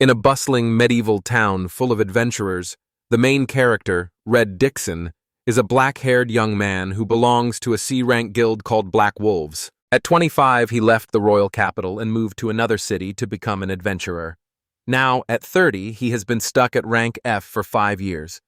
In a bustling medieval town full of adventurers, the main character, Red Dixon, is a black-haired young man who belongs to a C-rank guild called Black Wolves. At 25, he left the royal capital and moved to another city to become an adventurer. Now, at 30, he has been stuck at rank F for 5 years.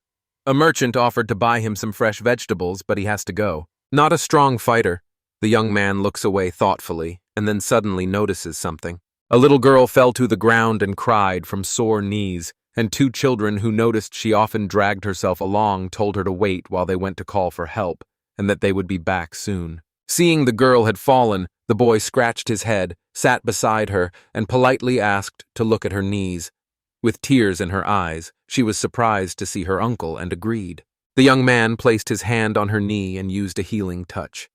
A merchant offered to buy him some fresh vegetables, but he has to go. Not a strong fighter. The young man looks away thoughtfully, and then suddenly notices something. A little girl fell to the ground and cried from sore knees, and 2 children who noticed she often dragged herself along told her to wait while they went to call for help, and that they would be back soon. Seeing the girl had fallen, the boy scratched his head, sat beside her, and politely asked to look at her knees. With tears in her eyes, she was surprised to see her uncle and agreed. The young man placed his hand on her knee and used a healing touch.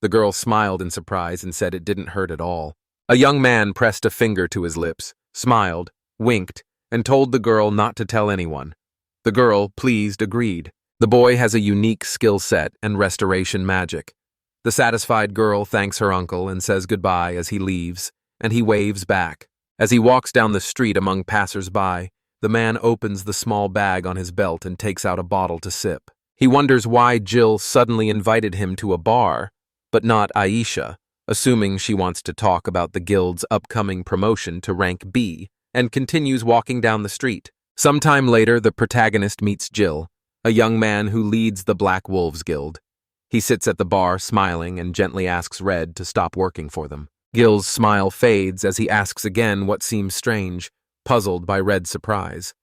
The girl smiled in surprise and said it didn't hurt at all. A young man pressed a finger to his lips, smiled, winked, and told the girl not to tell anyone. The girl, pleased, agreed. The boy has a unique skill set and restoration magic. The satisfied girl thanks her uncle and says goodbye as he leaves, and he waves back. As he walks down the street among passers-by, the man opens the small bag on his belt and takes out a bottle to sip. He wonders why Jill suddenly invited him to a bar, but not Aisha, assuming she wants to talk about the guild's upcoming promotion to rank B, and continues walking down the street. Sometime later, the protagonist meets Jill, a young man who leads the Black Wolves Guild. He sits at the bar, smiling, and gently asks Red to stop working for them. Gil's smile fades as he asks again what seems strange, puzzled by Red's surprise.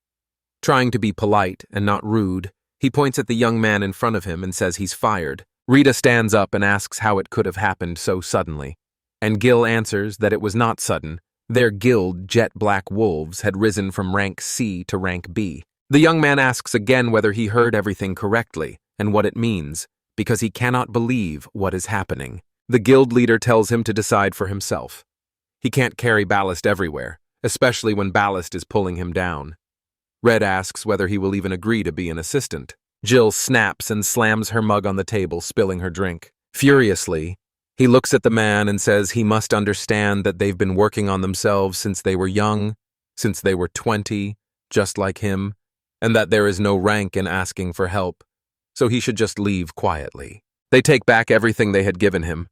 Trying to be polite and not rude, he points at the young man in front of him and says he's fired. Rita stands up and asks how it could have happened so suddenly, and Gil answers that it was not sudden. Their guild, Jet Black Wolves, had risen from rank C to rank B. The young man asks again whether he heard everything correctly and what it means, because he cannot believe what is happening. The guild leader tells him to decide for himself. He can't carry ballast everywhere, especially when ballast is pulling him down. Red asks whether he will even agree to be an assistant. Jill snaps and slams her mug on the table, spilling her drink. Furiously, he looks at the man and says he must understand that they've been working on themselves since they were young, since they were 20, just like him, and that there is no rank in asking for help, so he should just leave quietly. They take back everything they had given him.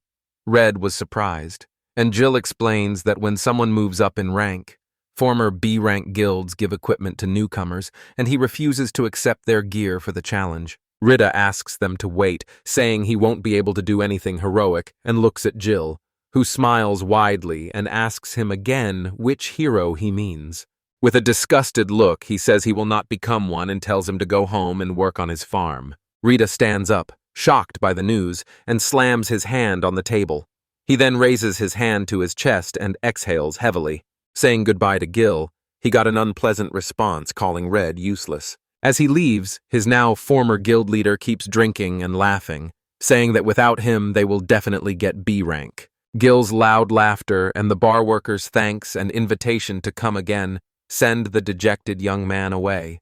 Red was surprised, and Jill explains that when someone moves up in rank, former B-rank guilds give equipment to newcomers, and he refuses to accept their gear for the challenge. Rita asks them to wait, saying he won't be able to do anything heroic, and looks at Jill, who smiles widely and asks him again which hero he means. With a disgusted look, he says he will not become one and tells him to go home and work on his farm. Rita stands up, shocked by the news, and slams his hand on the table. He then raises his hand to his chest and exhales heavily. Saying goodbye to Gil, he got an unpleasant response calling Red useless. As he leaves, his now former guild leader keeps drinking and laughing, saying that without him they will definitely get B rank. Gil's loud laughter and the bar workers' thanks and invitation to come again send the dejected young man away,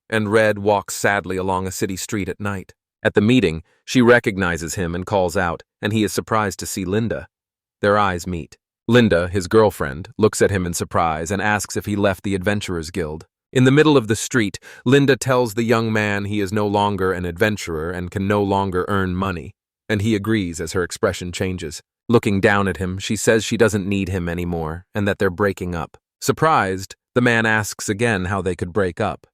and Red walks sadly along a city street at night. At the meeting, she recognizes him and calls out, and he is surprised to see Linda. Their eyes meet. Linda, his girlfriend, looks at him in surprise and asks if he left the Adventurers Guild. In the middle of the street, Linda tells the young man he is no longer an adventurer and can no longer earn money, and he agrees as her expression changes. Looking down at him, she says she doesn't need him anymore and that they're breaking up. Surprised, the man asks again how they could break up.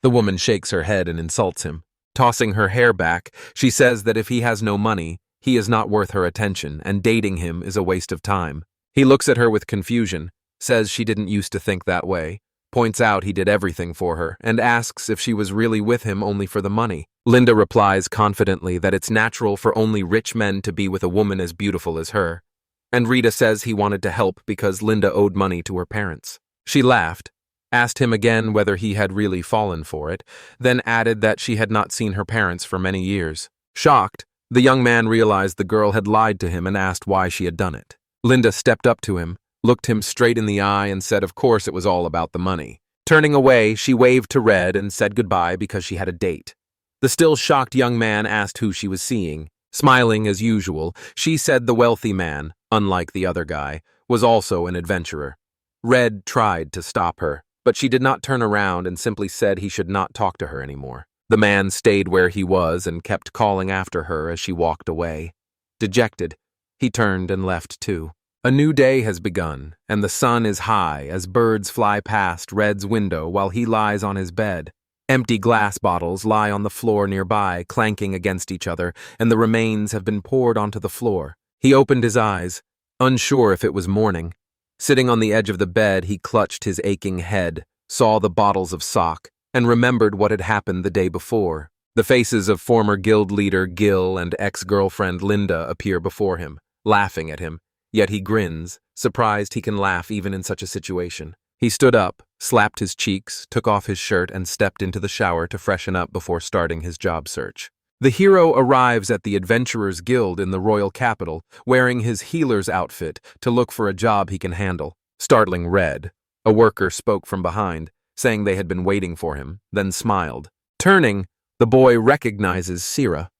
The woman shakes her head and insults him. Tossing her hair back, she says that if he has no money, he is not worth her attention and dating him is a waste of time. He looks at her with confusion, says she didn't used to think that way, points out he did everything for her, and asks if she was really with him only for the money. Linda replies confidently that it's natural for only rich men to be with a woman as beautiful as her. And Rita says he wanted to help because Linda owed money to her parents. She laughed, asked him again whether he had really fallen for it, then added that she had not seen her parents for many years. Shocked, the young man realized the girl had lied to him and asked why she had done it. Linda stepped up to him, looked him straight in the eye and said of course it was all about the money. Turning away, she waved to Red and said goodbye because she had a date. The still shocked young man asked who she was seeing. Smiling as usual, she said the wealthy man, unlike the other guy, was also an adventurer. Red tried to stop her, but she did not turn around and simply said he should not talk to her anymore. The man stayed where he was and kept calling after her as she walked away. Dejected, he turned and left too. A new day has begun, and the sun is high as birds fly past Red's window while he lies on his bed. Empty glass bottles lie on the floor nearby, clanking against each other, and the remains have been poured onto the floor. He opened his eyes, unsure if it was morning. Sitting on the edge of the bed, he clutched his aching head, saw the bottles of sock, and remembered what had happened the day before. The faces of former guild leader Gil and ex-girlfriend Linda appear before him, laughing at him, yet he grins, surprised he can laugh even in such a situation. He stood up, slapped his cheeks, took off his shirt, and stepped into the shower to freshen up before starting his job search. The hero arrives at the Adventurers Guild in the royal capital, wearing his healer's outfit to look for a job he can handle. Startling Red, a worker spoke from behind, saying they had been waiting for him, then smiled. Turning, the boy recognizes Sira.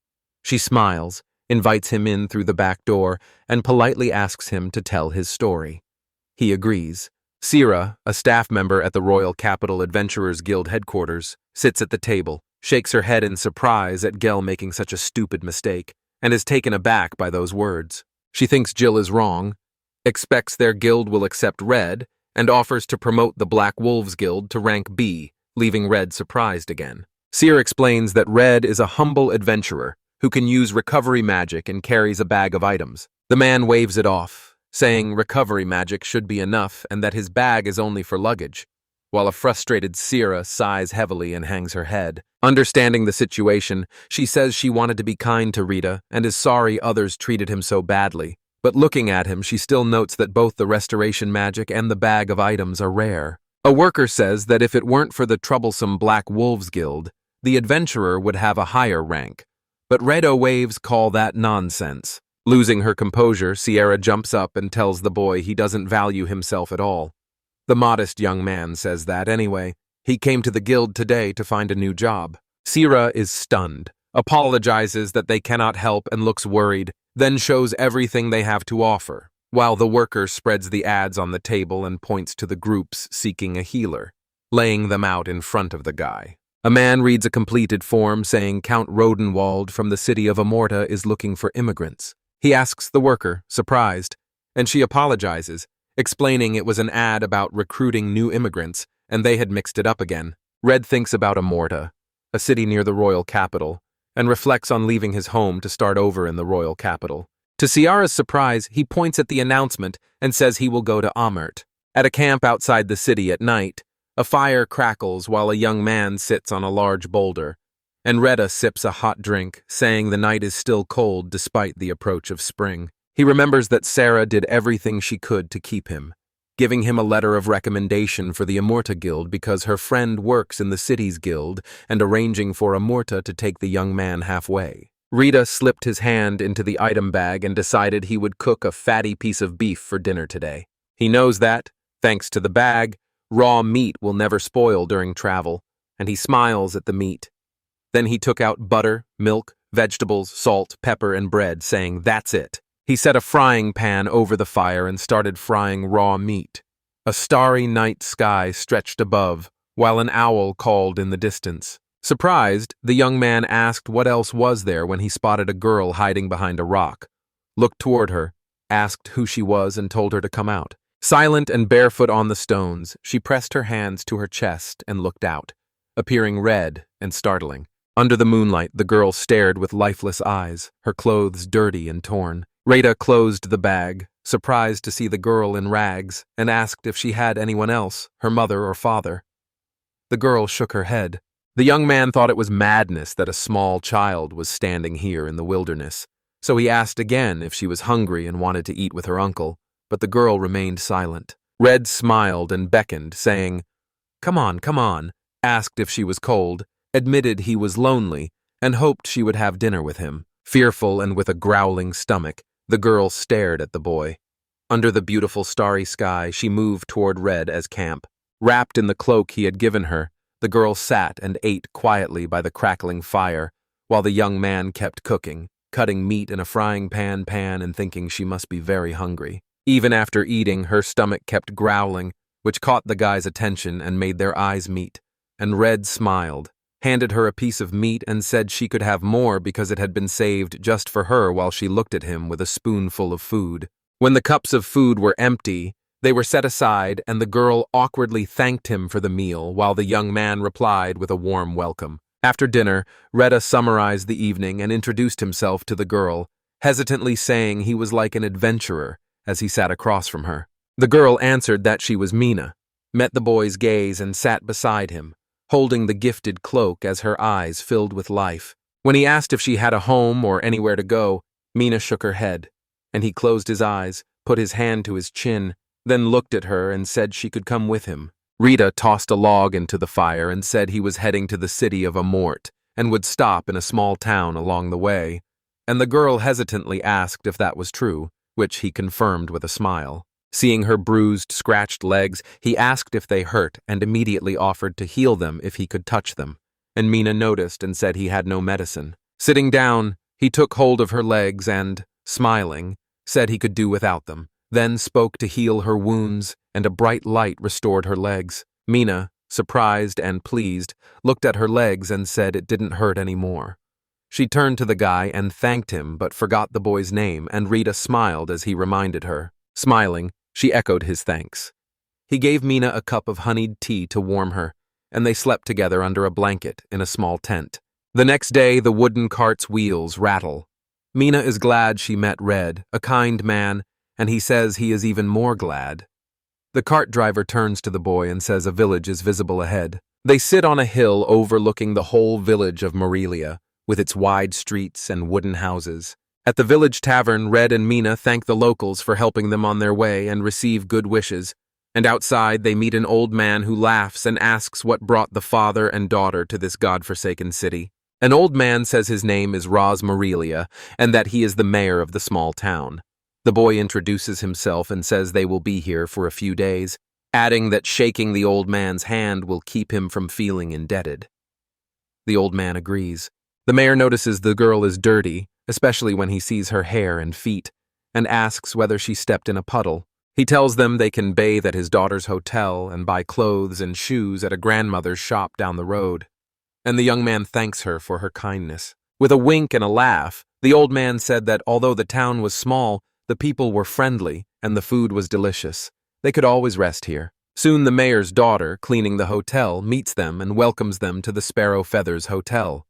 She smiles, invites him in through the back door, and politely asks him to tell his story. He agrees. Sira, a staff member at the Royal Capital Adventurers Guild headquarters, sits at the table, shakes her head in surprise at Gel making such a stupid mistake, and is taken aback by those words. She thinks Jill is wrong, expects their guild will accept Red, and offers to promote the Black Wolves Guild to rank B, leaving Red surprised again. Sira explains that Red is a humble adventurer who can use recovery magic and carries a bag of items. The man waves it off, saying recovery magic should be enough and that his bag is only for luggage, while a frustrated Sira sighs heavily and hangs her head. Understanding the situation, she says she wanted to be kind to Rita and is sorry others treated him so badly, but looking at him, she still notes that both the restoration magic and the bag of items are rare. A worker says that if it weren't for the troublesome Black Wolves Guild, the adventurer would have a higher rank, but Red Waves call that nonsense. Losing her composure, Sierra jumps up and tells the boy he doesn't value himself at all. The modest young man says that anyway. He came to the guild today to find a new job. Sierra is stunned, apologizes that they cannot help and looks worried, then shows everything they have to offer, while the worker spreads the ads on the table and points to the groups seeking a healer, laying them out in front of the guy. A man reads a completed form saying Count Rodenwald from the city of Amorta is looking for immigrants. He asks the worker, surprised, and she apologizes, explaining it was an ad about recruiting new immigrants, and they had mixed it up again. Red thinks about Amorta, a city near the royal capital, and reflects on leaving his home to start over in the royal capital. To Ciara's surprise, he points at the announcement and says he will go to Amorta. At a camp outside the city at night, a fire crackles while a young man sits on a large boulder, and Retta sips a hot drink, saying the night is still cold despite the approach of spring. He remembers that Sarah did everything she could to keep him, giving him a letter of recommendation for the Amorta Guild because her friend works in the city's guild and arranging for Amorta to take the young man halfway. Rita slipped his hand into the item bag and decided he would cook a fatty piece of beef for dinner today. He knows that, thanks to the bag, raw meat will never spoil during travel, and he smiles at the meat. Then he took out butter, milk, vegetables, salt, pepper, and bread, saying, "That's it." He set a frying pan over the fire and started frying raw meat. A starry night sky stretched above, while an owl called in the distance. Surprised, the young man asked what else was there when he spotted a girl hiding behind a rock, looked toward her, asked who she was, and told her to come out. Silent and barefoot on the stones, she pressed her hands to her chest and looked out, appearing red and startling. Under the moonlight, the girl stared with lifeless eyes, her clothes dirty and torn. Rita closed the bag, surprised to see the girl in rags, and asked if she had anyone else, her mother or father. The girl shook her head. The young man thought it was madness that a small child was standing here in the wilderness, so he asked again if she was hungry and wanted to eat with her uncle, but the girl remained silent. Red smiled and beckoned, saying, come on," asked if she was cold, admitted he was lonely, and hoped she would have dinner with him. Fearful and with a growling stomach, the girl stared at the boy. Under the beautiful starry sky, she moved toward Red as camp. Wrapped in the cloak he had given her, the girl sat and ate quietly by the crackling fire, while the young man kept cooking, cutting meat in a frying pan and thinking she must be very hungry. Even after eating, her stomach kept growling, which caught the guy's attention and made their eyes meet. And Red smiled, handed her a piece of meat and said she could have more because it had been saved just for her while she looked at him with a spoonful of food. When the cups of food were empty, they were set aside and the girl awkwardly thanked him for the meal while the young man replied with a warm welcome. After dinner, Retta summarized the evening and introduced himself to the girl, hesitantly saying he was like an adventurer as he sat across from her. The girl answered that she was Mina, met the boy's gaze and sat beside him, holding the gifted cloak as her eyes filled with life. When he asked if she had a home or anywhere to go, Mina shook her head, and he closed his eyes, put his hand to his chin, then looked at her and said she could come with him. Rita tossed a log into the fire and said he was heading to the city of Amorta and would stop in a small town along the way, and the girl hesitantly asked if that was true, which he confirmed with a smile. Seeing her bruised, scratched legs, he asked if they hurt and immediately offered to heal them if he could touch them, and Mina noticed and said he had no medicine. Sitting down, he took hold of her legs and, smiling, said he could do without them, then spoke to heal her wounds, and a bright light restored her legs. Mina, surprised and pleased, looked at her legs and said it didn't hurt anymore. She turned to the guy and thanked him but forgot the boy's name, and Rita smiled as he reminded her. Smiling, she echoed his thanks. He gave Mina a cup of honeyed tea to warm her, and they slept together under a blanket in a small tent. The next day, the wooden cart's wheels rattle. Mina is glad she met Red, a kind man, and he says he is even more glad. The cart driver turns to the boy and says a village is visible ahead. They sit on a hill overlooking the whole village of Murelia, with its wide streets and wooden houses. At the village tavern, Red and Mina thank the locals for helping them on their way and receive good wishes, and outside they meet an old man who laughs and asks what brought the father and daughter to this god-forsaken city. An old man says his name is Murelia and that he is the mayor of the small town. The boy introduces himself and says they will be here for a few days, adding that shaking the old man's hand will keep him from feeling indebted. The old man agrees. The mayor notices the girl is dirty, especially when he sees her hair and feet, and asks whether she stepped in a puddle. He tells them they can bathe at his daughter's hotel and buy clothes and shoes at a grandmother's shop down the road. And the young man thanks her for her kindness. With a wink and a laugh, the old man said that although the town was small, the people were friendly and the food was delicious. They could always rest here. Soon the mayor's daughter, cleaning the hotel, meets them and welcomes them to the Sparrow Feathers Hotel.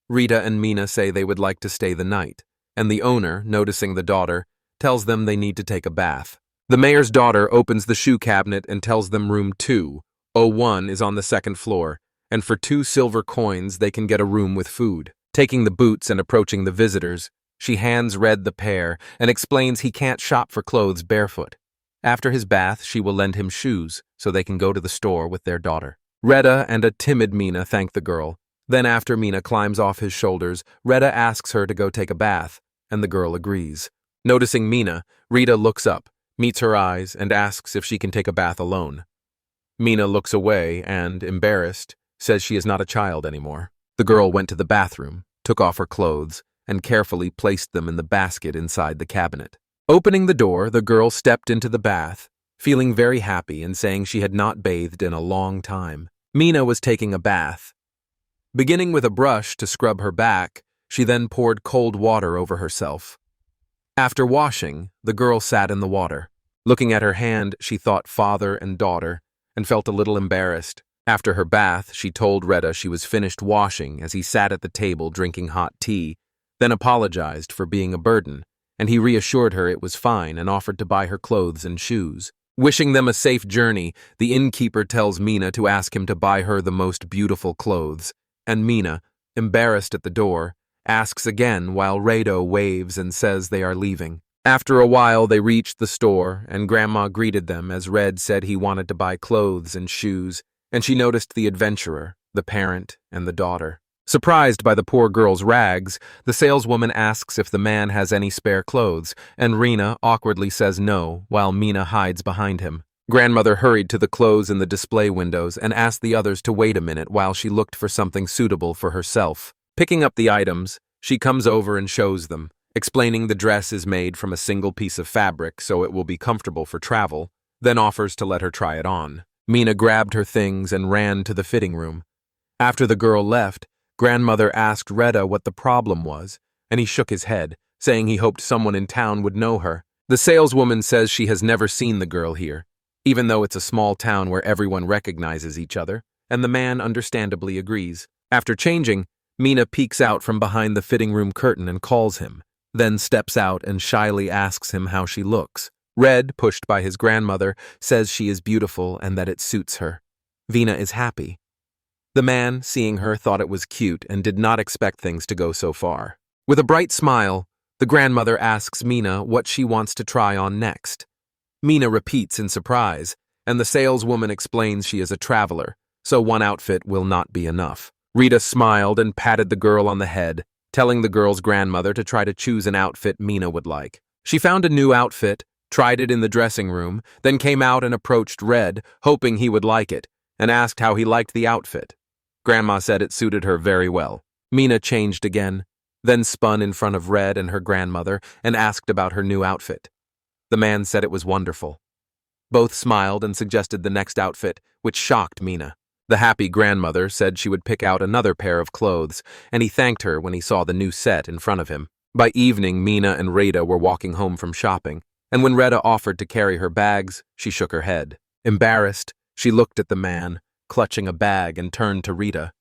Rita and Mina say they would like to stay the night, and the owner, noticing the daughter, tells them they need to take a bath. The mayor's daughter opens the shoe cabinet and tells them room 201 is on the second floor, and for 2 silver coins they can get a room with food. Taking the boots and approaching the visitors, she hands Red the pair and explains he can't shop for clothes barefoot. After his bath, she will lend him shoes so they can go to the store with their daughter. Retta and a timid Mina thank the girl. Then after Mina climbs off his shoulders, Retta asks her to go take a bath, and the girl agrees. Noticing Mina, Rita looks up, meets her eyes, and asks if she can take a bath alone. Mina looks away and, embarrassed, says she is not a child anymore. The girl went to the bathroom, took off her clothes, and carefully placed them in the basket inside the cabinet. Opening the door, the girl stepped into the bath, feeling very happy and saying she had not bathed in a long time. Mina was taking a bath. Beginning with a brush to scrub her back, she then poured cold water over herself. After washing, the girl sat in the water. Looking at her hand, she thought father and daughter, and felt a little embarrassed. After her bath, she told Retta she was finished washing as he sat at the table drinking hot tea, then apologized for being a burden, and he reassured her it was fine and offered to buy her clothes and shoes. Wishing them a safe journey, the innkeeper tells Mina to ask him to buy her the most beautiful clothes, and Mina, embarrassed at the door, asks again while Rado waves and says they are leaving. After a while, they reached the store, and Grandma greeted them as Red said he wanted to buy clothes and shoes, and she noticed the adventurer, the parent, and the daughter. Surprised by the poor girl's rags, the saleswoman asks if the man has any spare clothes, and Rena awkwardly says no, while Mina hides behind him. Grandmother hurried to the clothes in the display windows and asked the others to wait a minute while she looked for something suitable for herself. Picking up the items, she comes over and shows them, explaining the dress is made from a single piece of fabric so it will be comfortable for travel, then offers to let her try it on. Mina grabbed her things and ran to the fitting room. After the girl left, grandmother asked Retta what the problem was, and he shook his head, saying he hoped someone in town would know her. The saleswoman says she has never seen the girl here, even though it's a small town where everyone recognizes each other, and the man understandably agrees. After changing, Mina peeks out from behind the fitting room curtain and calls him, then steps out and shyly asks him how she looks. Red, pushed by his grandmother, says she is beautiful and that it suits her. Vina is happy. The man, seeing her, thought it was cute and did not expect things to go so far. With a bright smile, the grandmother asks Mina what she wants to try on next. Mina repeats in surprise, and the saleswoman explains she is a traveler, so one outfit will not be enough. Rita smiled and patted the girl on the head, telling the girl's grandmother to try to choose an outfit Mina would like. She found a new outfit, tried it in the dressing room, then came out and approached Red, hoping he would like it, and asked how he liked the outfit. Grandma said it suited her very well. Mina changed again, then spun in front of Red and her grandmother and asked about her new outfit. The man said it was wonderful. Both smiled and suggested the next outfit, which shocked Mina. The happy grandmother said she would pick out another pair of clothes, and he thanked her when he saw the new set in front of him. By evening, Mina and Rita were walking home from shopping, and when Retta offered to carry her bags, she shook her head. Embarrassed, she looked at the man, clutching a bag, and turned to Rita.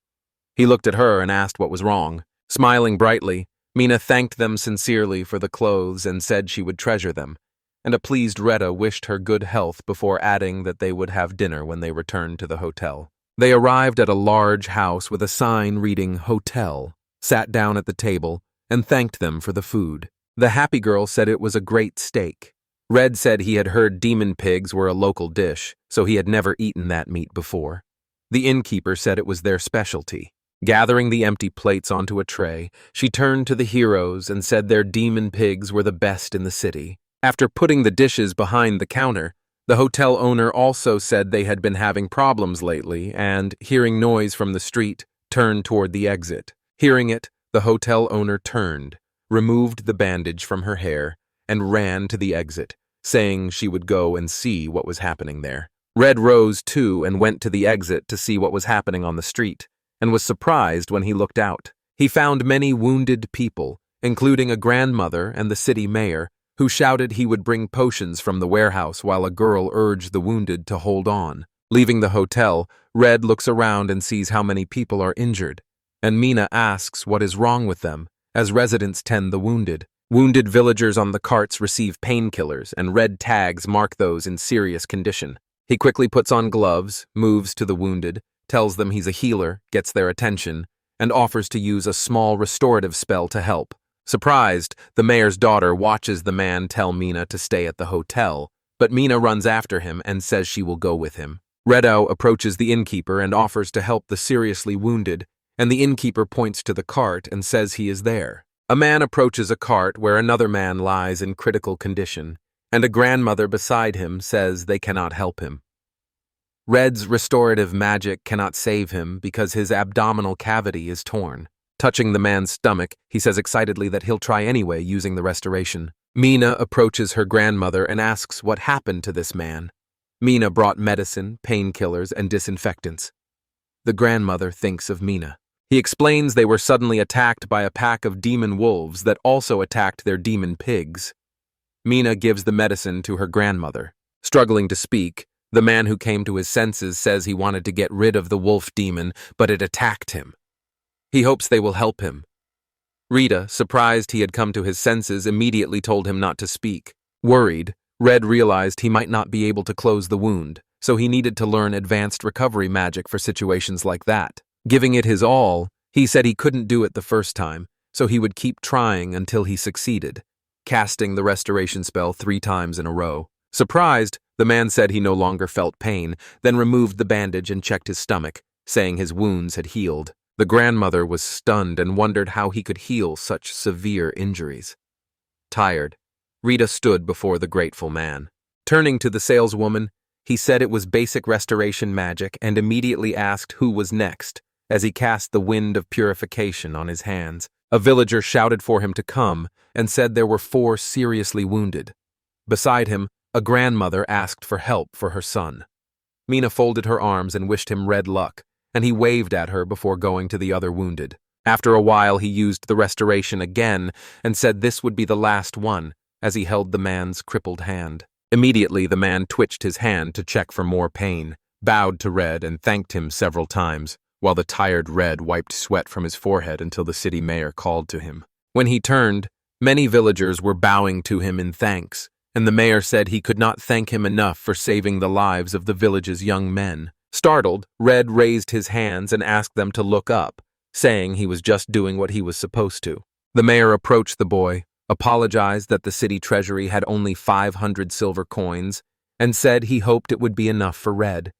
He looked at her and asked what was wrong. Smiling brightly, Mina thanked them sincerely for the clothes and said she would treasure them, and a pleased Retta wished her good health before adding that they would have dinner when they returned to the hotel. They arrived at a large house with a sign reading Hotel, sat down at the table, and thanked them for the food. The happy girl said it was a great steak. Red said he had heard demon pigs were a local dish, so he had never eaten that meat before. The innkeeper said it was their specialty. Gathering the empty plates onto a tray, she turned to the heroes and said their demon pigs were the best in the city. After putting the dishes behind the counter, the hotel owner also said they had been having problems lately and, hearing noise from the street, turned toward the exit. Hearing it, the hotel owner turned, removed the bandage from her hair, and ran to the exit, saying she would go and see what was happening there. Red rose too and went to the exit to see what was happening on the street, and was surprised when he looked out. He found many wounded people, including a grandmother and the city mayor, who shouted he would bring potions from the warehouse while a girl urged the wounded to hold on. Leaving the hotel, Red looks around and sees how many people are injured, and Mina asks what is wrong with them, as residents tend the wounded. Wounded villagers on the carts receive painkillers, and red tags mark those in serious condition. He quickly puts on gloves, moves to the wounded, tells them he's a healer, gets their attention, and offers to use a small restorative spell to help. Surprised, the mayor's daughter watches the man tell Mina to stay at the hotel, but Mina runs after him and says she will go with him. Redo approaches the innkeeper and offers to help the seriously wounded, and the innkeeper points to the cart and says he is there. A man approaches a cart where another man lies in critical condition, and a grandmother beside him says they cannot help him. Red's restorative magic cannot save him because his abdominal cavity is torn. Touching the man's stomach, he says excitedly that he'll try anyway using the restoration. Mina approaches her grandmother and asks what happened to this man. Mina brought medicine, painkillers, and disinfectants. The grandmother thinks of Mina. He explains they were suddenly attacked by a pack of demon wolves that also attacked their demon pigs. Mina gives the medicine to her grandmother. Struggling to speak, the man who came to his senses says he wanted to get rid of the wolf demon, but it attacked him. He hopes they will help him. Rita, surprised he had come to his senses, immediately told him not to speak. Worried, Red realized he might not be able to close the wound, so he needed to learn advanced recovery magic for situations like that. Giving it his all, he said he couldn't do it the first time, so he would keep trying until he succeeded, casting the restoration spell 3 times in a row. Surprised, the man said he no longer felt pain, then removed the bandage and checked his stomach, saying his wounds had healed. The grandmother was stunned and wondered how he could heal such severe injuries. Tired, Rita stood before the grateful man. Turning to the saleswoman, he said it was basic restoration magic and immediately asked who was next, as he cast the wind of purification on his hands. A villager shouted for him to come and said there were 4 seriously wounded. Beside him, a grandmother asked for help for her son. Mina folded her arms and wished him red luck, and he waved at her before going to the other wounded. After a while, he used the restoration again and said this would be the last one, as he held the man's crippled hand. Immediately, the man twitched his hand to check for more pain, bowed to Red, and thanked him several times, while the tired Red wiped sweat from his forehead until the city mayor called to him. When he turned, many villagers were bowing to him in thanks, and the mayor said he could not thank him enough for saving the lives of the village's young men. Startled, Red raised his hands and asked them to look up, saying he was just doing what he was supposed to. The mayor approached the boy, apologized that the city treasury had only 500 silver coins, and said he hoped it would be enough for Red.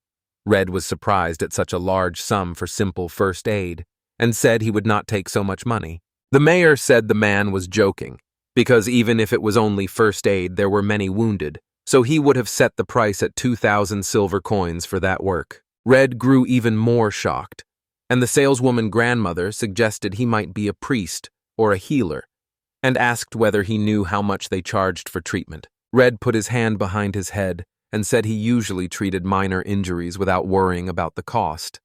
Red was surprised at such a large sum for simple first aid, and said he would not take so much money. The mayor said the man was joking, because even if it was only first aid, there were many wounded, so he would have set the price at 2,000 silver coins for that work. Red grew even more shocked, and the saleswoman grandmother suggested he might be a priest or a healer, and asked whether he knew how much they charged for treatment. Red put his hand behind his head and said he usually treated minor injuries without worrying about the cost.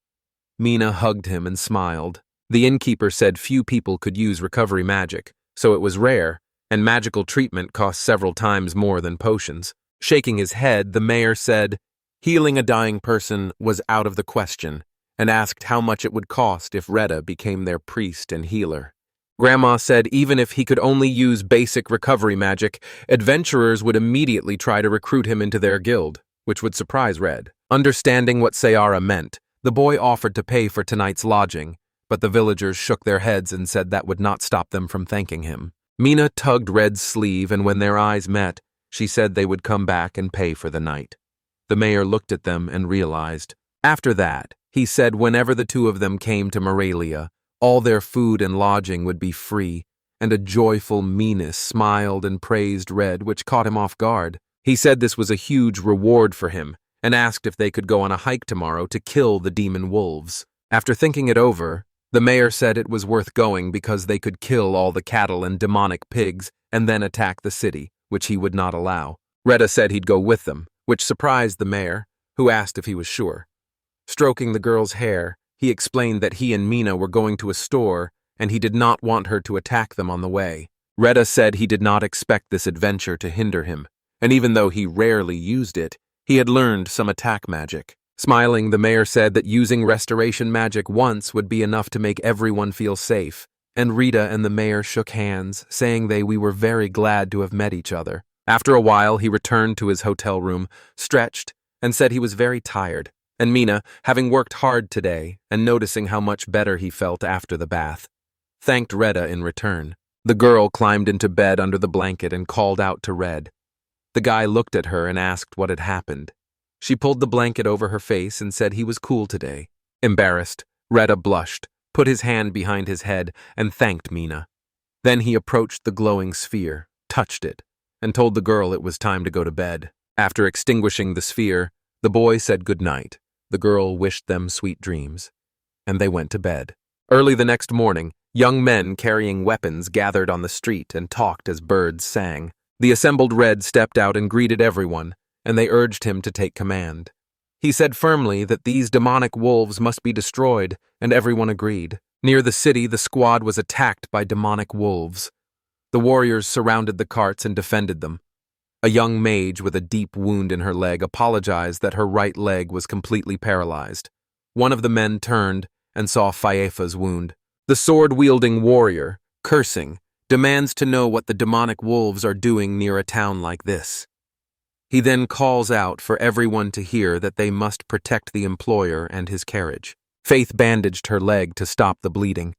Mina hugged him and smiled. The innkeeper said few people could use recovery magic, so it was rare, and magical treatment cost several times more than potions. Shaking his head, the mayor said healing a dying person was out of the question, and asked how much it would cost if Retta became their priest and healer. Grandma said even if he could only use basic recovery magic, adventurers would immediately try to recruit him into their guild, which would surprise Red. Understanding what Sayara meant, the boy offered to pay for tonight's lodging, but the villagers shook their heads and said that would not stop them from thanking him. Mina tugged Red's sleeve, and when their eyes met, she said they would come back and pay for the night. The mayor looked at them and realized. After that, he said whenever the two of them came to Murelia, all their food and lodging would be free, and a joyful Mina smiled and praised Red, which caught him off guard. He said this was a huge reward for him, and asked if they could go on a hike tomorrow to kill the demon wolves. After thinking it over, the mayor said it was worth going because they could kill all the cattle and demonic pigs and then attack the city, which he would not allow. Retta said he'd go with them, which surprised the mayor, who asked if he was sure. Stroking the girl's hair, he explained that he and Mina were going to a store and he did not want her to attack them on the way. Retta said he did not expect this adventure to hinder him, and even though he rarely used it, he had learned some attack magic. Smiling, the mayor said that using restoration magic once would be enough to make everyone feel safe, and Rita and the mayor shook hands, saying we were very glad to have met each other. After a while, he returned to his hotel room, stretched, and said he was very tired. And Mina, having worked hard today and noticing how much better he felt after the bath, thanked Retta in return. The girl climbed into bed under the blanket and called out to Red. The guy looked at her and asked what had happened. She pulled the blanket over her face and said he was cool today. Embarrassed, Retta blushed, put his hand behind his head, and thanked Mina. Then he approached the glowing sphere, touched it, and told the girl it was time to go to bed. After extinguishing the sphere, the boy said good night. The girl wished them sweet dreams, and they went to bed. Early the next morning, young men carrying weapons gathered on the street and talked as birds sang. The assembled Red stepped out and greeted everyone, and they urged him to take command. He said firmly that these demonic wolves must be destroyed, and everyone agreed. Near the city, the squad was attacked by demonic wolves. The warriors surrounded the carts and defended them. A young mage with a deep wound in her leg apologized that her right leg was completely paralyzed. One of the men turned and saw Faefa's wound. The sword-wielding warrior, cursing, demands to know what the demonic wolves are doing near a town like this. He then calls out for everyone to hear that they must protect the employer and his carriage. Faith bandaged her leg to stop the bleeding.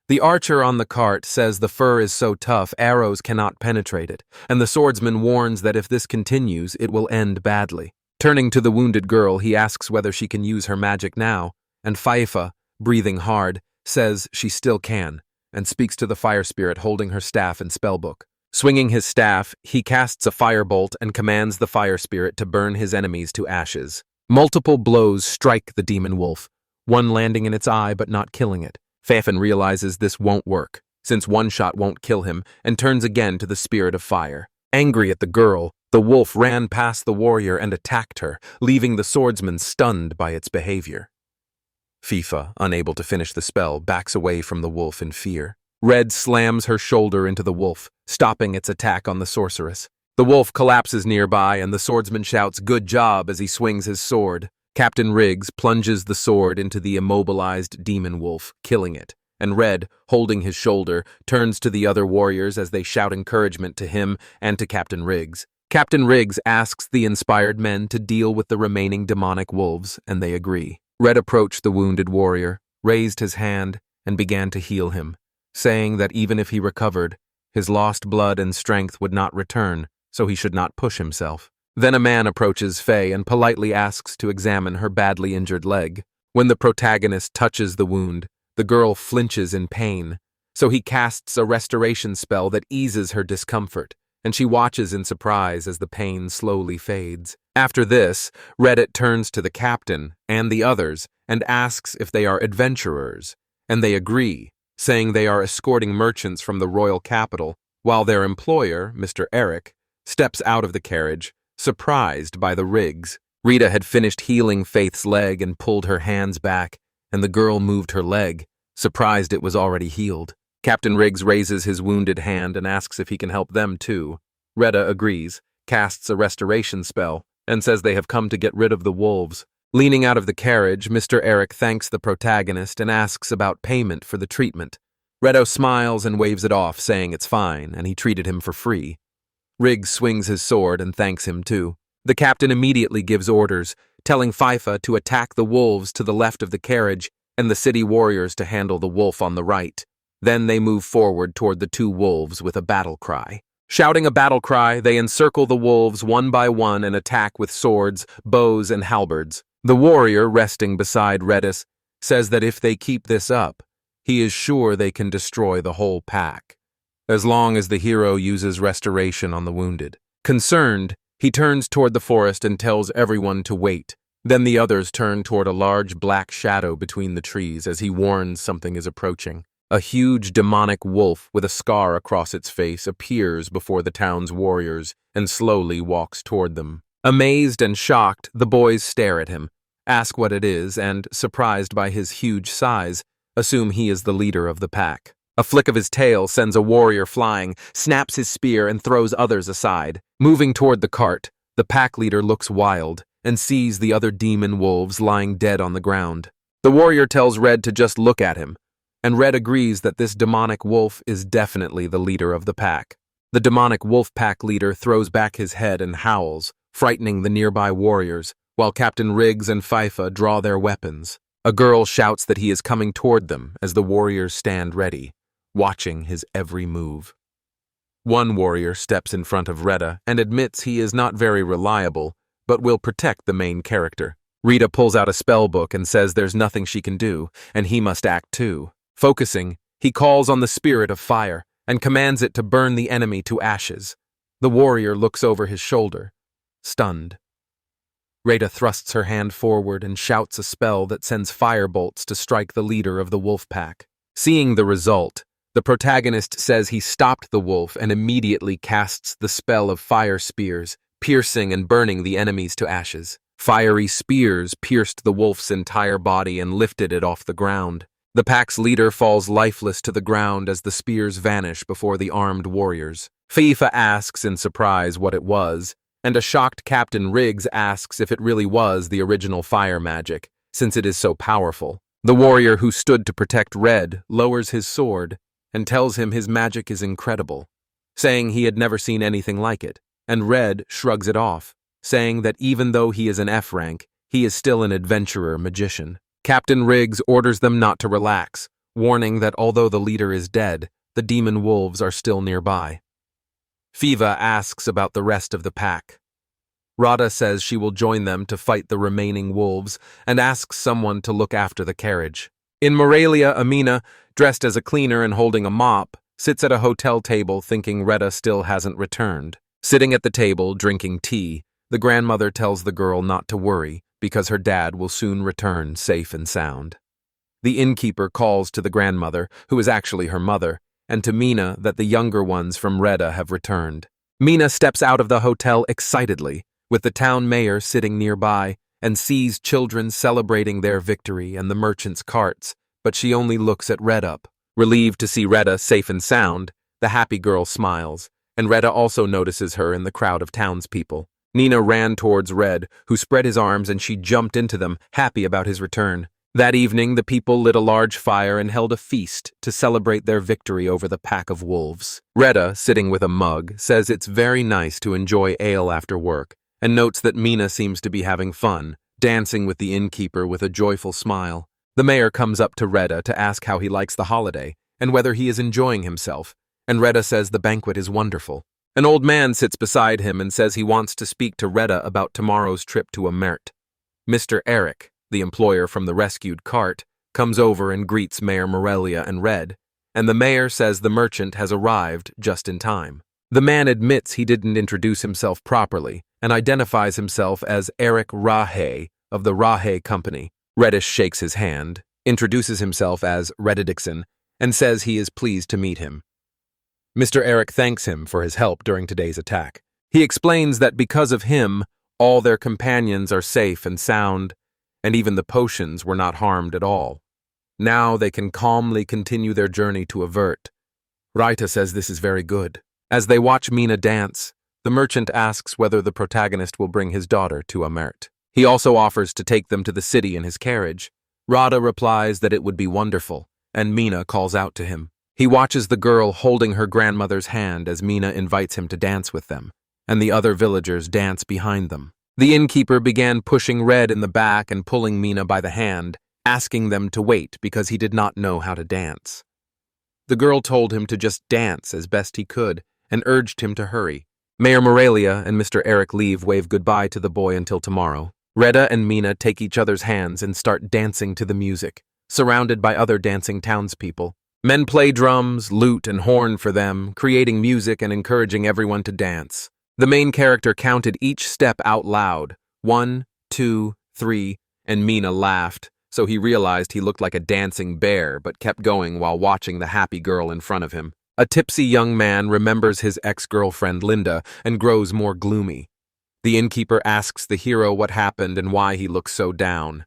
The archer on the cart says the fur is so tough arrows cannot penetrate it, and the swordsman warns that if this continues, it will end badly. Turning to the wounded girl, he asks whether she can use her magic now, and Faefa, breathing hard, says she still can, and speaks to the fire spirit holding her staff and spellbook. Swinging his staff, he casts a firebolt and commands the fire spirit to burn his enemies to ashes. Multiple blows strike the demon wolf, one landing in its eye but not killing it. Faefan realizes this won't work, since one shot won't kill him, and turns again to the spirit of fire. Angry at the girl, The wolf ran past the warrior and attacked her, leaving the swordsman stunned by its behavior. Fifa, unable to finish the spell, backs away from the wolf in fear. Red slams her shoulder into the wolf, stopping its attack on the sorceress. The wolf collapses nearby and the swordsman shouts, "Good job," as he swings his sword. Captain Riggs plunges the sword into the immobilized demon wolf, killing it, and Red, holding his shoulder, turns to the other warriors as they shout encouragement to him and to Captain Riggs. Captain Riggs asks the inspired men to deal with the remaining demonic wolves, and they agree. Red approached the wounded warrior, raised his hand, and began to heal him, saying that even if he recovered, his lost blood and strength would not return, so he should not push himself. Then a man approaches Faye and politely asks to examine her badly injured leg. When the protagonist touches the wound, the girl flinches in pain, so he casts a restoration spell that eases her discomfort, and she watches in surprise as the pain slowly fades. After this, Reddit turns to the captain and the others and asks if they are adventurers, and they agree, saying they are escorting merchants from the royal capital, while their employer, Mr. Eric, steps out of the carriage, surprised by the Riggs. Rita had finished healing Faith's leg and pulled her hands back, and the girl moved her leg, surprised it was already healed. Captain Riggs raises his wounded hand and asks if he can help them too. Retta agrees, casts a restoration spell, and says they have come to get rid of the wolves. Leaning out of the carriage, Mr. Eric thanks the protagonist and asks about payment for the treatment. Retto smiles and waves it off, saying it's fine, and he treated him for free. Riggs swings his sword and thanks him too. The captain immediately gives orders, telling Fifa to attack the wolves to the left of the carriage and the city warriors to handle the wolf on the right. Then they move forward toward the two wolves with a battle cry. Shouting a battle cry, they encircle the wolves one by one and attack with swords, bows, and halberds. The warrior, resting beside Redis, says that if they keep this up, he is sure they can destroy the whole pack, as long as the hero uses restoration on the wounded. Concerned, he turns toward the forest and tells everyone to wait. Then the others turn toward a large black shadow between the trees as he warns something is approaching. A huge demonic wolf with a scar across its face appears before the town's warriors and slowly walks toward them. Amazed and shocked, the boys stare at him, ask what it is, and, surprised by his huge size, assume he is the leader of the pack. A flick of his tail sends a warrior flying, snaps his spear, and throws others aside. Moving toward the cart, the pack leader looks wild and sees the other demon wolves lying dead on the ground. The warrior tells Red to just look at him, and Red agrees that this demonic wolf is definitely the leader of the pack. The demonic wolf pack leader throws back his head and howls, frightening the nearby warriors, while Captain Riggs and Fifa draw their weapons. A girl shouts that he is coming toward them as the warriors stand ready, watching his every move. One warrior steps in front of Retta and admits he is not very reliable, but will protect the main character. Rita pulls out a spell book and says there's nothing she can do, and he must act too. Focusing, he calls on the spirit of fire and commands it to burn the enemy to ashes. The warrior looks over his shoulder, stunned. Rita thrusts her hand forward and shouts a spell that sends firebolts to strike the leader of the wolf pack. Seeing the result, the protagonist says he stopped the wolf and immediately casts the spell of fire spears, piercing and burning the enemies to ashes. Fiery spears pierced the wolf's entire body and lifted it off the ground. The pack's leader falls lifeless to the ground as the spears vanish before the armed warriors. Fifa asks in surprise what it was, and a shocked Captain Riggs asks if it really was the original fire magic, since it is so powerful. The warrior who stood to protect Red lowers his sword and tells him his magic is incredible, saying he had never seen anything like it, and Red shrugs it off, saying that even though he is an F rank, he is still an adventurer magician. Captain Riggs orders them not to relax, warning that although the leader is dead, the demon wolves are still nearby. Fiva asks about the rest of the pack. Rada says she will join them to fight the remaining wolves and asks someone to look after the carriage. In Murelia, Mina, dressed as a cleaner and holding a mop, sits at a hotel table thinking Retta still hasn't returned. Sitting at the table, drinking tea, the grandmother tells the girl not to worry because her dad will soon return safe and sound. The innkeeper calls to the grandmother, who is actually her mother, and to Mina that the younger ones from Retta have returned. Mina steps out of the hotel excitedly, with the town mayor sitting nearby, and sees children celebrating their victory and the merchants' carts, but she only looks at Red Up. Relieved to see Retta safe and sound, the happy girl smiles, and Retta also notices her in the crowd of townspeople. Nina ran towards Red, who spread his arms, and she jumped into them, happy about his return. That evening, the people lit a large fire and held a feast to celebrate their victory over the pack of wolves. Retta, sitting with a mug, says it's very nice to enjoy ale after work, and notes that Mina seems to be having fun, dancing with the innkeeper with a joyful smile. The mayor comes up to Retta to ask how he likes the holiday, and whether he is enjoying himself, and Retta says the banquet is wonderful. An old man sits beside him and says he wants to speak to Retta about tomorrow's trip to Amorta. Mr. Eric, the employer from the rescued cart, comes over and greets Mayor Murelia and Red, and the mayor says the merchant has arrived just in time. The man admits he didn't introduce himself properly and identifies himself as Eric Rahe of the Rahe Company. Reddish shakes his hand, introduces himself as Reddickson, and says he is pleased to meet him. Mr. Eric thanks him for his help during today's attack. He explains that because of him, all their companions are safe and sound, and even the potions were not harmed at all. Now they can calmly continue their journey to Avert. Rita says this is very good. As they watch Mina dance, the merchant asks whether the protagonist will bring his daughter to Amorta. He also offers to take them to the city in his carriage. Rada replies that it would be wonderful, and Mina calls out to him. He watches the girl holding her grandmother's hand as Mina invites him to dance with them, and the other villagers dance behind them. The innkeeper began pushing Red in the back and pulling Mina by the hand, asking them to wait because he did not know how to dance. The girl told him to just dance as best he could and urged him to hurry. Mayor Murelia and Mr. Eric wave goodbye to the boy until tomorrow. Retta and Mina take each other's hands and start dancing to the music, surrounded by other dancing townspeople. Men play drums, lute, and horn for them, creating music and encouraging everyone to dance. The main character counted each step out loud, 1, 2, 3, and Mina laughed, so he realized he looked like a dancing bear but kept going while watching the happy girl in front of him. A tipsy young man remembers his ex-girlfriend Linda and grows more gloomy. The innkeeper asks the hero what happened and why he looks so down.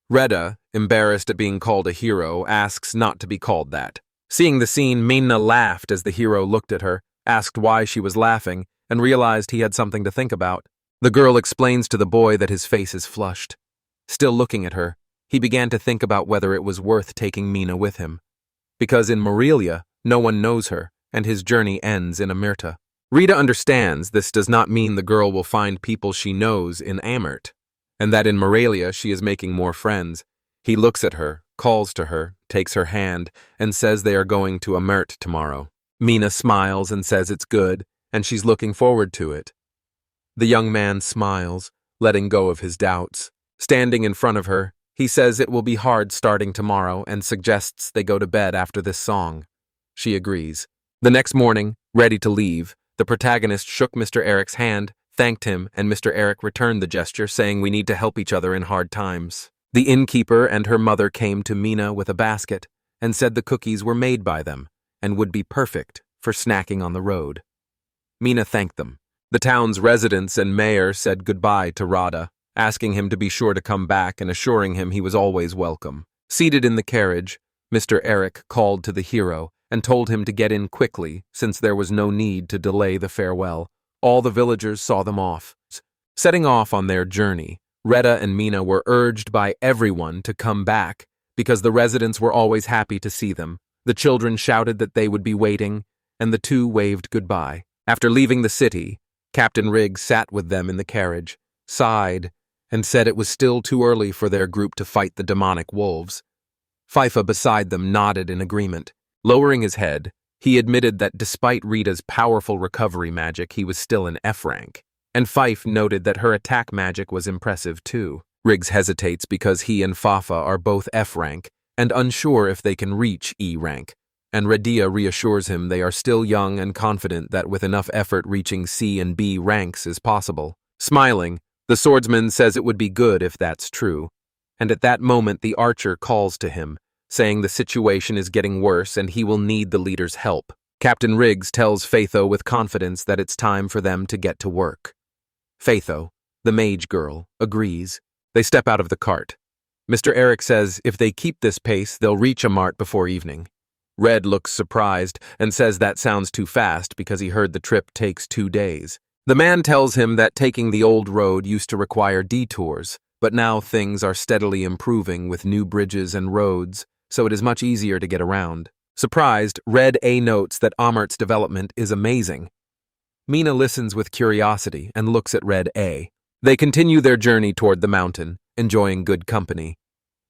Retta, embarrassed at being called a hero, asks not to be called that. Seeing the scene, Mina laughed as the hero looked at her, asked why she was laughing, and realized he had something to think about. The girl explains to the boy that his face is flushed. Still looking at her, he began to think about whether it was worth taking Mina with him. Because in Murelia, no one knows her, and his journey ends in Amorta. Rita understands this does not mean the girl will find people she knows in Amorta, and that in Murelia she is making more friends. He looks at her, calls to her, takes her hand, and says they are going to Amorta tomorrow. Mina smiles and says it's good, and she's looking forward to it. The young man smiles, letting go of his doubts. Standing in front of her, he says it will be hard starting tomorrow and suggests they go to bed after this song. She agrees. The next morning, ready to leave, the protagonist shook Mr. Eric's hand, thanked him, and Mr. Eric returned the gesture, saying we need to help each other in hard times. The innkeeper and her mother came to Mina with a basket and said the cookies were made by them and would be perfect for snacking on the road. Mina thanked them. The town's residents and mayor said goodbye to Rada, asking him to be sure to come back and assuring him he was always welcome. Seated in the carriage, Mr. Eric called to the hero and told him to get in quickly since there was no need to delay the farewell. All the villagers saw them off. Setting off on their journey, Retta and Mina were urged by everyone to come back because the residents were always happy to see them. The children shouted that they would be waiting, and the two waved goodbye. After leaving the city, Captain Riggs sat with them in the carriage, sighed, and said it was still too early for their group to fight the demonic wolves. Fifa beside them nodded in agreement. Lowering his head, he admitted that despite Rita's powerful recovery magic, he was still an F rank. And Fife noted that her attack magic was impressive too. Riggs hesitates because he and Fafa are both F rank and unsure if they can reach E rank, and Radia reassures him they are still young and confident that with enough effort reaching C and B ranks is possible. Smiling, the swordsman says it would be good if that's true, and at that moment the archer calls to him, saying the situation is getting worse and he will need the leader's help. Captain Riggs tells Faitho with confidence that it's time for them to get to work. Faitho, the mage girl, agrees. They step out of the cart. Mr. Eric says if they keep this pace, they'll reach Amorta before evening. Red looks surprised and says that sounds too fast because he heard the trip takes 2 days. The man tells him that taking the old road used to require detours, but now things are steadily improving with new bridges and roads, so it is much easier to get around. Surprised, Red A notes that Amorta's development is amazing. Mina listens with curiosity and looks at Red A. They continue their journey toward the mountain, enjoying good company.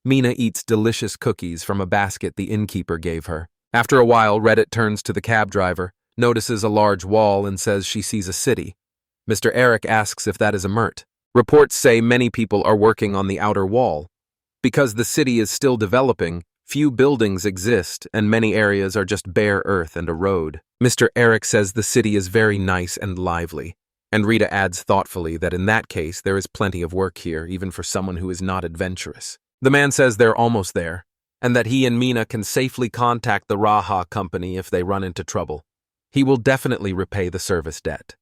Mina eats delicious cookies from a basket the innkeeper gave her. After a while, Reddit turns to the cab driver, notices a large wall, and says she sees a city. Mr. Eric asks if that is Amorta. Reports say many people are working on the outer wall. Because the city is still developing, few buildings exist and many areas are just bare earth and a road. Mr. Eric says the city is very nice and lively, and Rita adds thoughtfully that in that case there is plenty of work here, even for someone who is not adventurous. The man says they're almost there, and that he and Mina can safely contact the Raha company if they run into trouble. He will definitely repay the service debt.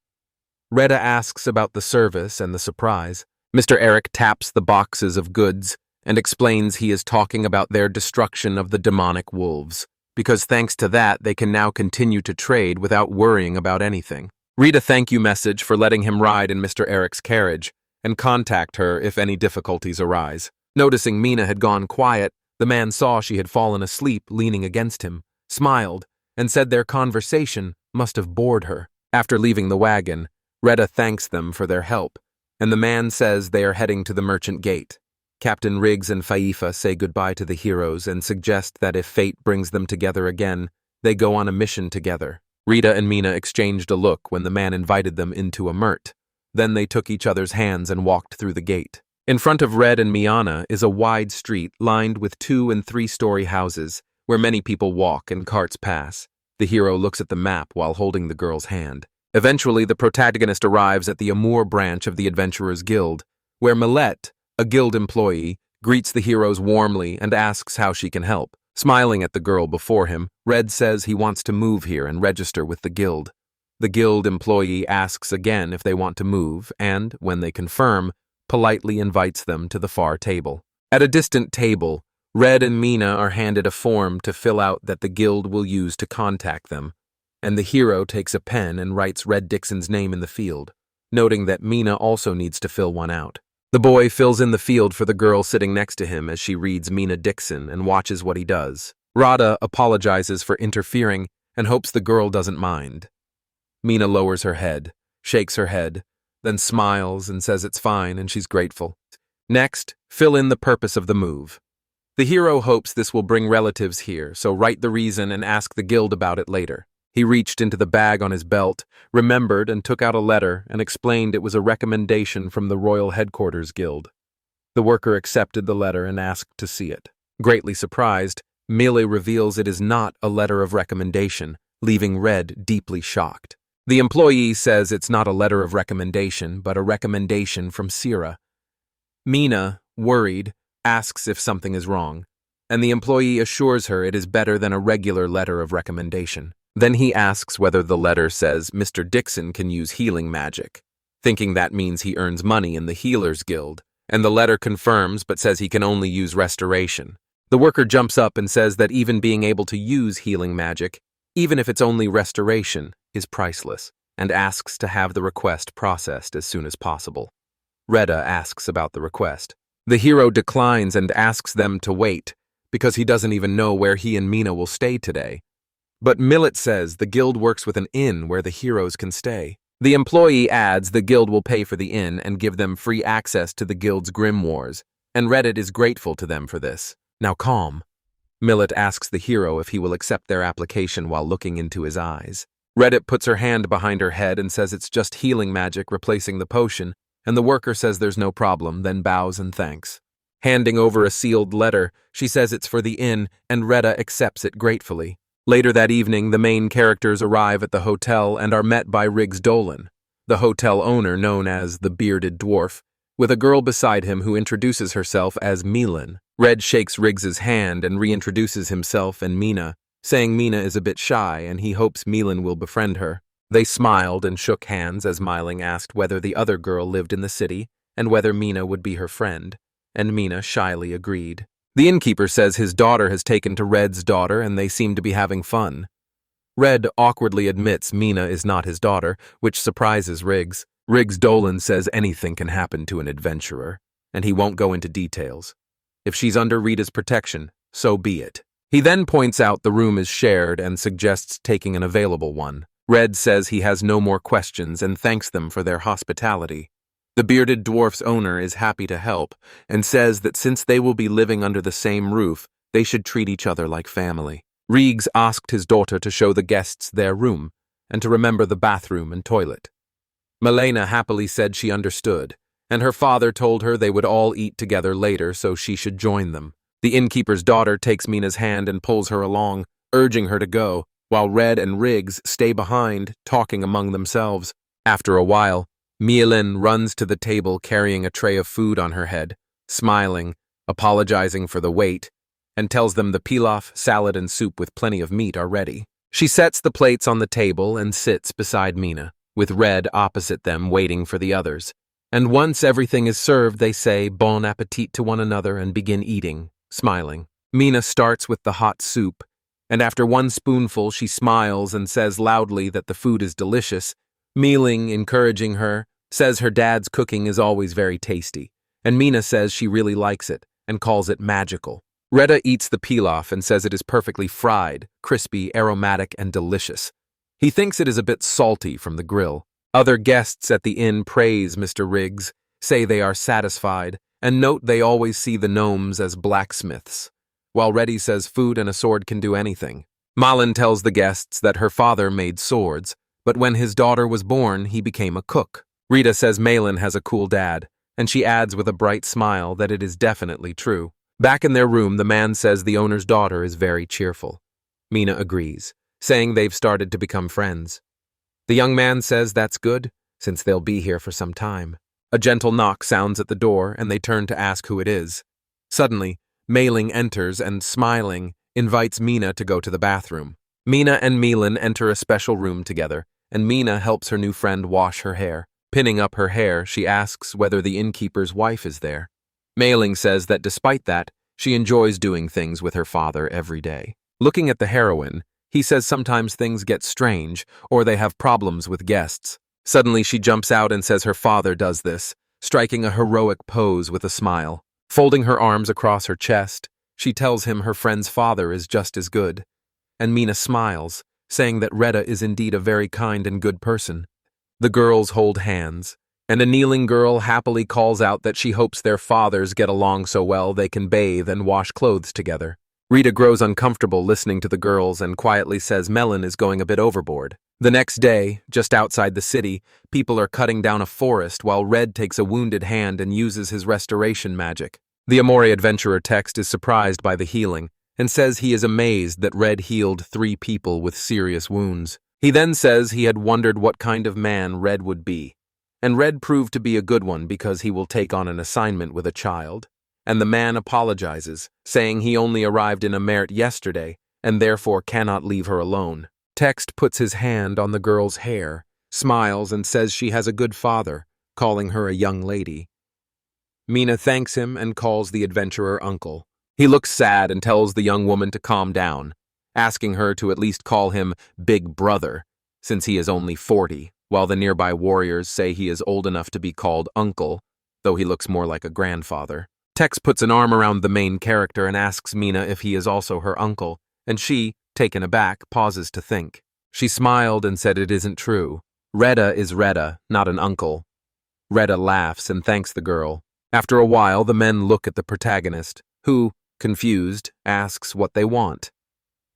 Retta asks about the service and the surprise. Mr. Eric taps the boxes of goods and explains he is talking about their destruction of the demonic wolves, because thanks to that they can now continue to trade without worrying about anything. Read a thank you message for letting him ride in Mr. Eric's carriage, and contact her if any difficulties arise. Noticing Mina had gone quiet, the man saw she had fallen asleep leaning against him, smiled, and said their conversation must have bored her. After leaving the wagon, Retta thanks them for their help, and the man says they are heading to the merchant gate. Captain Riggs and Faifa say goodbye to the heroes and suggest that if fate brings them together again, they go on a mission together. Rita and Mina exchanged a look when the man invited them into Amorta. Then they took each other's hands and walked through the gate. In front of Red and Miana is a wide street lined with 2- and 3-story houses, where many people walk and carts pass. The hero looks at the map while holding the girl's hand. Eventually, the protagonist arrives at the Amur branch of the Adventurers Guild, where Millet, a guild employee, greets the heroes warmly and asks how she can help. Smiling at the girl before him, Red says he wants to move here and register with the guild. The guild employee asks again if they want to move and, when they confirm, politely invites them to the far table. At a distant table, Red and Mina are handed a form to fill out that the guild will use to contact them, and the hero takes a pen and writes Red Dixon's name in the field, noting that Mina also needs to fill one out. The boy fills in the field for the girl sitting next to him as she reads Mina Dixon and watches what he does. Radha apologizes for interfering and hopes the girl doesn't mind. Mina lowers her head, shakes her head, then smiles and says it's fine and she's grateful. Next, fill in the purpose of the move. The hero hopes this will bring relatives here, so write the reason and ask the guild about it later. He reached into the bag on his belt, remembered and took out a letter and explained it was a recommendation from the Royal Headquarters Guild. The worker accepted the letter and asked to see it. Greatly surprised, Mele reveals it is not a letter of recommendation, leaving Red deeply shocked. The employee says it's not a letter of recommendation, but a recommendation from Sira. Mina, worried, asks if something is wrong, and the employee assures her it is better than a regular letter of recommendation. Then he asks whether the letter says Mr. Dixon can use healing magic, thinking that means he earns money in the Healers Guild, and the letter confirms but says he can only use restoration. The worker jumps up and says that even being able to use healing magic, even if it's only restoration, is priceless, and asks to have the request processed as soon as possible. Retta asks about the request. The hero declines and asks them to wait, because he doesn't even know where he and Mina will stay today. But Millet says the guild works with an inn where the heroes can stay. The employee adds the guild will pay for the inn and give them free access to the guild's grimoires, and Reddit is grateful to them for this. Now calm. Millet asks the hero if he will accept their application while looking into his eyes. Reddit puts her hand behind her head and says it's just healing magic replacing the potion, and the worker says there's no problem, then bows and thanks. Handing over a sealed letter, she says it's for the inn, and Retta accepts it gratefully. Later that evening, the main characters arrive at the hotel and are met by Riggs Dolan, the hotel owner known as the Bearded Dwarf, with a girl beside him who introduces herself as Milan. Red shakes Riggs's hand and reintroduces himself and Mina, saying Mina is a bit shy and he hopes Milan will befriend her. They smiled and shook hands as Milan asked whether the other girl lived in the city and whether Mina would be her friend, and Mina shyly agreed. The innkeeper says his daughter has taken to Red's daughter and they seem to be having fun. Red awkwardly admits Mina is not his daughter, which surprises Riggs. Riggs Dolan says anything can happen to an adventurer, and he won't go into details. If she's under Rita's protection, so be it. He then points out the room is shared and suggests taking an available one. Red says he has no more questions and thanks them for their hospitality. The bearded dwarf's owner is happy to help and says that since they will be living under the same roof, they should treat each other like family. Riggs asked his daughter to show the guests their room and to remember the bathroom and toilet. Milena happily said she understood, and her father told her they would all eat together later so she should join them. The innkeeper's daughter takes Mina's hand and pulls her along, urging her to go, while Red and Riggs stay behind, talking among themselves. After a while, Milan runs to the table carrying a tray of food on her head, smiling, apologizing for the wait, and tells them the pilaf, salad, and soup with plenty of meat are ready. She sets the plates on the table and sits beside Mina, with Red opposite them waiting for the others. And once everything is served, they say bon appetit to one another and begin eating, smiling. Mina starts with the hot soup, and after one spoonful she smiles and says loudly that the food is delicious. Mealing, encouraging her, says her dad's cooking is always very tasty, and Mina says she really likes it and calls it magical. Retta eats the pilaf and says it is perfectly fried, crispy, aromatic, and delicious. He thinks it is a bit salty from the grill. Other guests at the inn praise Mr. Riggs, say they are satisfied, and note they always see the gnomes as blacksmiths, while Reddy says food and a sword can do anything. Malin tells the guests that her father made swords, but when his daughter was born, he became a cook. Rita says Malin has a cool dad, and she adds with a bright smile that it is definitely true. Back in their room, the man says the owner's daughter is very cheerful. Mina agrees, saying they've started to become friends. The young man says that's good, since they'll be here for some time. A gentle knock sounds at the door, and they turn to ask who it is. Suddenly, Mailing enters and, smiling, invites Mina to go to the bathroom. Mina and Milan enter a special room together, and Mina helps her new friend wash her hair. Pinning up her hair, she asks whether the innkeeper's wife is there. Mailing says that despite that, she enjoys doing things with her father every day. Looking at the heroine, he says sometimes things get strange, or they have problems with guests. Suddenly she jumps out and says her father does this, striking a heroic pose with a smile. Folding her arms across her chest, she tells him her friend's father is just as good. And Mina smiles, saying that Retta is indeed a very kind and good person. The girls hold hands, and a kneeling girl happily calls out that she hopes their fathers get along so well they can bathe and wash clothes together. Rita grows uncomfortable listening to the girls and quietly says Melon is going a bit overboard. The next day, just outside the city, people are cutting down a forest while Red takes a wounded hand and uses his restoration magic. The Amore adventurer text is surprised by the healing and says he is amazed that Red healed 3 people with serious wounds. He then says he had wondered what kind of man Red would be, and Red proved to be a good one because he will take on an assignment with a child. And the man apologizes, saying he only arrived in Amert yesterday and therefore cannot leave her alone. Text puts his hand on the girl's hair, smiles and says she has a good father, calling her a young lady. Mina thanks him and calls the adventurer uncle. He looks sad and tells the young woman to calm down, asking her to at least call him Big Brother, since he is only 40, while the nearby warriors say he is old enough to be called uncle, though he looks more like a grandfather. Tex puts an arm around the main character and asks Mina if he is also her uncle, and she, taken aback, pauses to think. She smiled and said it isn't true. Retta is Retta, not an uncle. Retta laughs and thanks the girl. After a while, the men look at the protagonist, who, confused, asks what they want.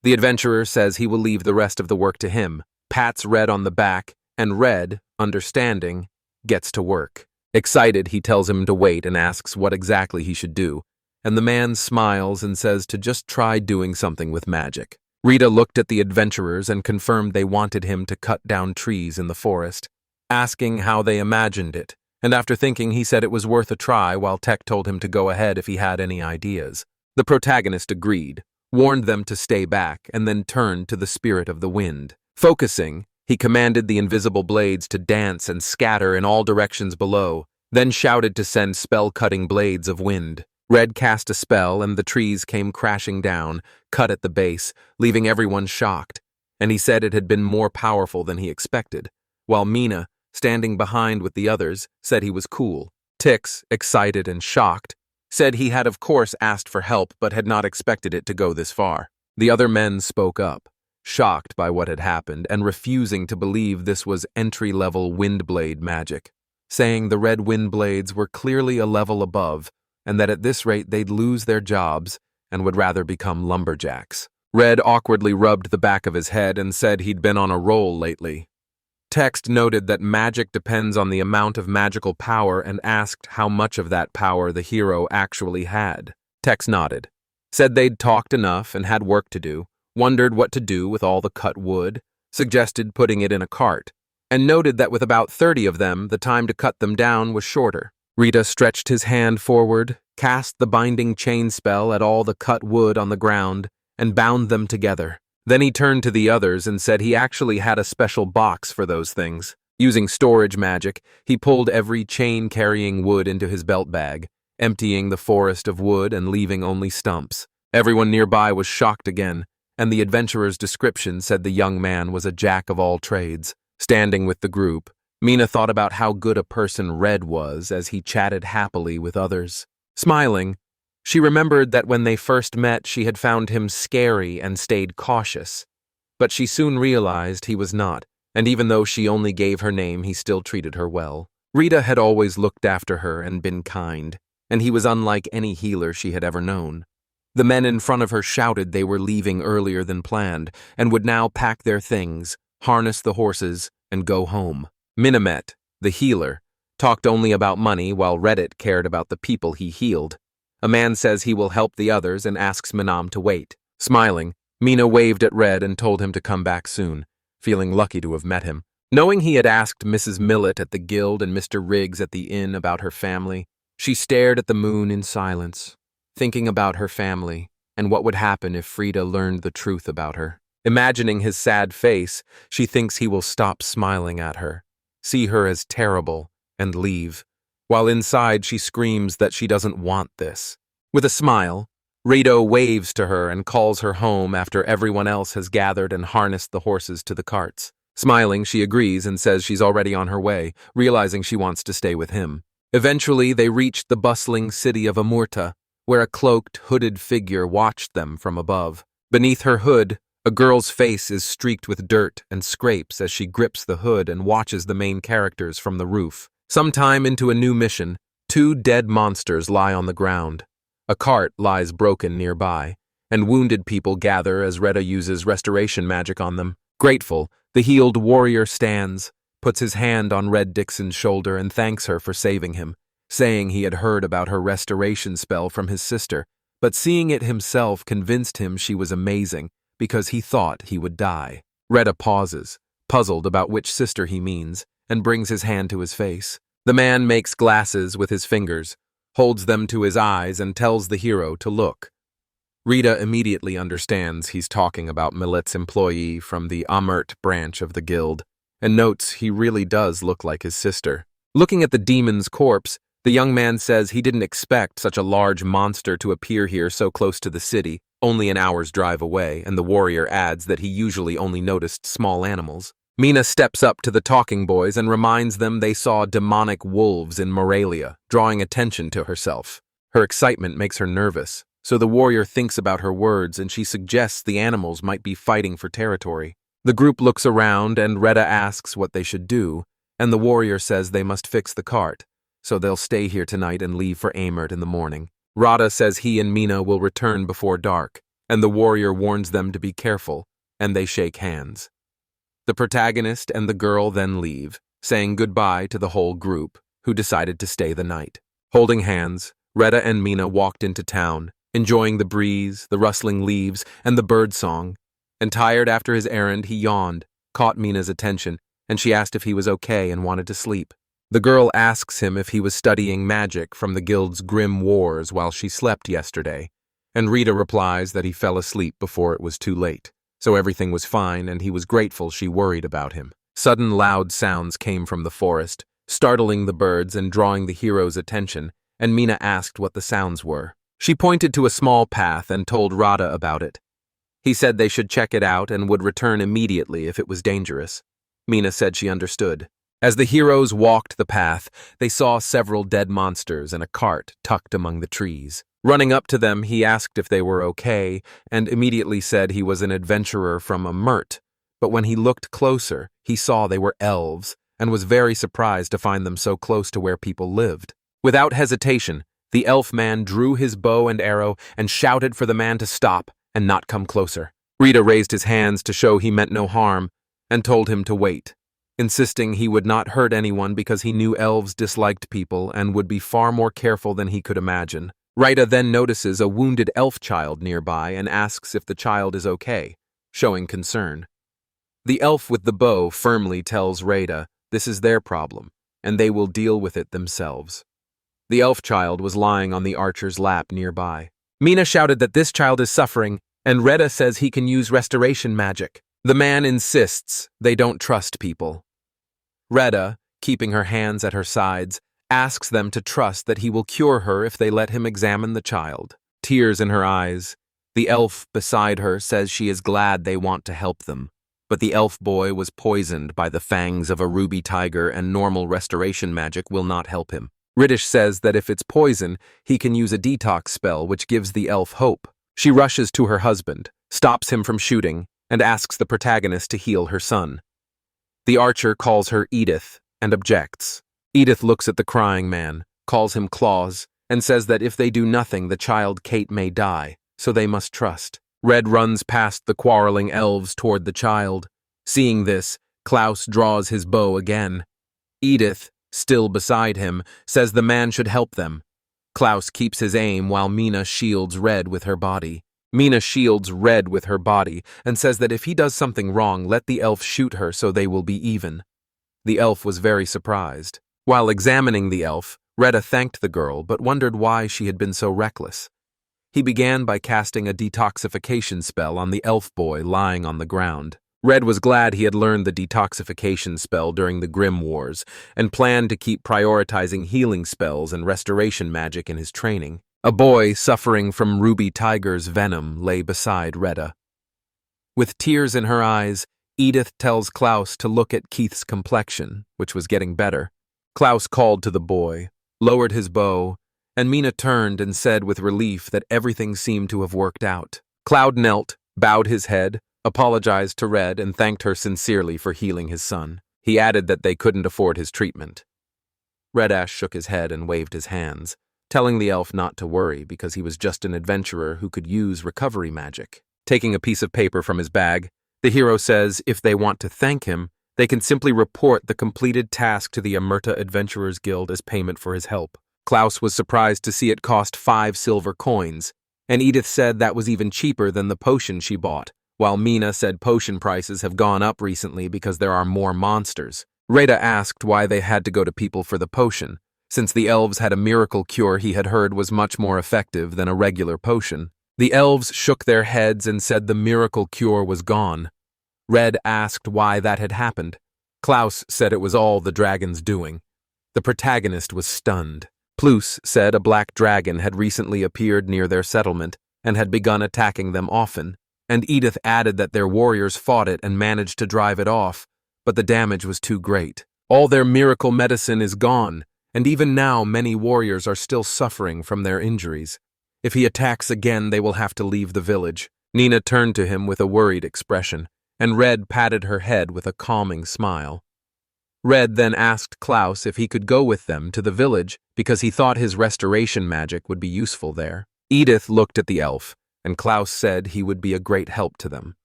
The adventurer says he will leave the rest of the work to him, pats Red on the back, and Red, understanding, gets to work. Excited, he tells him to wait and asks what exactly he should do, and the man smiles and says to just try doing something with magic. Rita looked at the adventurers and confirmed they wanted him to cut down trees in the forest, asking how they imagined it, and after thinking he said it was worth a try while Tech told him to go ahead if he had any ideas. The protagonist agreed, warned them to stay back, and then turned to the spirit of the wind. Focusing, he commanded the invisible blades to dance and scatter in all directions below, then shouted to send spell-cutting blades of wind. Red cast a spell, and the trees came crashing down, cut at the base, leaving everyone shocked, and he said it had been more powerful than he expected, while Mina, standing behind with the others, said he was cool. Tix, excited and shocked, said he had of course asked for help but had not expected it to go this far. The other men spoke up, shocked by what had happened and refusing to believe this was entry-level windblade magic, saying the red windblades were clearly a level above and that at this rate they'd lose their jobs and would rather become lumberjacks. Red awkwardly rubbed the back of his head and said he'd been on a roll lately. Text noted that magic depends on the amount of magical power and asked how much of that power the hero actually had. Text nodded, said they'd talked enough and had work to do, wondered what to do with all the cut wood, suggested putting it in a cart, and noted that with about 30 of them, the time to cut them down was shorter. Rita stretched his hand forward, cast the binding chain spell at all the cut wood on the ground, and bound them together. Then he turned to the others and said he actually had a special box for those things. Using storage magic, he pulled every chain-carrying wood into his belt bag, emptying the forest of wood and leaving only stumps. Everyone nearby was shocked again, and the adventurer's description said the young man was a jack of all trades. Standing with the group, Mina thought about how good a person Red was as he chatted happily with others. Smiling, she remembered that when they first met she had found him scary and stayed cautious. But she soon realized he was not, and even though she only gave her name, he still treated her well. Rita had always looked after her and been kind, and he was unlike any healer she had ever known. The men in front of her shouted they were leaving earlier than planned and would now pack their things, harness the horses, and go home. Mina, the healer, talked only about money while Reddit cared about the people he healed. A man says he will help the others and asks Minam to wait. Smiling, Mina waved at Red and told him to come back soon, feeling lucky to have met him. Knowing he had asked Mrs. Millet at the guild and Mr. Riggs at the inn about her family, she stared at the moon in silence, thinking about her family and what would happen if Frida learned the truth about her. Imagining his sad face, she thinks he will stop smiling at her, see her as terrible, and leave, while inside she screams that she doesn't want this. With a smile, Rito waves to her and calls her home after everyone else has gathered and harnessed the horses to the carts. Smiling, she agrees and says she's already on her way, realizing she wants to stay with him. Eventually, they reached the bustling city of Amorta, where a cloaked, hooded figure watched them from above. Beneath her hood, a girl's face is streaked with dirt and scrapes as she grips the hood and watches the main characters from the roof. Sometime into a new mission, 2 dead monsters lie on the ground. A cart lies broken nearby, and wounded people gather as Retta uses restoration magic on them. Grateful, the healed warrior stands, puts his hand on Red Dixon's shoulder and thanks her for saving him, saying he had heard about her restoration spell from his sister, but seeing it himself convinced him she was amazing because he thought he would die. Retta pauses, puzzled about which sister he means, and brings his hand to his face. The man makes glasses with his fingers, holds them to his eyes, and tells the hero to look. Rita immediately understands he's talking about Millet's employee from the Amort branch of the guild, and notes he really does look like his sister. Looking at the demon's corpse, the young man says he didn't expect such a large monster to appear here so close to the city, only an hour's drive away, and the warrior adds that he usually only noticed small animals. Mina steps up to the talking boys and reminds them they saw demonic wolves in Murelia, drawing attention to herself. Her excitement makes her nervous, so the warrior thinks about her words and she suggests the animals might be fighting for territory. The group looks around and Retta asks what they should do, and the warrior says they must fix the cart, so they'll stay here tonight and leave for Amort in the morning. Rada says he and Mina will return before dark, and the warrior warns them to be careful, and they shake hands. The protagonist and the girl then leave, saying goodbye to the whole group, who decided to stay the night. Holding hands, Retta and Mina walked into town, enjoying the breeze, the rustling leaves, and the bird song. And tired after his errand, he yawned, caught Mina's attention, and she asked if he was okay and wanted to sleep. The girl asks him if he was studying magic from the guild's grim wars while she slept yesterday, And Rita replies that he fell asleep before it was too late, so everything was fine and he was grateful she worried about him. Sudden loud sounds came from the forest, startling the birds and drawing the hero's attention, and Mina asked what the sounds were. She pointed to a small path and told Rada about it. He said they should check it out and would return immediately if it was dangerous. Mina said she understood. As the heroes walked the path, they saw several dead monsters and a cart tucked among the trees. Running up to them, he asked if they were okay, and immediately said he was an adventurer from Amorta. But when he looked closer, he saw they were elves, and was very surprised to find them so close to where people lived. Without hesitation, the elf man drew his bow and arrow and shouted for the man to stop and not come closer. Rita raised his hands to show he meant no harm, and told him to wait, insisting he would not hurt anyone because he knew elves disliked people and would be far more careful than he could imagine. Rita then notices a wounded elf child nearby and asks if the child is okay, showing concern. The elf with the bow firmly tells Rita this is their problem, and they will deal with it themselves. The elf child was lying on the archer's lap nearby. Mina shouted that this child is suffering, and Rita says he can use restoration magic. The man insists they don't trust people. Rita, keeping her hands at her sides, asks them to trust that he will cure her if they let him examine the child. Tears in her eyes, the elf beside her says she is glad they want to help them. But the elf boy was poisoned by the fangs of a ruby tiger and normal restoration magic will not help him. Riddish says that if it's poison, he can use a detox spell which gives the elf hope. She rushes to her husband, stops him from shooting, and asks the protagonist to heal her son. The archer calls her Edith and objects. Edith looks at the crying man, calls him Claus, and says that if they do nothing, the child Kate may die, so they must trust. Red runs past the quarreling elves toward the child. Seeing this, Klaus draws his bow again. Edith, still beside him, says the man should help them. Klaus keeps his aim while Mina shields Red with her body. Mina shields Red with her body and says that if he does something wrong, let the elf shoot her so they will be even. The elf was very surprised. While examining the elf, Retta thanked the girl but wondered why she had been so reckless. He began by casting a detoxification spell on the elf boy lying on the ground. Red was glad he had learned the detoxification spell during the Grim Wars and planned to keep prioritizing healing spells and restoration magic in his training. A boy suffering from Ruby Tiger's venom lay beside Retta. With tears in her eyes, Edith tells Klaus to look at Keith's complexion, which was getting better. Klaus called to the boy, lowered his bow, and Mina turned and said with relief that everything seemed to have worked out. Cloud knelt, bowed his head, apologized to Red, and thanked her sincerely for healing his son. He added that they couldn't afford his treatment. Red Ash shook his head and waved his hands, telling the elf not to worry because he was just an adventurer who could use recovery magic. Taking a piece of paper from his bag, the hero says if they want to thank him, they can simply report the completed task to the Amorta Adventurers Guild as payment for his help. Klaus was surprised to see it cost 5 silver coins, and Edith said that was even cheaper than the potion she bought, while Mina said potion prices have gone up recently because there are more monsters. Rada asked why they had to go to people for the potion, since the elves had a miracle cure he had heard was much more effective than a regular potion. The elves shook their heads and said the miracle cure was gone. Red asked why that had happened. Klaus said it was all the dragon's doing. The protagonist was stunned. Plus said a black dragon had recently appeared near their settlement and had begun attacking them often, and Edith added that their warriors fought it and managed to drive it off, but the damage was too great. All their miracle medicine is gone, and even now many warriors are still suffering from their injuries. If he attacks again, they will have to leave the village. Nina turned to him with a worried expression, and Red patted her head with a calming smile. Red then asked Klaus if he could go with them to the village because he thought his restoration magic would be useful there. Edith looked at the elf, and Klaus said he would be a great help to them.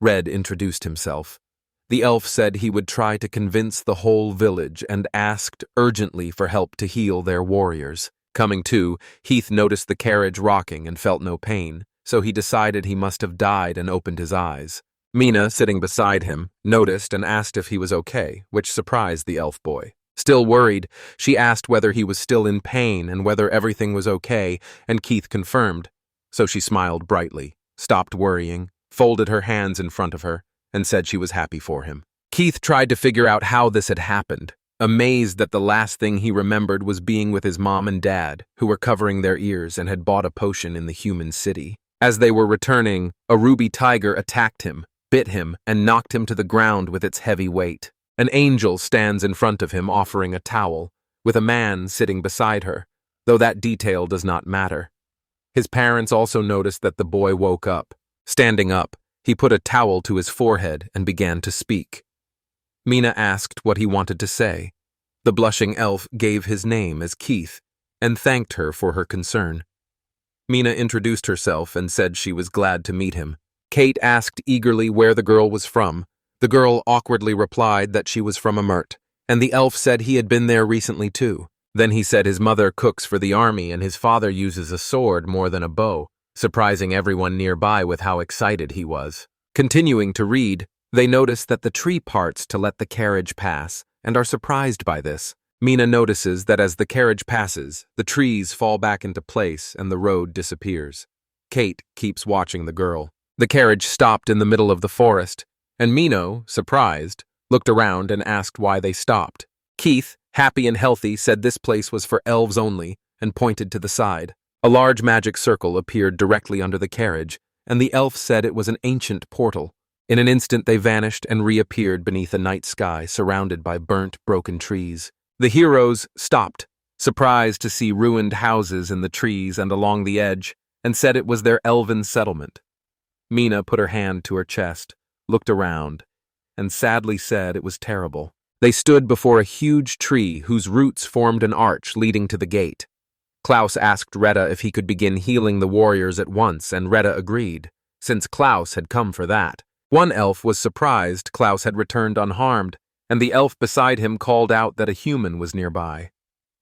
Red introduced himself. The elf said he would try to convince the whole village and asked urgently for help to heal their warriors. Coming to, Heath noticed the carriage rocking and felt no pain, so he decided he must have died and opened his eyes. Mina, sitting beside him, noticed and asked if he was okay, which surprised the elf boy. Still worried, she asked whether he was still in pain and whether everything was okay, and Keith confirmed. so she smiled brightly, stopped worrying, folded her hands in front of her, and said she was happy for him. Keith tried to figure out how this had happened, amazed that the last thing he remembered was being with his mom and dad, who were covering their ears and had bought a potion in the human city. As they were returning, a ruby tiger attacked him, bit him, and knocked him to the ground with its heavy weight. An angel stands in front of him offering a towel, with a man sitting beside her, though that detail does not matter. His parents also noticed that the boy woke up. Standing up, he put a towel to his forehead and began to speak. Mina asked what he wanted to say. The blushing elf gave his name as Keith and thanked her for her concern. Mina introduced herself and said she was glad to meet him. Kate asked eagerly where the girl was from. The girl awkwardly replied that she was from Amorta, and the elf said he had been there recently too. Then he said his mother cooks for the army and his father uses a sword more than a bow, surprising everyone nearby with how excited he was. Continuing to read, they notice that the tree parts to let the carriage pass and are surprised by this. Mina notices that as the carriage passes, the trees fall back into place and the road disappears. Kate keeps watching the girl. The carriage stopped in the middle of the forest, and Mina, surprised, looked around and asked why they stopped. Keith, happy and healthy, said this place was for elves only and pointed to the side. A large magic circle appeared directly under the carriage, and the elf said it was an ancient portal. In an instant they vanished and reappeared beneath a night sky surrounded by burnt, broken trees. The heroes stopped, surprised to see ruined houses in the trees and along the edge, and said it was their elven settlement. Mina put her hand to her chest, looked around, and sadly said it was terrible. They stood before a huge tree whose roots formed an arch leading to the gate. Klaus asked Retta if he could begin healing the warriors at once, and Retta agreed, since Klaus had come for that. One elf was surprised Klaus had returned unharmed, and the elf beside him called out that a human was nearby.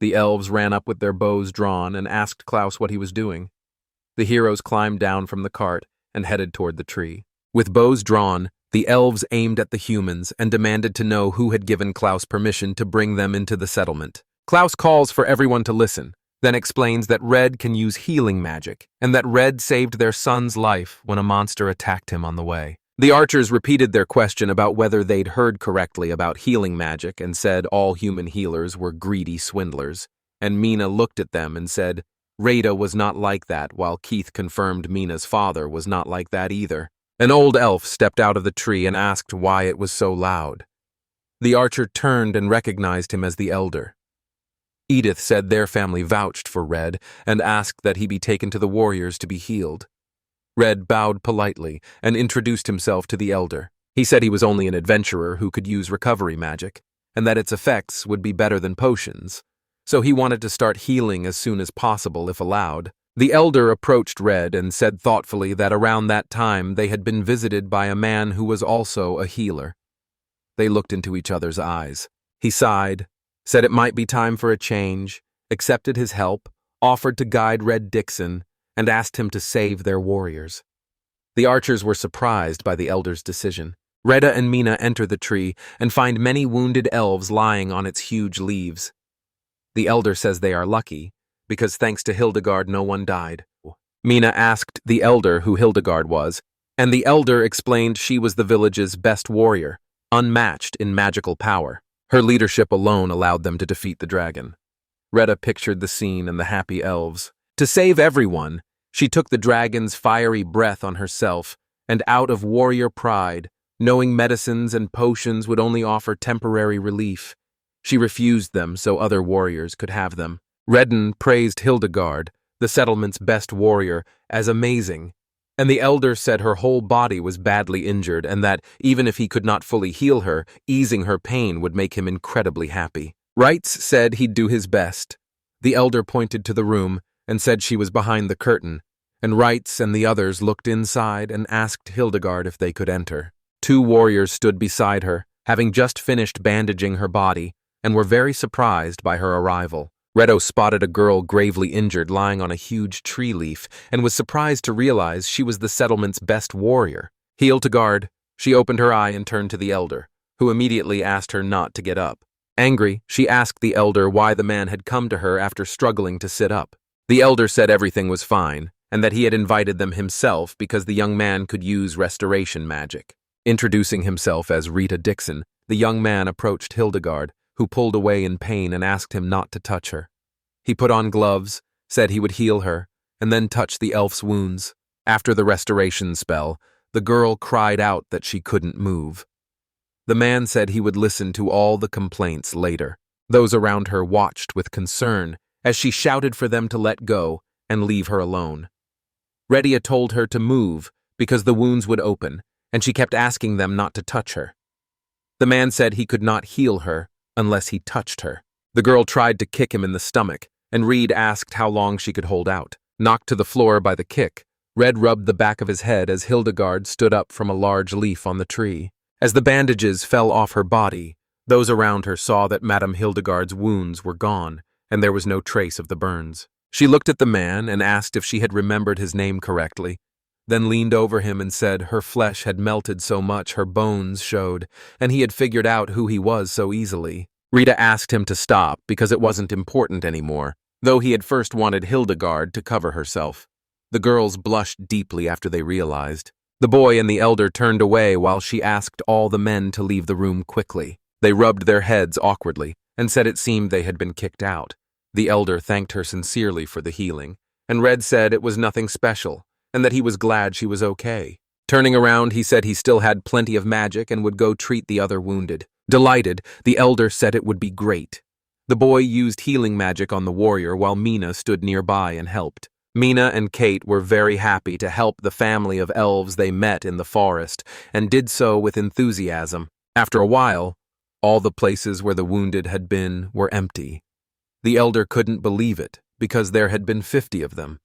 The elves ran up with their bows drawn and asked Klaus what he was doing. The heroes climbed down from the cart and headed toward the tree. With bows drawn, the elves aimed at the humans and demanded to know who had given Klaus permission to bring them into the settlement. Klaus calls for everyone to listen, then explains that Red can use healing magic, and that Red saved their son's life when a monster attacked him on the way. The archers repeated their question about whether they'd heard correctly about healing magic and said all human healers were greedy swindlers, and Mina looked at them and said Rada was not like that, while Keith confirmed Mina's father was not like that either. An old elf stepped out of the tree and asked why it was so loud. The archer turned and recognized him as the elder. Edith said their family vouched for Red and asked that he be taken to the warriors to be healed. Red bowed politely and introduced himself to the elder. He said he was only an adventurer who could use recovery magic, and that its effects would be better than potions, so he wanted to start healing as soon as possible if allowed. The elder approached Red and said thoughtfully that around that time they had been visited by a man who was also a healer. They looked into each other's eyes. He sighed, said it might be time for a change, accepted his help, offered to guide Red Dixon, and asked him to save their warriors. The archers were surprised by the elder's decision. Retta and Mina enter the tree and find many wounded elves lying on its huge leaves. The elder says they are lucky, because thanks to Hildigard no one died. Mina asked the elder who Hildigard was, and the elder explained she was the village's best warrior, unmatched in magical power. Her leadership alone allowed them to defeat the dragon. Retta pictured the scene and the happy elves. To save everyone, she took the dragon's fiery breath on herself, and out of warrior pride, knowing medicines and potions would only offer temporary relief, she refused them so other warriors could have them. Redden praised Hildigard, the settlement's best warrior, as amazing, and the elder said her whole body was badly injured and that, even if he could not fully heal her, easing her pain would make him incredibly happy. Wrights said he'd do his best. The elder pointed to the room and said she was behind the curtain, and Wrights and the others looked inside and asked Hildigard if they could enter. 2 warriors stood beside her, having just finished bandaging her body, and were very surprised by her arrival. Redo spotted a girl gravely injured lying on a huge tree leaf and was surprised to realize she was the settlement's best warrior. Hildigard, she opened her eye and turned to the elder, who immediately asked her not to get up. Angry, she asked the elder why the man had come to her after struggling to sit up. The elder said everything was fine, and that he had invited them himself because the young man could use restoration magic. Introducing himself as Rita Dixon, the young man approached Hildigard, who pulled away in pain and asked him not to touch her. He put on gloves, said he would heal her, and then touched the elf's wounds. After the restoration spell, the girl cried out that she couldn't move. The man said he would listen to all the complaints later. Those around her watched with concern as she shouted for them to let go and leave her alone. Redia told her to move because the wounds would open, and she kept asking them not to touch her. The man said he could not heal her unless he touched her. The girl tried to kick him in the stomach, and Reed asked how long she could hold out. Knocked to the floor by the kick, Red rubbed the back of his head as Hildigard stood up from a large leaf on the tree. As the bandages fell off her body, those around her saw that Madame Hildigard's wounds were gone, and there was no trace of the burns. She looked at the man and asked if she had remembered his name correctly, then leaned over him and said her flesh had melted so much her bones showed, and he had figured out who he was so easily. Rita asked him to stop because it wasn't important anymore, though he had first wanted Hildigard to cover herself. The girls blushed deeply after they realized. The boy and the elder turned away while she asked all the men to leave the room quickly. They rubbed their heads awkwardly and said it seemed they had been kicked out. The elder thanked her sincerely for the healing, and Red said it was nothing special and that he was glad she was okay. Turning around, he said he still had plenty of magic and would go treat the other wounded. Delighted, the elder said it would be great. The boy used healing magic on the warrior while Mina stood nearby and helped. Mina and Kate were very happy to help the family of elves they met in the forest, and did so with enthusiasm. After a while, all the places where the wounded had been were empty. The elder couldn't believe it, because there had been 50 of them.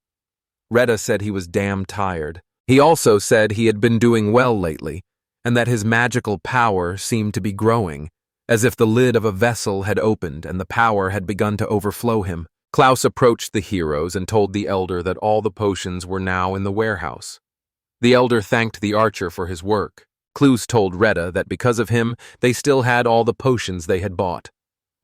Retta said he was damn tired. He also said he had been doing well lately, and that his magical power seemed to be growing, as if the lid of a vessel had opened and the power had begun to overflow him. Klaus approached the heroes and told the elder that all the potions were now in the warehouse. The elder thanked the archer for his work. Klaus told Retta that because of him, they still had all the potions they had bought.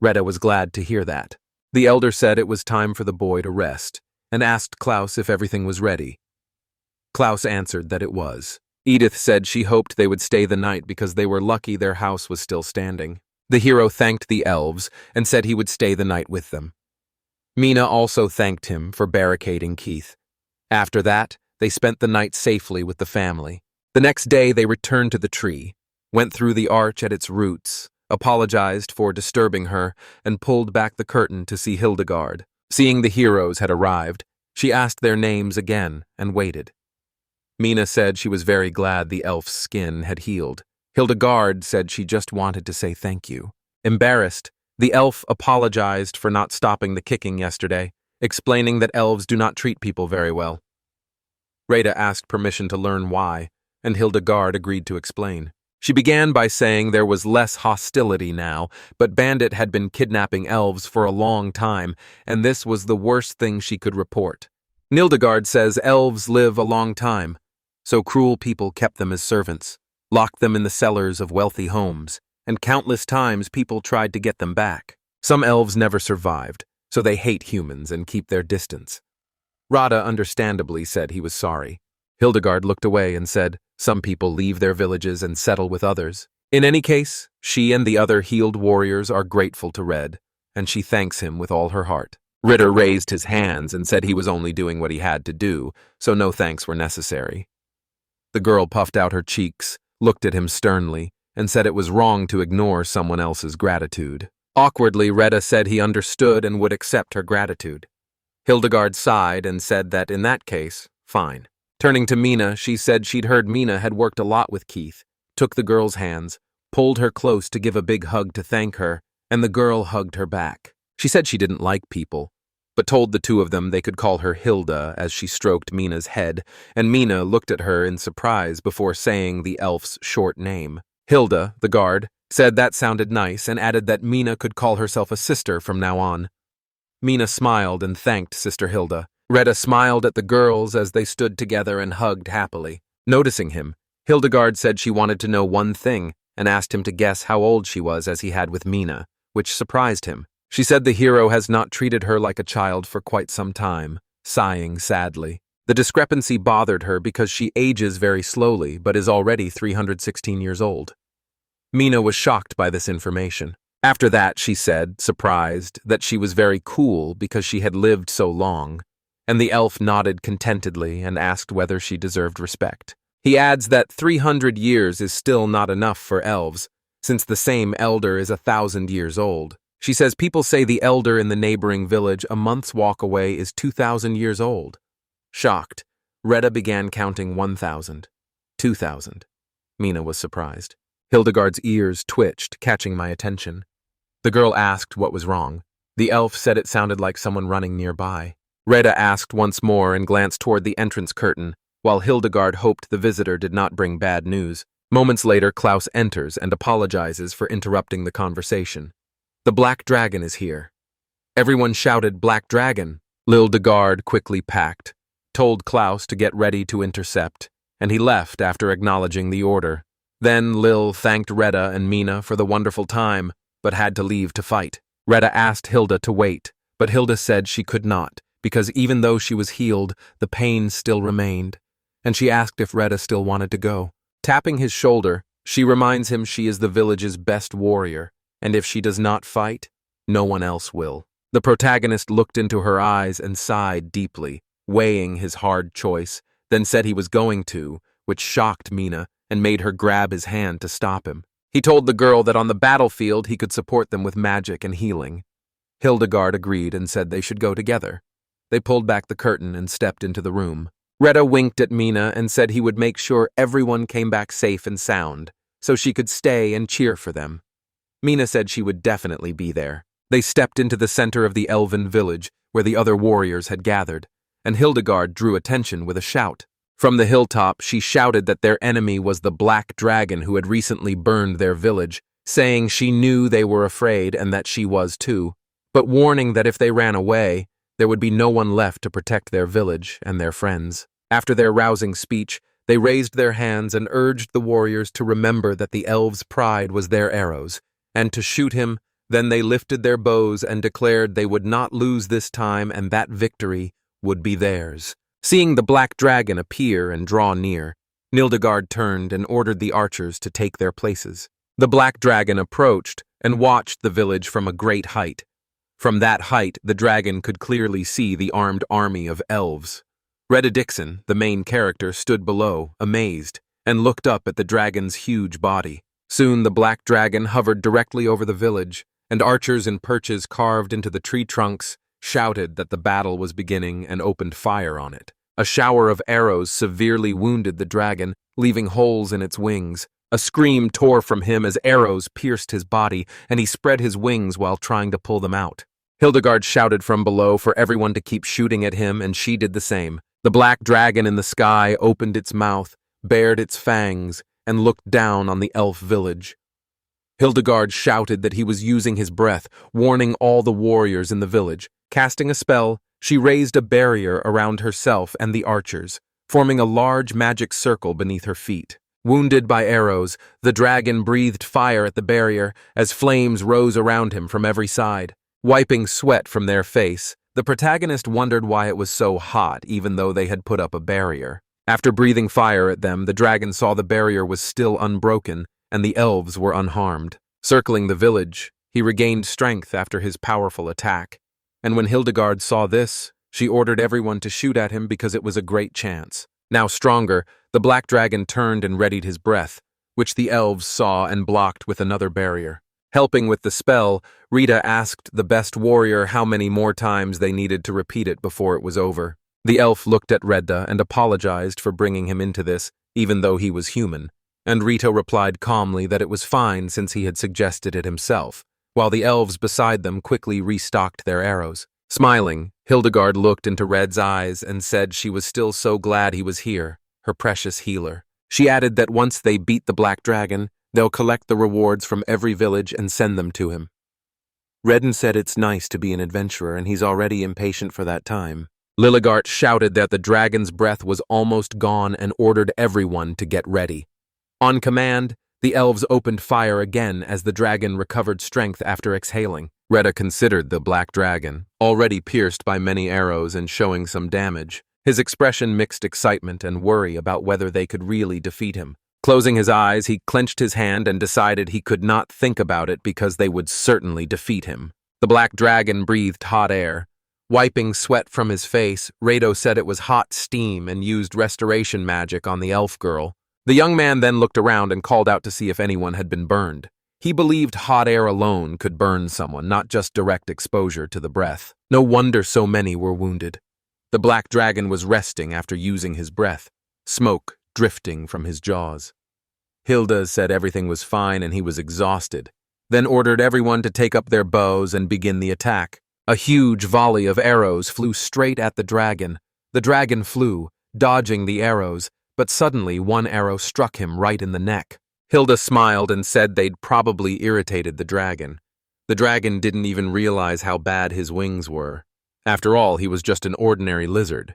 Retta was glad to hear that. The elder said it was time for the boy to rest, and asked Klaus if everything was ready. Klaus answered that it was. Edith said she hoped they would stay the night because they were lucky their house was still standing. The hero thanked the elves and said he would stay the night with them. Mina also thanked him for barricading Keith. After that, they spent the night safely with the family. The next day they returned to the tree, went through the arch at its roots, apologized for disturbing her, and pulled back the curtain to see Hildigard. Seeing the heroes had arrived, she asked their names again and waited. Mina said she was very glad the elf's skin had healed. Hildigard said she just wanted to say thank you. Embarrassed, the elf apologized for not stopping the kicking yesterday, explaining that elves do not treat people very well. Rita asked permission to learn why, and Hildigard agreed to explain. She began by saying there was less hostility now, but Bandit had been kidnapping elves for a long time, and this was the worst thing she could report. Hildigard says elves live a long time, so cruel people kept them as servants, locked them in the cellars of wealthy homes, and countless times people tried to get them back. Some elves never survived, so they hate humans and keep their distance. Rada understandably said he was sorry. Hildigard looked away and said, some people leave their villages and settle with others. In any case, she and the other healed warriors are grateful to Red, and she thanks him with all her heart. Ritter raised his hands and said he was only doing what he had to do, so no thanks were necessary. The girl puffed out her cheeks, looked at him sternly, and said it was wrong to ignore someone else's gratitude. Awkwardly, Retta said he understood and would accept her gratitude. Hildigard sighed and said that in that case, fine. Turning to Mina, she said she'd heard Mina had worked a lot with Keith, took the girl's hands, pulled her close to give a big hug to thank her, and the girl hugged her back. She said she didn't like people, but told the two of them they could call her Hilda as she stroked Mina's head, and Mina looked at her in surprise before saying the elf's short name. Hilda, the guard, said that sounded nice and added that Mina could call herself a sister from now on. Mina smiled and thanked Sister Hilda. Retta smiled at the girls as they stood together and hugged happily. Noticing him, Hildigard said she wanted to know one thing and asked him to guess how old she was as he had with Mina, which surprised him. She said the hero has not treated her like a child for quite some time, sighing sadly. The discrepancy bothered her because she ages very slowly but is already 316 years old. Mina was shocked by this information. After that, she said, surprised, that she was very cool because she had lived so long, and the elf nodded contentedly and asked whether she deserved respect. He adds that 300 years is still not enough for elves, since the same elder is 1,000 years old. She says people say the elder in the neighboring village a month's walk away is 2,000 years old. Shocked, Retta began counting 1,000, 2,000. Mina was surprised. Hildigard's ears twitched, catching my attention. The girl asked what was wrong. The elf said it sounded like someone running nearby. Retta asked once more and glanced toward the entrance curtain, while Hildigard hoped the visitor did not bring bad news. Moments later, Klaus enters and apologizes for interrupting the conversation. The Black Dragon is here. Everyone shouted, "Black Dragon!" Hildigard quickly packed, told Klaus to get ready to intercept, and he left after acknowledging the order. Then Lil thanked Retta and Mina for the wonderful time, but had to leave to fight. Retta asked Hilda to wait, but Hilda said she could not, because even though she was healed, the pain still remained, and she asked if Retta still wanted to go. Tapping his shoulder, she reminds him she is the village's best warrior, and if she does not fight, no one else will. The protagonist looked into her eyes and sighed deeply, weighing his hard choice, then said he was going to, which shocked Mina and made her grab his hand to stop him. He told the girl that on the battlefield he could support them with magic and healing. Hildigard agreed and said they should go together. They pulled back the curtain and stepped into the room. Retta winked at Mina and said he would make sure everyone came back safe and sound, so she could stay and cheer for them. Mina said she would definitely be there. They stepped into the center of the elven village, where the other warriors had gathered, and Hildigard drew attention with a shout. From the hilltop, she shouted that their enemy was the Black Dragon who had recently burned their village, saying she knew they were afraid and that she was too, but warning that if they ran away, there would be no one left to protect their village and their friends. After their rousing speech, they raised their hands and urged the warriors to remember that the elves' pride was their arrows, and to shoot him. Then they lifted their bows and declared they would not lose this time and that victory would be theirs. Seeing the Black Dragon appear and draw near, Hildigard turned and ordered the archers to take their places. The Black Dragon approached and watched the village from a great height. From that height, the dragon could clearly see the armed army of elves. Retta Dixon, the main character, stood below, amazed, and looked up at the dragon's huge body. Soon the Black Dragon hovered directly over the village, and archers in perches carved into the tree trunks shouted that the battle was beginning and opened fire on it. A shower of arrows severely wounded the dragon, leaving holes in its wings. A scream tore from him as arrows pierced his body, and he spread his wings while trying to pull them out. Hildigard shouted from below for everyone to keep shooting at him, and she did the same. The Black Dragon in the sky opened its mouth, bared its fangs, and looked down on the elf village. Hildigard shouted that he was using his breath, warning all the warriors in the village. Casting a spell, she raised a barrier around herself and the archers, forming a large magic circle beneath her feet. Wounded by arrows, the dragon breathed fire at the barrier as flames rose around him from every side. Wiping sweat from their face, the protagonist wondered why it was so hot even though they had put up a barrier. After breathing fire at them, the dragon saw the barrier was still unbroken and the elves were unharmed. Circling the village, he regained strength after his powerful attack, and when Hildigard saw this, she ordered everyone to shoot at him because it was a great chance. Now stronger, the Black Dragon turned and readied his breath, which the elves saw and blocked with another barrier. Helping with the spell, Rita asked the best warrior how many more times they needed to repeat it before it was over. The elf looked at Redda and apologized for bringing him into this, even though he was human, and Rita replied calmly that it was fine since he had suggested it himself, while the elves beside them quickly restocked their arrows. Smiling, Hildigard looked into Red's eyes and said she was still so glad he was here, her precious healer. She added that once they beat the Black Dragon, they'll collect the rewards from every village and send them to him. Redden said it's nice to be an adventurer and he's already impatient for that time. Hildigard shouted that the dragon's breath was almost gone and ordered everyone to get ready. On command, the elves opened fire again as the dragon recovered strength after exhaling. Retta considered the Black Dragon, already pierced by many arrows and showing some damage, His expression mixed excitement and worry about whether they could really defeat him. Closing his eyes, he clenched his hand and decided he could not think about it because they would certainly defeat him. The black dragon breathed hot air. Wiping sweat from his face, Rado said it was hot steam and used restoration magic on the elf girl. The young man then looked around and called out to see if anyone had been burned. He believed hot air alone could burn someone, not just direct exposure to the breath. No wonder so many were wounded. The black dragon was resting after using his breath, smoke drifting from his jaws. Hilda said everything was fine and he was exhausted, then ordered everyone to take up their bows and begin the attack. A huge volley of arrows flew straight at the dragon. The dragon flew, dodging the arrows, but suddenly one arrow struck him right in the neck. Hilda smiled and said they'd probably irritated the dragon. The dragon didn't even realize how bad his wings were. After all, he was just an ordinary lizard.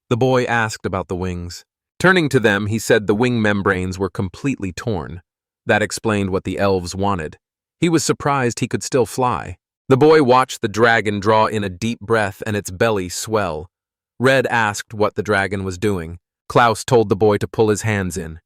The boy asked about the wings. Turning to them, he said the wing membranes were completely torn. That explained what the elves wanted. He was surprised he could still fly. The boy watched the dragon draw in a deep breath and its belly swell. Red asked what the dragon was doing. Klaus told the boy to pull his hands in.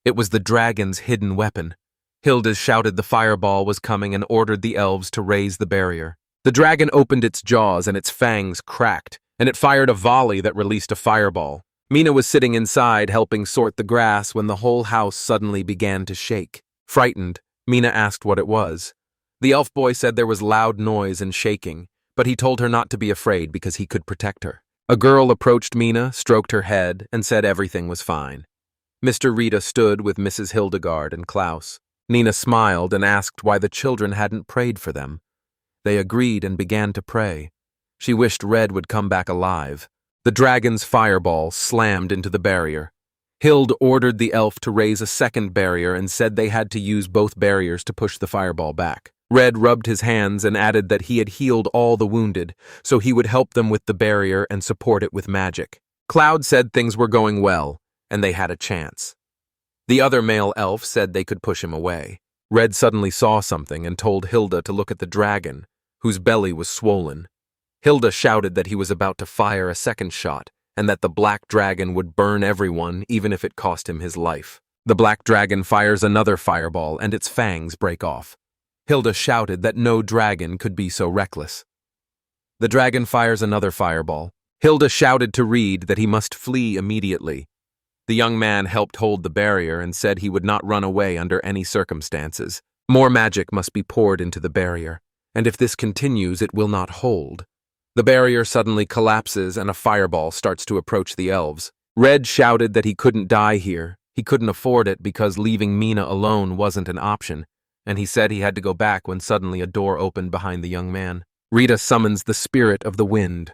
It was the dragon's hidden weapon. Hilda shouted the fireball was coming and ordered the elves to raise the barrier. The dragon opened its jaws and its fangs cracked, and it fired a volley that released a fireball. Mina was sitting inside helping sort the grass when the whole house suddenly began to shake. Frightened, Mina asked what it was. The elf boy said there was loud noise and shaking, but he told her not to be afraid because he could protect her. A girl approached Mina, stroked her head, and said everything was fine. Mr. Rita stood with Mrs. Hildigard and Klaus. Nina smiled and asked why the children hadn't prayed for them. They agreed and began to pray. She wished Red would come back alive. The dragon's fireball slammed into the barrier. Hild ordered the elf to raise a second barrier and said they had to use both barriers to push the fireball back. Red rubbed his hands and added that he had healed all the wounded, so he would help them with the barrier and support it with magic. Cloud said things were going well, and they had a chance. The other male elf said they could push him away. Red suddenly saw something and told Hilda to look at the dragon, whose belly was swollen. Hilda shouted that he was about to fire a second shot, and that the black dragon would burn everyone even if it cost him his life. The black dragon fires another fireball and its fangs break off. Hilda shouted that no dragon could be so reckless. The dragon fires another fireball. Hilda shouted to Reed that he must flee immediately. The young man helped hold the barrier and said he would not run away under any circumstances. More magic must be poured into the barrier, and if this continues, it will not hold. The barrier suddenly collapses and a fireball starts to approach the elves. Red shouted that he couldn't die here. He couldn't afford it because leaving Mina alone wasn't an option, and he said he had to go back when suddenly a door opened behind the young man. Rita summons the spirit of the wind.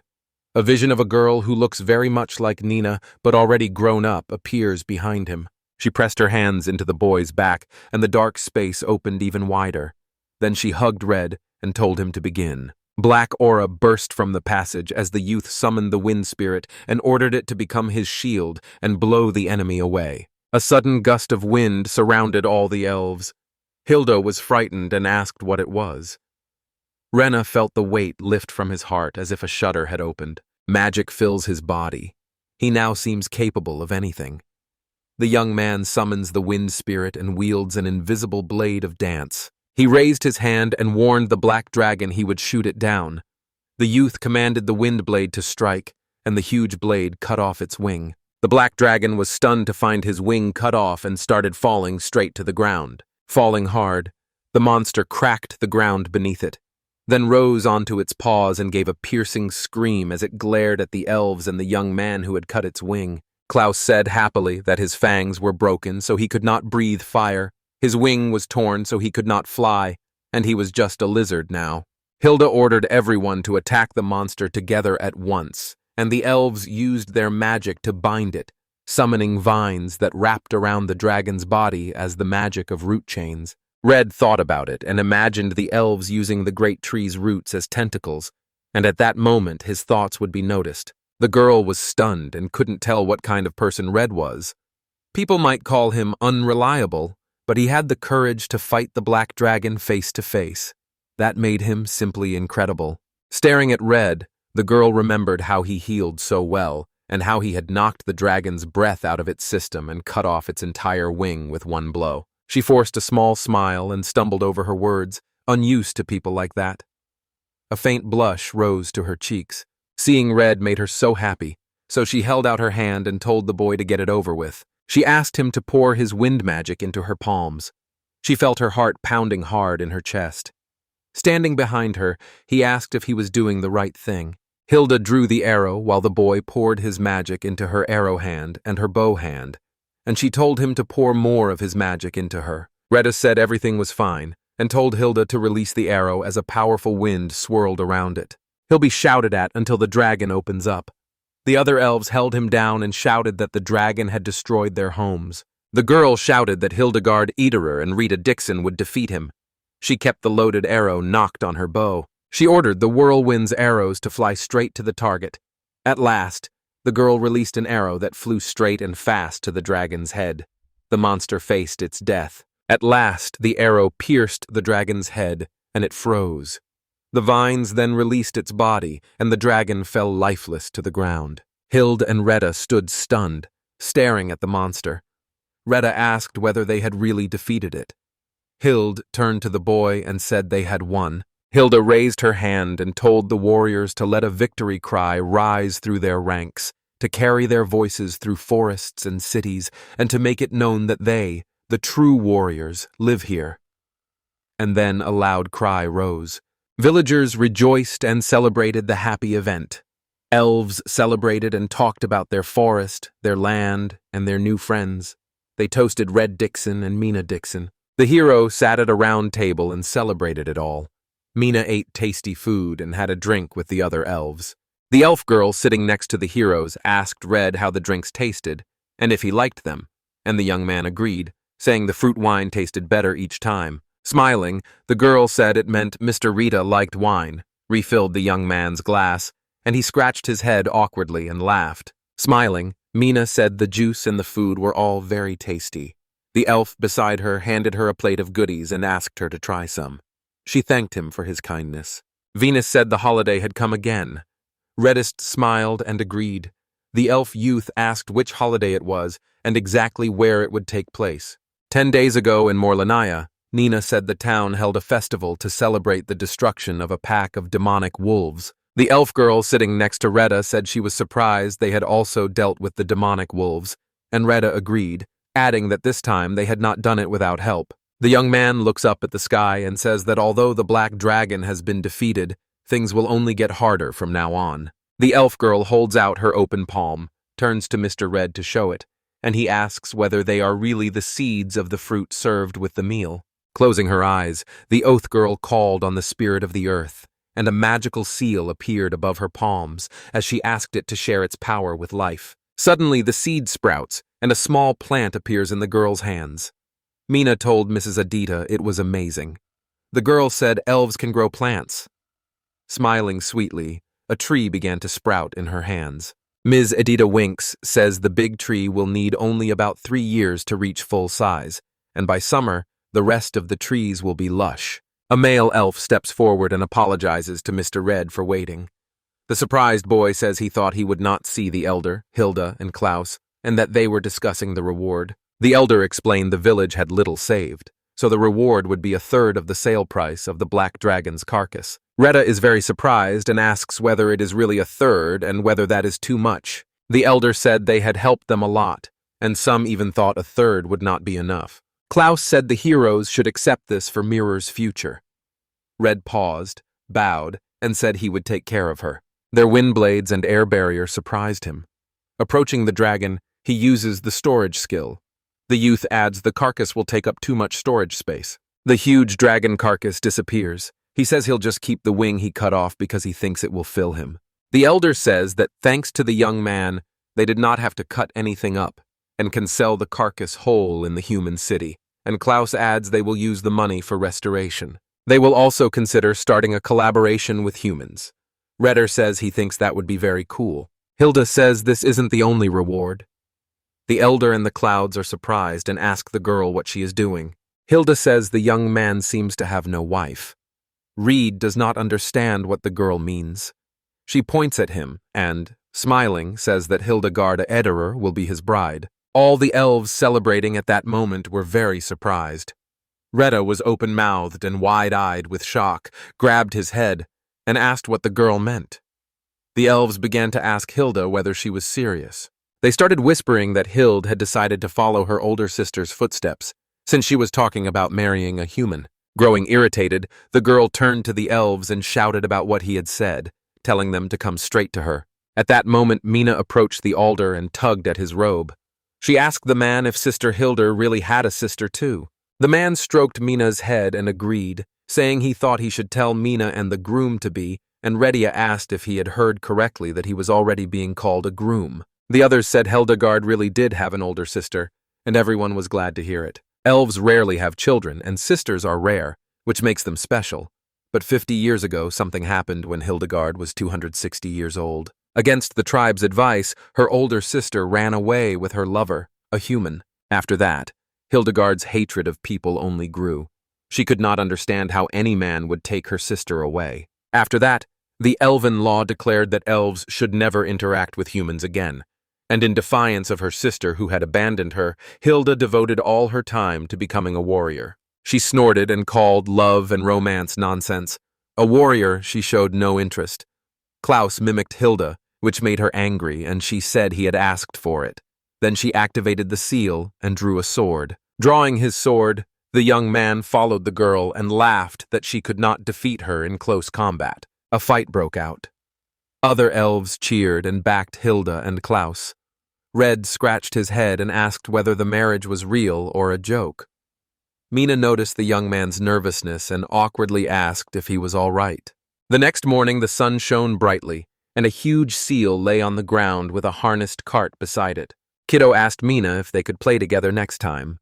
A vision of a girl who looks very much like Nina, but already grown up, appears behind him. She pressed her hands into the boy's back, and the dark space opened even wider. Then she hugged Red and told him to begin. Black aura burst from the passage as the youth summoned the wind spirit and ordered it to become his shield and blow the enemy away. A sudden gust of wind surrounded all the elves. Hilda was frightened and asked what it was. Rena felt the weight lift from his heart as if a shutter had opened. Magic fills his body. He now seems capable of anything. The young man summons the wind spirit and wields an invisible blade of dance. He raised his hand and warned the black dragon he would shoot it down. The youth commanded the wind blade to strike, and the huge blade cut off its wing. The black dragon was stunned to find his wing cut off and started falling straight to the ground. Falling hard, the monster cracked the ground beneath it, then rose onto its paws and gave a piercing scream as it glared at the elves and the young man who had cut its wing. Klaus said happily that his fangs were broken so he could not breathe fire. His wing was torn so he could not fly, and he was just a lizard now. Hilda ordered everyone to attack the monster together at once, and the elves used their magic to bind it, summoning vines that wrapped around the dragon's body as the magic of root chains. Red thought about it and imagined the elves using the great tree's roots as tentacles, and at that moment his thoughts would be noticed. The girl was stunned and couldn't tell what kind of person Red was. People might call him unreliable, but he had the courage to fight the black dragon face to face. That made him simply incredible. Staring at Red, the girl remembered how he healed so well, and how he had knocked the dragon's breath out of its system and cut off its entire wing with one blow. She forced a small smile and stumbled over her words, unused to people like that. A faint blush rose to her cheeks. Seeing red made her so happy, so she held out her hand and told the boy to get it over with. She asked him to pour his wind magic into her palms. She felt her heart pounding hard in her chest. Standing behind her, he asked if he was doing the right thing. Hilda drew the arrow while the boy poured his magic into her arrow hand and her bow hand, and she told him to pour more of his magic into her. Retta said everything was fine, and told Hilda to release the arrow as a powerful wind swirled around it. He'll be shouted at until the dragon opens up. The other elves held him down and shouted that the dragon had destroyed their homes. The girl shouted that Hildigard, Ederer, and Rita Dixon would defeat him. She kept the loaded arrow knocked on her bow. She ordered the whirlwind's arrows to fly straight to the target. At last, the girl released an arrow that flew straight and fast to the dragon's head. The monster faced its death. At last, the arrow pierced the dragon's head, and it froze. The vines then released its body, and the dragon fell lifeless to the ground. Hilda and Retta stood stunned, staring at the monster. Retta asked whether they had really defeated it. Hilda turned to the boy and said they had won. Hilda raised her hand and told the warriors to let a victory cry rise through their ranks, to carry their voices through forests and cities, and to make it known that they, the true warriors, live here. And then a loud cry rose. Villagers rejoiced and celebrated the happy event. Elves celebrated and talked about their forest, their land, and their new friends. They toasted Red Dixon and Mina Dixon. The hero sat at a round table and celebrated it all. Mina ate tasty food and had a drink with the other elves. The elf girl sitting next to the heroes asked Red how the drinks tasted, and if he liked them, and the young man agreed, saying the fruit wine tasted better each time. Smiling, the girl said it meant Mr. Rita liked wine, refilled the young man's glass, and he scratched his head awkwardly and laughed. Smiling, Mina said the juice and the food were all very tasty. The elf beside her handed her a plate of goodies and asked her to try some. She thanked him for his kindness. Venus said the holiday had come again. Reddest smiled and agreed. The elf youth asked which holiday it was and exactly where it would take place. 10 days ago in Morlania, Nina said the town held a festival to celebrate the destruction of a pack of demonic wolves. The elf girl sitting next to Retta said she was surprised they had also dealt with the demonic wolves, and Retta agreed, adding that this time they had not done it without help. The young man looks up at the sky and says that although the black dragon has been defeated, things will only get harder from now on. The elf girl holds out her open palm, turns to Mr. Red to show it, and he asks whether they are really the seeds of the fruit served with the meal. Closing her eyes, the oath girl called on the spirit of the earth, and a magical seal appeared above her palms as she asked it to share its power with life. Suddenly the seed sprouts, and a small plant appears in the girl's hands. Mina told Mrs. Adita it was amazing. The girl said elves can grow plants. Smiling sweetly, a tree began to sprout in her hands. Ms. Adita Winks says the big tree will need only about 3 years to reach full size, and by summer, the rest of the trees will be lush. A male elf steps forward and apologizes to Mr. Red for waiting. The surprised boy says he thought he would not see the elder, Hilda, and Klaus, and that they were discussing the reward. The elder explained the village had little saved, so the reward would be 1/3 of the sale price of the black dragon's carcass. Retta is very surprised and asks whether it is really 1/3 and whether that is too much. The elder said they had helped them a lot, and some even thought 1/3 would not be enough. Klaus said the heroes should accept this for Mirror's future. Red paused, bowed, and said he would take care of her. Their wind blades and air barrier surprised him. Approaching the dragon, he uses the storage skill. The youth adds the carcass will take up too much storage space. The huge dragon carcass disappears. He says he'll just keep the wing he cut off because he thinks it will fill him. The elder says that thanks to the young man, they did not have to cut anything up and can sell the carcass whole in the human city, and Klaus adds they will use the money for restoration. They will also consider starting a collaboration with humans. Redder says he thinks that would be very cool. Hilda says this isn't the only reward. The elder and the clouds are surprised and ask the girl what she is doing. Hilda says the young man seems to have no wife. Reed does not understand what the girl means. She points at him and, smiling, says that Hildigard Ederer will be his bride. All the elves celebrating at that moment were very surprised. Retta was open-mouthed and wide-eyed with shock, grabbed his head, and asked what the girl meant. The elves began to ask Hilda whether she was serious. They started whispering that Hild had decided to follow her older sister's footsteps, since she was talking about marrying a human. Growing irritated, the girl turned to the elves and shouted about what he had said, telling them to come straight to her. At that moment, Mina approached the altar and tugged at his robe. She asked the man if Sister Hilda really had a sister too. The man stroked Mina's head and agreed, saying he thought he should tell Mina and the groom to be, and Redia asked if he had heard correctly that he was already being called a groom. The others said Hildigard really did have an older sister, and everyone was glad to hear it. Elves rarely have children, and sisters are rare, which makes them special. But 50 years ago, something happened when Hildigard was 260 years old. Against the tribe's advice, her older sister ran away with her lover, a human. After that, Hildigard's hatred of people only grew. She could not understand how any man would take her sister away. After that, the elven law declared that elves should never interact with humans again, and in defiance of her sister who had abandoned her, Hilda devoted all her time to becoming a warrior. She snorted and called love and romance nonsense. A warrior, she showed no interest. Klaus mimicked Hilda, which made her angry, and she said he had asked for it. Then she activated the seal and drew a sword. Drawing his sword, the young man followed the girl and laughed that she could not defeat her in close combat. A fight broke out. Other elves cheered and backed Hilda and Klaus. Red scratched his head and asked whether the marriage was real or a joke. Mina noticed the young man's nervousness and awkwardly asked if he was all right. The next morning the sun shone brightly, and a huge seal lay on the ground with a harnessed cart beside it. Kiddo asked Mina if they could play together next time.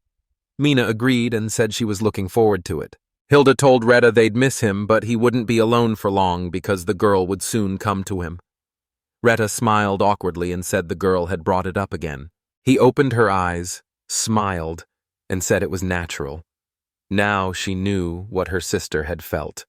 Mina agreed and said she was looking forward to it. Hilda told Retta they'd miss him, but he wouldn't be alone for long because the girl would soon come to him. Retta smiled awkwardly and said the girl had brought it up again. He opened her eyes, smiled, and said it was natural. Now she knew what her sister had felt.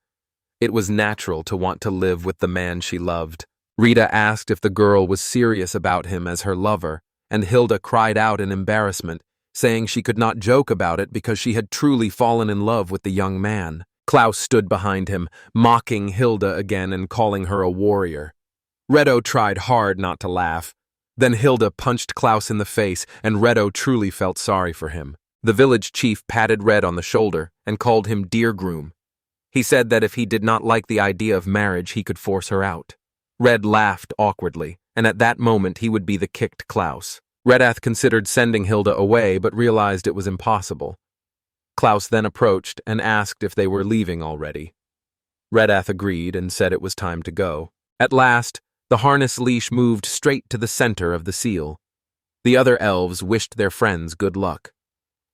It was natural to want to live with the man she loved. Rita asked if the girl was serious about him as her lover, and Hilda cried out in embarrassment, saying she could not joke about it because she had truly fallen in love with the young man. Klaus stood behind him, mocking Hilda again and calling her a warrior. Redo tried hard not to laugh. Then Hilda punched Klaus in the face, and Redo truly felt sorry for him. The village chief patted Red on the shoulder and called him dear groom. He said that if he did not like the idea of marriage, he could force her out. Red laughed awkwardly, and at that moment he would be the kicked Klaus. Redath considered sending Hilda away, but realized it was impossible. Klaus then approached and asked if they were leaving already. Redath agreed and said it was time to go. At last, the harness leash moved straight to the center of the seal. The other elves wished their friends good luck.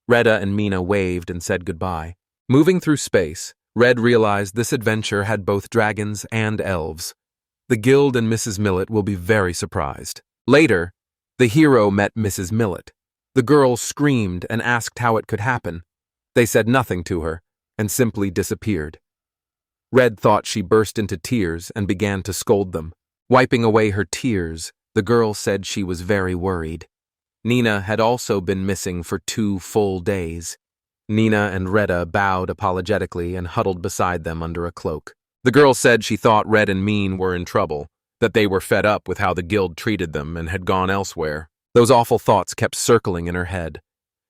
Retta and Mina waved and said goodbye. Moving through space, Red realized this adventure had both dragons and elves. The guild and Mrs. Millet will be very surprised. Later, the hero met Mrs. Millet. The girl screamed and asked how it could happen. They said nothing to her and simply disappeared. Red thought she burst into tears and began to scold them. Wiping away her tears, the girl said she was very worried. Nina had also been missing for 2 full days. Nina and Retta bowed apologetically and huddled beside them under a cloak. The girl said she thought Red and Mean were in trouble, that they were fed up with how the guild treated them and had gone elsewhere. Those awful thoughts kept circling in her head.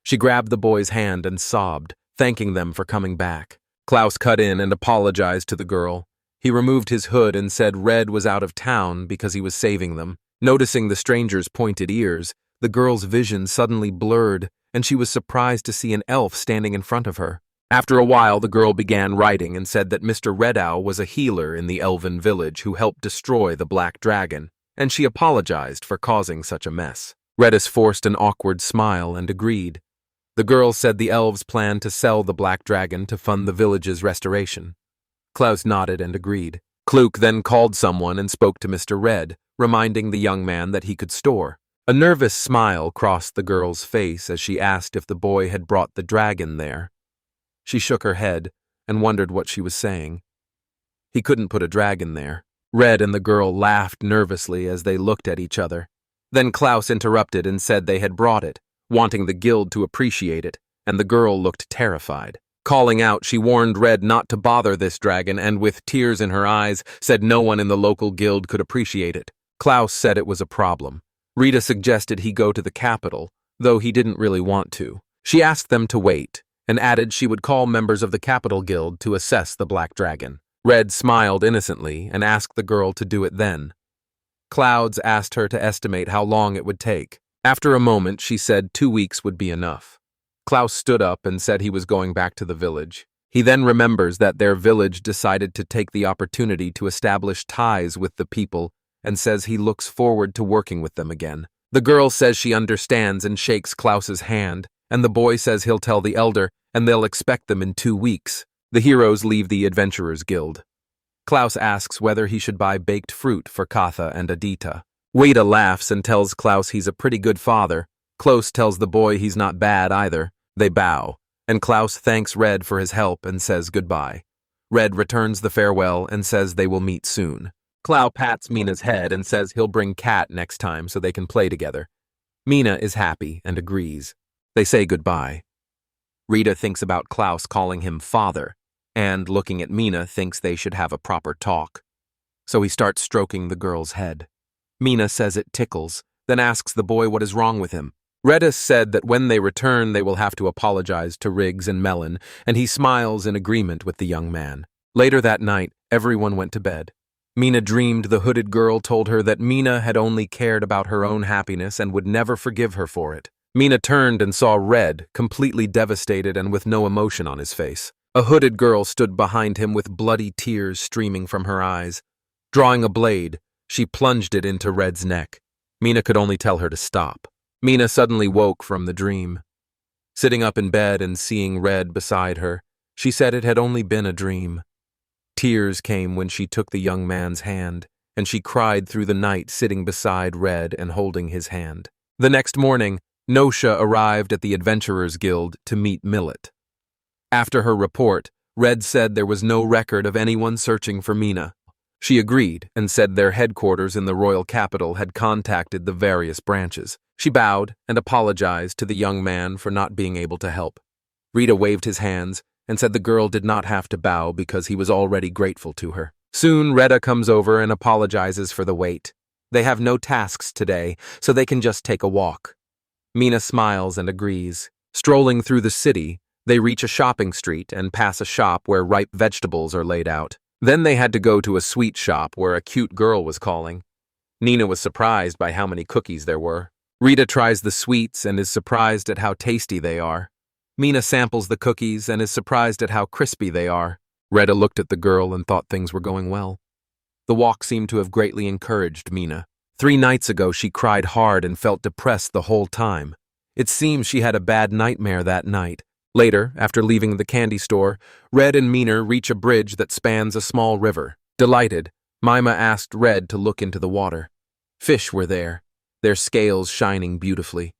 She grabbed the boy's hand and sobbed, thanking them for coming back. Klaus cut in and apologized to the girl. He removed his hood and said Red was out of town because he was saving them. Noticing the stranger's pointed ears, the girl's vision suddenly blurred, and she was surprised to see an elf standing in front of her. After a while, the girl began writing and said that Mr. Redow was a healer in the elven village who helped destroy the black dragon, and she apologized for causing such a mess. Redis forced an awkward smile and agreed. The girl said the elves planned to sell the black dragon to fund the village's restoration. Klaus nodded and agreed. Kluk then called someone and spoke to Mr. Red, reminding the young man that he could store. A nervous smile crossed the girl's face as she asked if the boy had brought the dragon there. She shook her head and wondered what she was saying. He couldn't put a dragon there. Red and the girl laughed nervously as they looked at each other. Then Klaus interrupted and said they had brought it, wanting the guild to appreciate it, and the girl looked terrified. Calling out, she warned Red not to bother this dragon and, with tears in her eyes, said no one in the local guild could appreciate it. Klaus said it was a problem. Rita suggested he go to the capital, though he didn't really want to. She asked them to wait, and added she would call members of the capital guild to assess the black dragon. Red smiled innocently and asked the girl to do it then. Clouds asked her to estimate how long it would take. After a moment, she said 2 weeks would be enough. Klaus stood up and said he was going back to the village. He then remembers that their village decided to take the opportunity to establish ties with the people and says he looks forward to working with them again. The girl says she understands and shakes Klaus's hand, and the boy says he'll tell the elder and they'll expect them in 2 weeks. The heroes leave the Adventurers Guild. Klaus asks whether he should buy baked fruit for Katha and Adita. Wada laughs and tells Klaus he's a pretty good father. Klaus tells the boy he's not bad either. They bow, and Klaus thanks Red for his help and says goodbye. Red returns the farewell and says they will meet soon. Klaus pats Mina's head and says he'll bring Kat next time so they can play together. Mina is happy and agrees. They say goodbye. Rita thinks about Klaus calling him father, and, looking at Mina, thinks they should have a proper talk. So he starts stroking the girl's head. Mina says it tickles, then asks the boy what is wrong with him. Redis said that when they return they will have to apologize to Riggs and Melon, and he smiles in agreement with the young man. Later that night, everyone went to bed. Mina dreamed the hooded girl told her that Mina had only cared about her own happiness and would never forgive her for it. Mina turned and saw Red, completely devastated and with no emotion on his face. A hooded girl stood behind him with bloody tears streaming from her eyes. Drawing a blade, she plunged it into Red's neck. Mina could only tell her to stop. Mina suddenly woke from the dream. Sitting up in bed and seeing Red beside her, she said it had only been a dream. Tears came when she took the young man's hand, and she cried through the night sitting beside Red and holding his hand. The next morning, Nosha arrived at the Adventurers Guild to meet Millet. After her report, Red said there was no record of anyone searching for Mina. She agreed and said their headquarters in the royal capital had contacted the various branches. She bowed and apologized to the young man for not being able to help. Rita waved his hands and said the girl did not have to bow because he was already grateful to her. Soon, Retta comes over and apologizes for the wait. They have no tasks today, so they can just take a walk. Mina smiles and agrees. Strolling through the city, they reach a shopping street and pass a shop where ripe vegetables are laid out. Then they had to go to a sweet shop where a cute girl was calling. Nina was surprised by how many cookies there were. Rita tries the sweets and is surprised at how tasty they are. Mina samples the cookies and is surprised at how crispy they are. Retta looked at the girl and thought things were going well. The walk seemed to have greatly encouraged Mina. 3 nights ago she cried hard and felt depressed the whole time. It seems she had a bad nightmare that night. Later, after leaving the candy store, Red and Mina reach a bridge that spans a small river. Delighted, Mima asked Red to look into the water. Fish were there, their scales shining beautifully.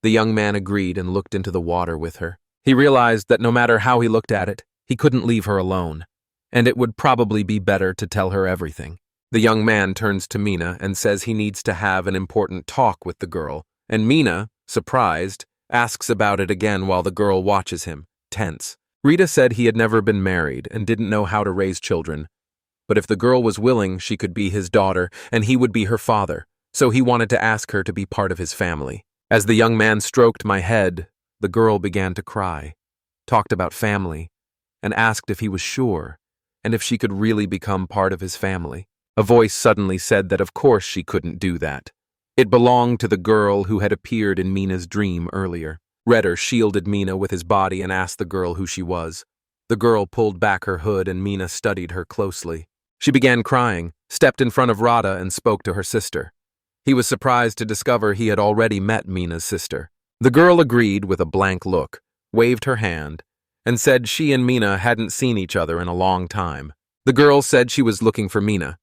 The young man agreed and looked into the water with her. He realized that no matter how he looked at it, he couldn't leave her alone, and it would probably be better to tell her everything. The young man turns to Mina and says he needs to have an important talk with the girl, and Mina, surprised, asks about it again while the girl watches him, tense. Rita said he had never been married and didn't know how to raise children, but if the girl was willing, she could be his daughter and he would be her father, so he wanted to ask her to be part of his family. As the young man stroked my head, the girl began to cry, talked about family, and asked if he was sure, and if she could really become part of his family. A voice suddenly said that of course she couldn't do that. It belonged to the girl who had appeared in Mina's dream earlier. Redder shielded Mina with his body and asked the girl who she was. The girl pulled back her hood and Mina studied her closely. She began crying, stepped in front of Radha and spoke to her sister. He was surprised to discover he had already met Mina's sister. The girl agreed with a blank look, waved her hand, and said she and Mina hadn't seen each other in a long time. The girl said she was looking for Mina.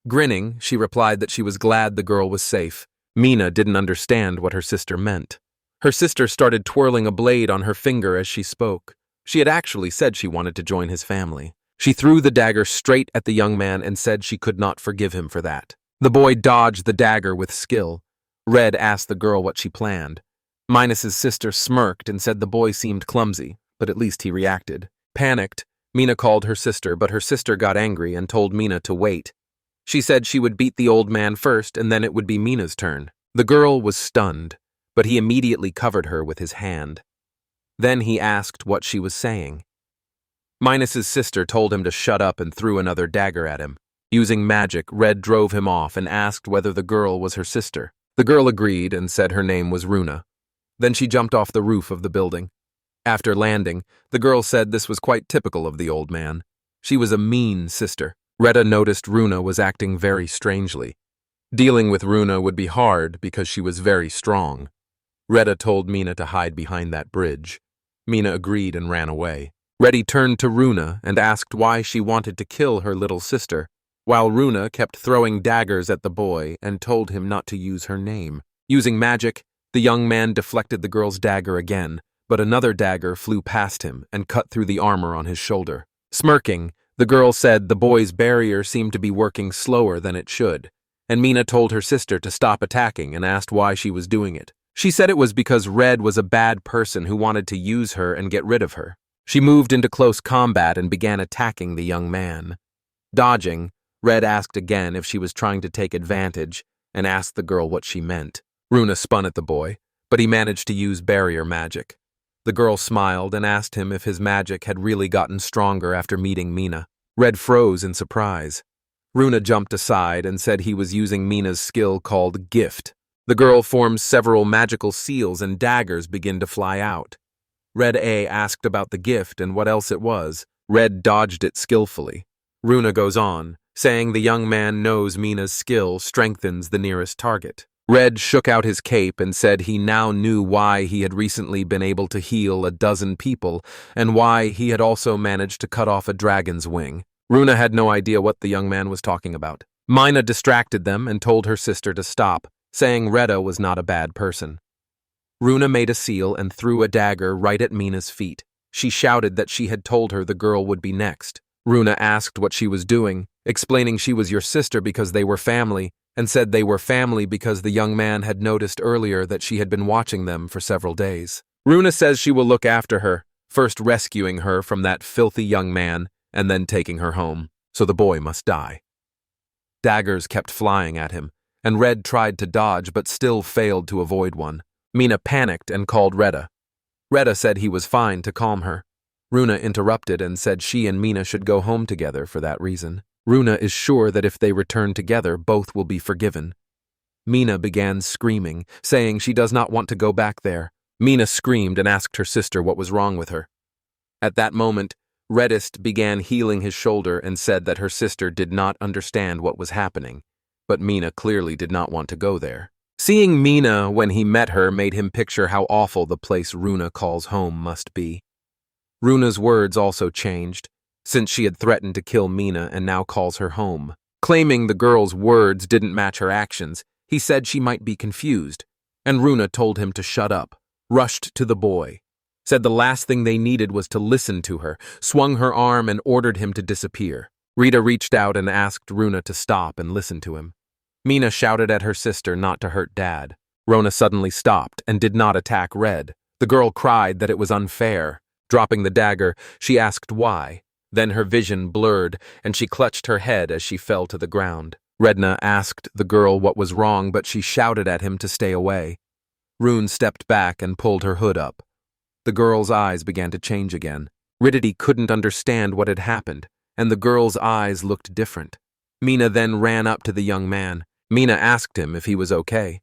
Grinning, she replied that she was glad the girl was safe. Mina didn't understand what her sister meant. Her sister started twirling a blade on her finger as she spoke. She had actually said she wanted to join his family. She threw the dagger straight at the young man and said she could not forgive him for that. The boy dodged the dagger with skill. Red asked the girl what she planned. Minus's sister smirked and said the boy seemed clumsy, but at least he reacted. Panicked, Mina called her sister, but her sister got angry and told Mina to wait. She said she would beat the old man first and then it would be Mina's turn. The girl was stunned, but he immediately covered her with his hand. Then he asked what she was saying. Minus's sister told him to shut up and threw another dagger at him. Using magic, Red drove him off and asked whether the girl was her sister. The girl agreed and said her name was Runa. Then she jumped off the roof of the building. After landing, the girl said this was quite typical of the old man. She was a mean sister. Retta noticed Runa was acting very strangely. Dealing with Runa would be hard because she was very strong. Retta told Mina to hide behind that bridge. Mina agreed and ran away. Reddy turned to Runa and asked why she wanted to kill her little sister, while Runa kept throwing daggers at the boy and told him not to use her name. Using magic, the young man deflected the girl's dagger again, but another dagger flew past him and cut through the armor on his shoulder. Smirking, the girl said the boy's barrier seemed to be working slower than it should, and Mina told her sister to stop attacking and asked why she was doing it. She said it was because Red was a bad person who wanted to use her and get rid of her. She moved into close combat and began attacking the young man. Dodging, Red asked again if she was trying to take advantage and asked the girl what she meant. Runa spun at the boy, but he managed to use barrier magic. The girl smiled and asked him if his magic had really gotten stronger after meeting Mina. Red froze in surprise. Runa jumped aside and said he was using Mina's skill called Gift. The girl forms several magical seals and daggers begin to fly out. Red A asked about the gift and what else it was. Red dodged it skillfully. Runa goes on, saying the young man knows Mina's skill strengthens the nearest target. Red shook out his cape and said he now knew why he had recently been able to heal 12 people and why he had also managed to cut off a dragon's wing. Runa had no idea what the young man was talking about. Mina distracted them and told her sister to stop, saying Retta was not a bad person. Runa made a seal and threw a dagger right at Mina's feet. She shouted that she had told her the girl would be next. Runa asked what she was doing, explaining she was your sister because they were family, and said they were family because the young man had noticed earlier that she had been watching them for several days. Runa says she will look after her, first rescuing her from that filthy young man and then taking her home, so the boy must die. Daggers kept flying at him, and Red tried to dodge but still failed to avoid one. Mina panicked and called Retta. Retta said he was fine to calm her. Runa interrupted and said she and Mina should go home together for that reason. Runa is sure that if they return together, both will be forgiven. Mina began screaming, saying she does not want to go back there. Mina screamed and asked her sister what was wrong with her. At that moment, Reddist began healing his shoulder and said that her sister did not understand what was happening, but Mina clearly did not want to go there. Seeing Mina when he met her made him picture how awful the place Runa calls home must be. Runa's words also changed, since she had threatened to kill Mina and now calls her home. Claiming the girl's words didn't match her actions, he said she might be confused, and Runa told him to shut up, rushed to the boy, said the last thing they needed was to listen to her, swung her arm and ordered him to disappear. Rita reached out and asked Runa to stop and listen to him. Mina shouted at her sister not to hurt Dad. Runa suddenly stopped and did not attack Red. The girl cried that it was unfair. Dropping the dagger, she asked why. Then her vision blurred, and she clutched her head as she fell to the ground. Redna asked the girl what was wrong, but she shouted at him to stay away. Rune stepped back and pulled her hood up. The girl's eyes began to change again. Riddity couldn't understand what had happened, and the girl's eyes looked different. Mina then ran up to the young man. Mina asked him if he was okay.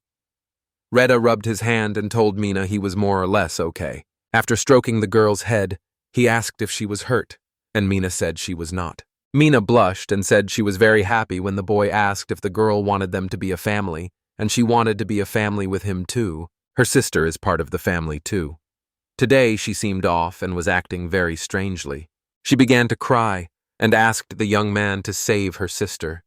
Reda rubbed his hand and told Mina he was more or less okay. After stroking the girl's head, he asked if she was hurt, and Mina said she was not. Mina blushed and said she was very happy when the boy asked if the girl wanted them to be a family, and she wanted to be a family with him too. Her sister is part of the family too. Today she seemed off and was acting very strangely. She began to cry and asked the young man to save her sister.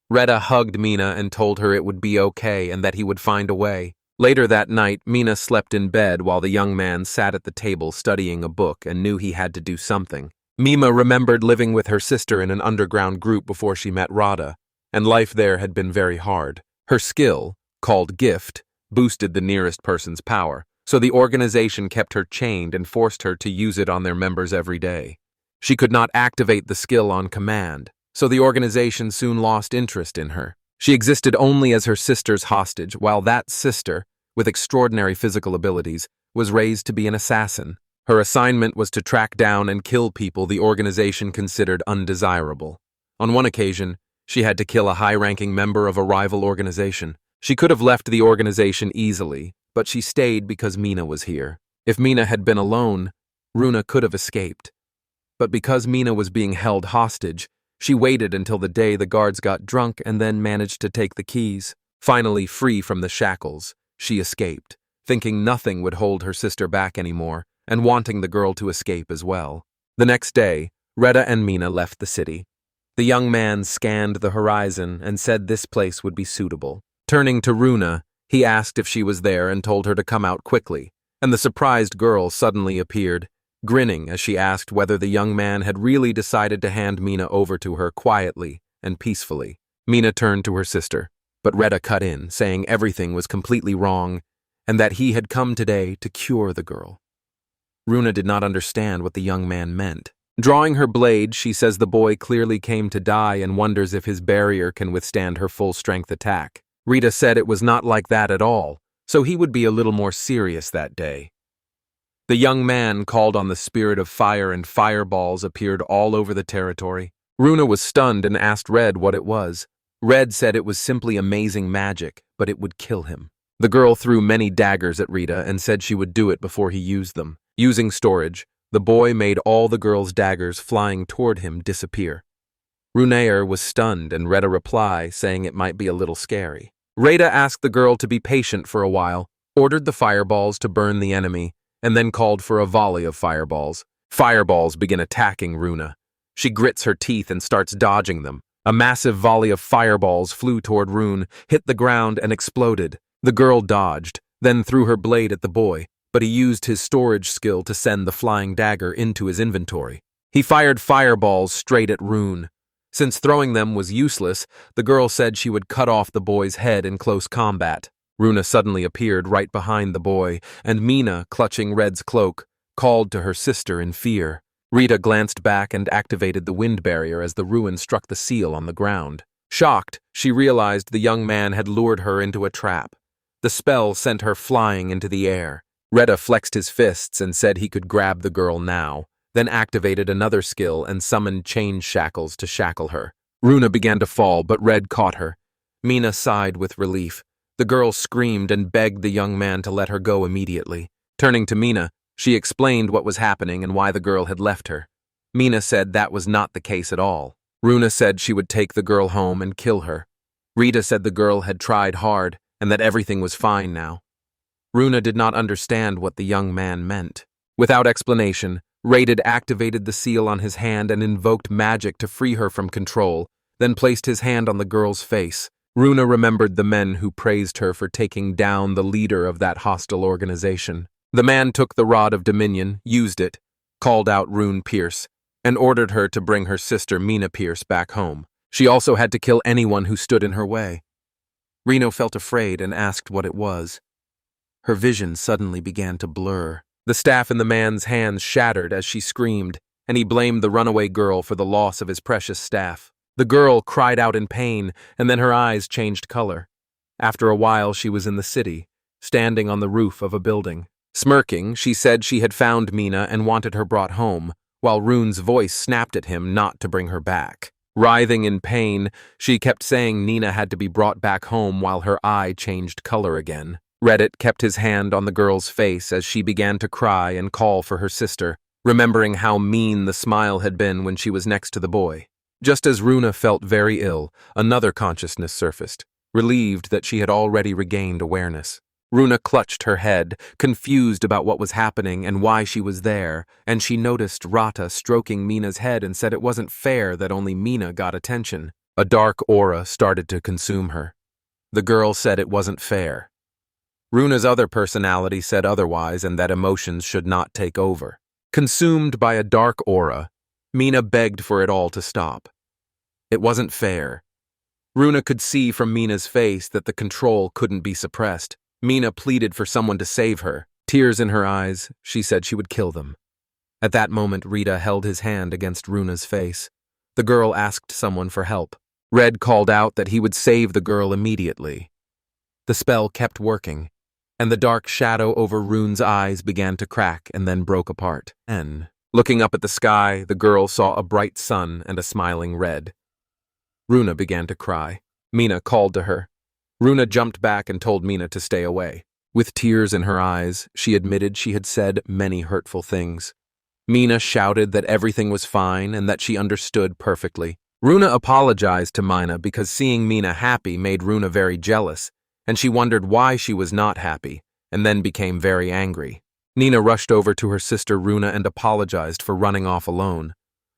Reda hugged Mina and told her it would be okay and that he would find a way. Later that night, Mina slept in bed while the young man sat at the table studying a book and knew he had to do something. Mima remembered living with her sister in an underground group before she met Radha, and life there had been very hard. Her skill, called Gift, boosted the nearest person's power, so the organization kept her chained and forced her to use it on their members every day. She could not activate the skill on command, so the organization soon lost interest in her. She existed only as her sister's hostage, while that sister, with extraordinary physical abilities, was raised to be an assassin. Her assignment was to track down and kill people the organization considered undesirable. On one occasion, she had to kill a high-ranking member of a rival organization. She could have left the organization easily, but she stayed because Mina was here. If Mina had been alone, Runa could have escaped. But because Mina was being held hostage, she waited until the day the guards got drunk and then managed to take the keys. Finally, free from the shackles, she escaped, thinking nothing would hold her sister back anymore, and wanting the girl to escape as well. The next day, Retta and Mina left the city. The young man scanned the horizon and said this place would be suitable. Turning to Runa, he asked if she was there and told her to come out quickly, and the surprised girl suddenly appeared, grinning as she asked whether the young man had really decided to hand Mina over to her quietly and peacefully. Mina turned to her sister, but Retta cut in, saying everything was completely wrong and that he had come today to cure the girl. Runa did not understand what the young man meant. Drawing her blade, she says the boy clearly came to die and wonders if his barrier can withstand her full-strength attack. Rita said it was not like that at all, so he would be a little more serious that day. The young man called on the spirit of fire and fireballs appeared all over the territory. Runa was stunned and asked Red what it was. Red said it was simply amazing magic, but it would kill him. The girl threw many daggers at Rita and said she would do it before he used them. Using storage, the boy made all the girl's daggers flying toward him disappear. Runair was stunned and read a reply saying it might be a little scary. Rada asked the girl to be patient for a while, ordered the fireballs to burn the enemy, and then called for a volley of fireballs. Fireballs begin attacking Runa. She grits her teeth and starts dodging them. A massive volley of fireballs flew toward Rune, hit the ground, and exploded. The girl dodged, then threw her blade at the boy, but he used his storage skill to send the flying dagger into his inventory. He fired fireballs straight at Rune. Since throwing them was useless, the girl said she would cut off the boy's head in close combat. Runa suddenly appeared right behind the boy, and Mina, clutching Red's cloak, called to her sister in fear. Rita glanced back and activated the wind barrier as the ruin struck the seal on the ground. Shocked, she realized the young man had lured her into a trap. The spell sent her flying into the air. Retta flexed his fists and said he could grab the girl now, then activated another skill and summoned chain shackles to shackle her. Runa began to fall, but Red caught her. Mina sighed with relief. The girl screamed and begged the young man to let her go immediately. Turning to Mina, she explained what was happening and why the girl had left her. Mina said that was not the case at all. Runa said she would take the girl home and kill her. Rita said the girl had tried hard and that everything was fine now. Runa did not understand what the young man meant. Without explanation, Rated activated the seal on his hand and invoked magic to free her from control, then placed his hand on the girl's face. Runa remembered the men who praised her for taking down the leader of that hostile organization. The man took the Rod of Dominion, used it, called out Rune Pierce, and ordered her to bring her sister Mina Pierce back home. She also had to kill anyone who stood in her way. Reno felt afraid and asked what it was. Her vision suddenly began to blur. The staff in the man's hands shattered as she screamed, and he blamed the runaway girl for the loss of his precious staff. The girl cried out in pain, and then her eyes changed color. After a while, she was in the city, standing on the roof of a building. Smirking, she said she had found Mina and wanted her brought home, while Rune's voice snapped at him not to bring her back. Writhing in pain, she kept saying Nina had to be brought back home while her eye changed color again. Reddit kept his hand on the girl's face as she began to cry and call for her sister, remembering how mean the smile had been when she was next to the boy. Just as Runa felt very ill, another consciousness surfaced, relieved that she had already regained awareness. Runa clutched her head, confused about what was happening and why she was there, and she noticed Rata stroking Mina's head and said it wasn't fair that only Mina got attention. A dark aura started to consume her. The girl said it wasn't fair. Runa's other personality said otherwise and that emotions should not take over. Consumed by a dark aura, Mina begged for it all to stop. It wasn't fair. Runa could see from Mina's face that the control couldn't be suppressed. Mina pleaded for someone to save her. Tears in her eyes, she said she would kill them. At that moment, Rita held his hand against Runa's face. The girl asked someone for help. Red called out that he would save the girl immediately. The spell kept working, and the dark shadow over Rune's eyes began to crack and then broke apart. Looking up at the sky, the girl saw a bright sun and a smiling Red. Runa began to cry. Mina called to her. Runa jumped back and told Mina to stay away. With tears in her eyes, she admitted she had said many hurtful things. Mina shouted that everything was fine and that she understood perfectly. Runa apologized to Mina because seeing Mina happy made Runa very jealous, and she wondered why she was not happy, and then became very angry. Nina rushed over to her sister Runa and apologized for running off alone.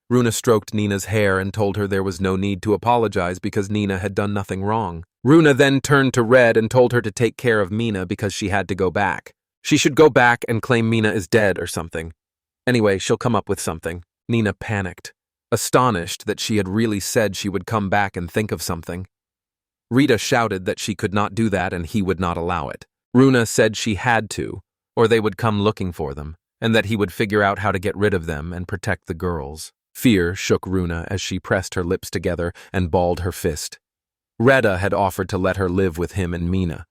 Runa stroked Nina's hair and told her there was no need to apologize because Nina had done nothing wrong. Runa then turned to Red and told her to take care of Mina because she had to go back. She should go back and claim Mina is dead or something. Anyway, she'll come up with something. Nina panicked, astonished that she had really said she would come back and think of something. Rita shouted that she could not do that and he would not allow it. Runa said she had to, or they would come looking for them, and that he would figure out how to get rid of them and protect the girls. Fear shook Runa as she pressed her lips together and balled her fist. Reda had offered to let her live with him and Mina.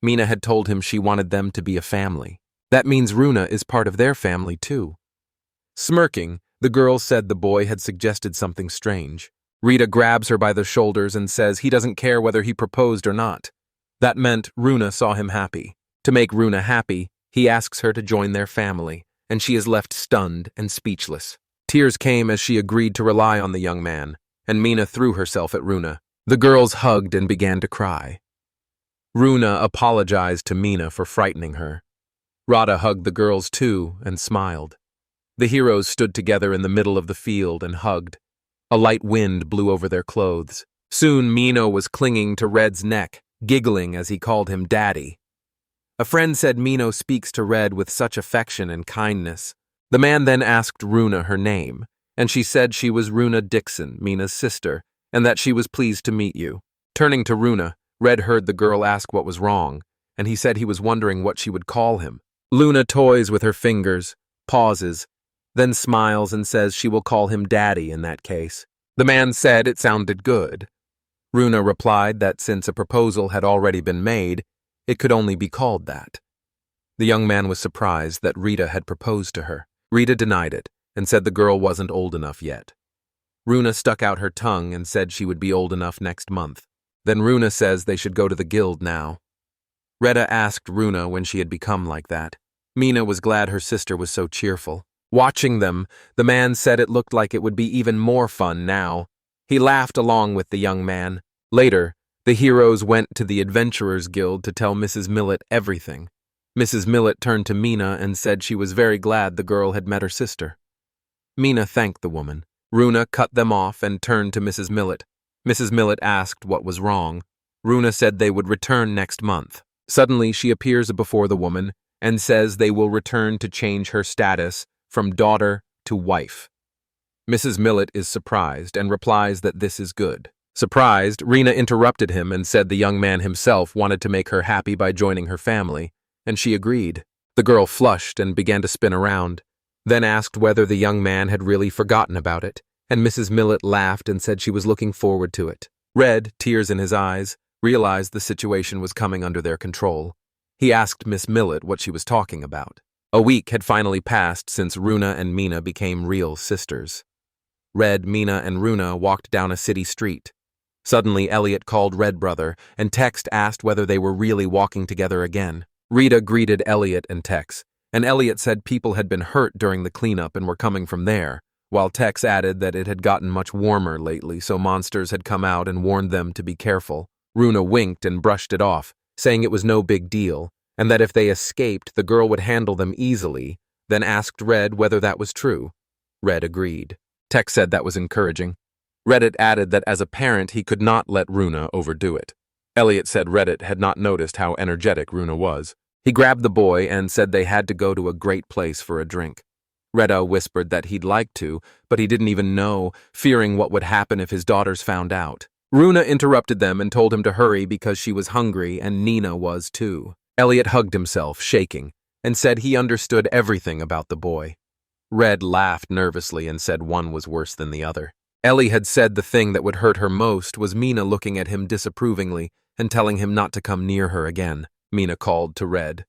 Mina had told him she wanted them to be a family. That means Runa is part of their family too. Smirking, the girl said the boy had suggested something strange. Rita grabs her by the shoulders and says he doesn't care whether he proposed or not. That meant Runa saw him happy. To make Runa happy, he asks her to join their family, and she is left stunned and speechless. Tears came as she agreed to rely on the young man, and Mina threw herself at Runa. The girls hugged and began to cry. Runa apologized to Mina for frightening her. Radha hugged the girls too and smiled. The heroes stood together in the middle of the field and hugged. A light wind blew over their clothes. Soon Mina was clinging to Red's neck, giggling as he called him Daddy. A friend said Mina speaks to Red with such affection and kindness. The man then asked Runa her name, and she said she was Runa Dixon, Mina's sister, and that she was pleased to meet you. Turning to Runa, Red heard the girl ask what was wrong, and he said he was wondering what she would call him. Luna toys with her fingers, pauses, then smiles and says she will call him Daddy in that case. The man said it sounded good. Runa replied that since a proposal had already been made, it could only be called that. The young man was surprised that Rita had proposed to her. Rita denied it and said the girl wasn't old enough yet. Runa stuck out her tongue and said she would be old enough next month. Then Runa says they should go to the guild now. Retta asked Runa when she had become like that. Mina was glad her sister was so cheerful. Watching them, the man said it looked like it would be even more fun now. He laughed along with the young man. Later, the heroes went to the Adventurers Guild to tell Mrs. Millet everything. Mrs. Millet turned to Mina and said she was very glad the girl had met her sister. Mina thanked the woman. Runa cut them off and turned to Mrs. Millet. Mrs. Millet asked what was wrong. Runa said they would return next month. Suddenly, she appears before the woman and says they will return to change her status from daughter to wife. Mrs. Millet is surprised and replies that this is good. Surprised, Rena interrupted him and said the young man himself wanted to make her happy by joining her family, and she agreed. The girl flushed and began to spin around, then asked whether the young man had really forgotten about it, and Mrs. Millet laughed and said she was looking forward to it. Red, tears in his eyes, realized the situation was coming under their control. He asked Miss Millet what she was talking about. A week had finally passed since Runa and Mina became real sisters. Red, Mina, and Runa walked down a city street. Suddenly, Elliot called Red Brother, and Tex asked whether they were really walking together again. Rita greeted Elliot and Tex, and Elliot said people had been hurt during the cleanup and were coming from there, while Tex added that it had gotten much warmer lately, so monsters had come out and warned them to be careful. Runa winked and brushed it off, saying it was no big deal, and that if they escaped, the girl would handle them easily, then asked Red whether that was true. Red agreed. Tex said that was encouraging. Reddit added that as a parent he could not let Runa overdo it. Elliot said Reddit had not noticed how energetic Runa was. He grabbed the boy and said they had to go to a great place for a drink. Retta whispered that he'd like to, but he didn't even know, fearing what would happen if his daughters found out. Runa interrupted them and told him to hurry because she was hungry and Nina was too. Elliot hugged himself, shaking, and said he understood everything about the boy. Red laughed nervously and said one was worse than the other. Ellie had said the thing that would hurt her most was Mina looking at him disapprovingly and telling him not to come near her again. Mina called to Red.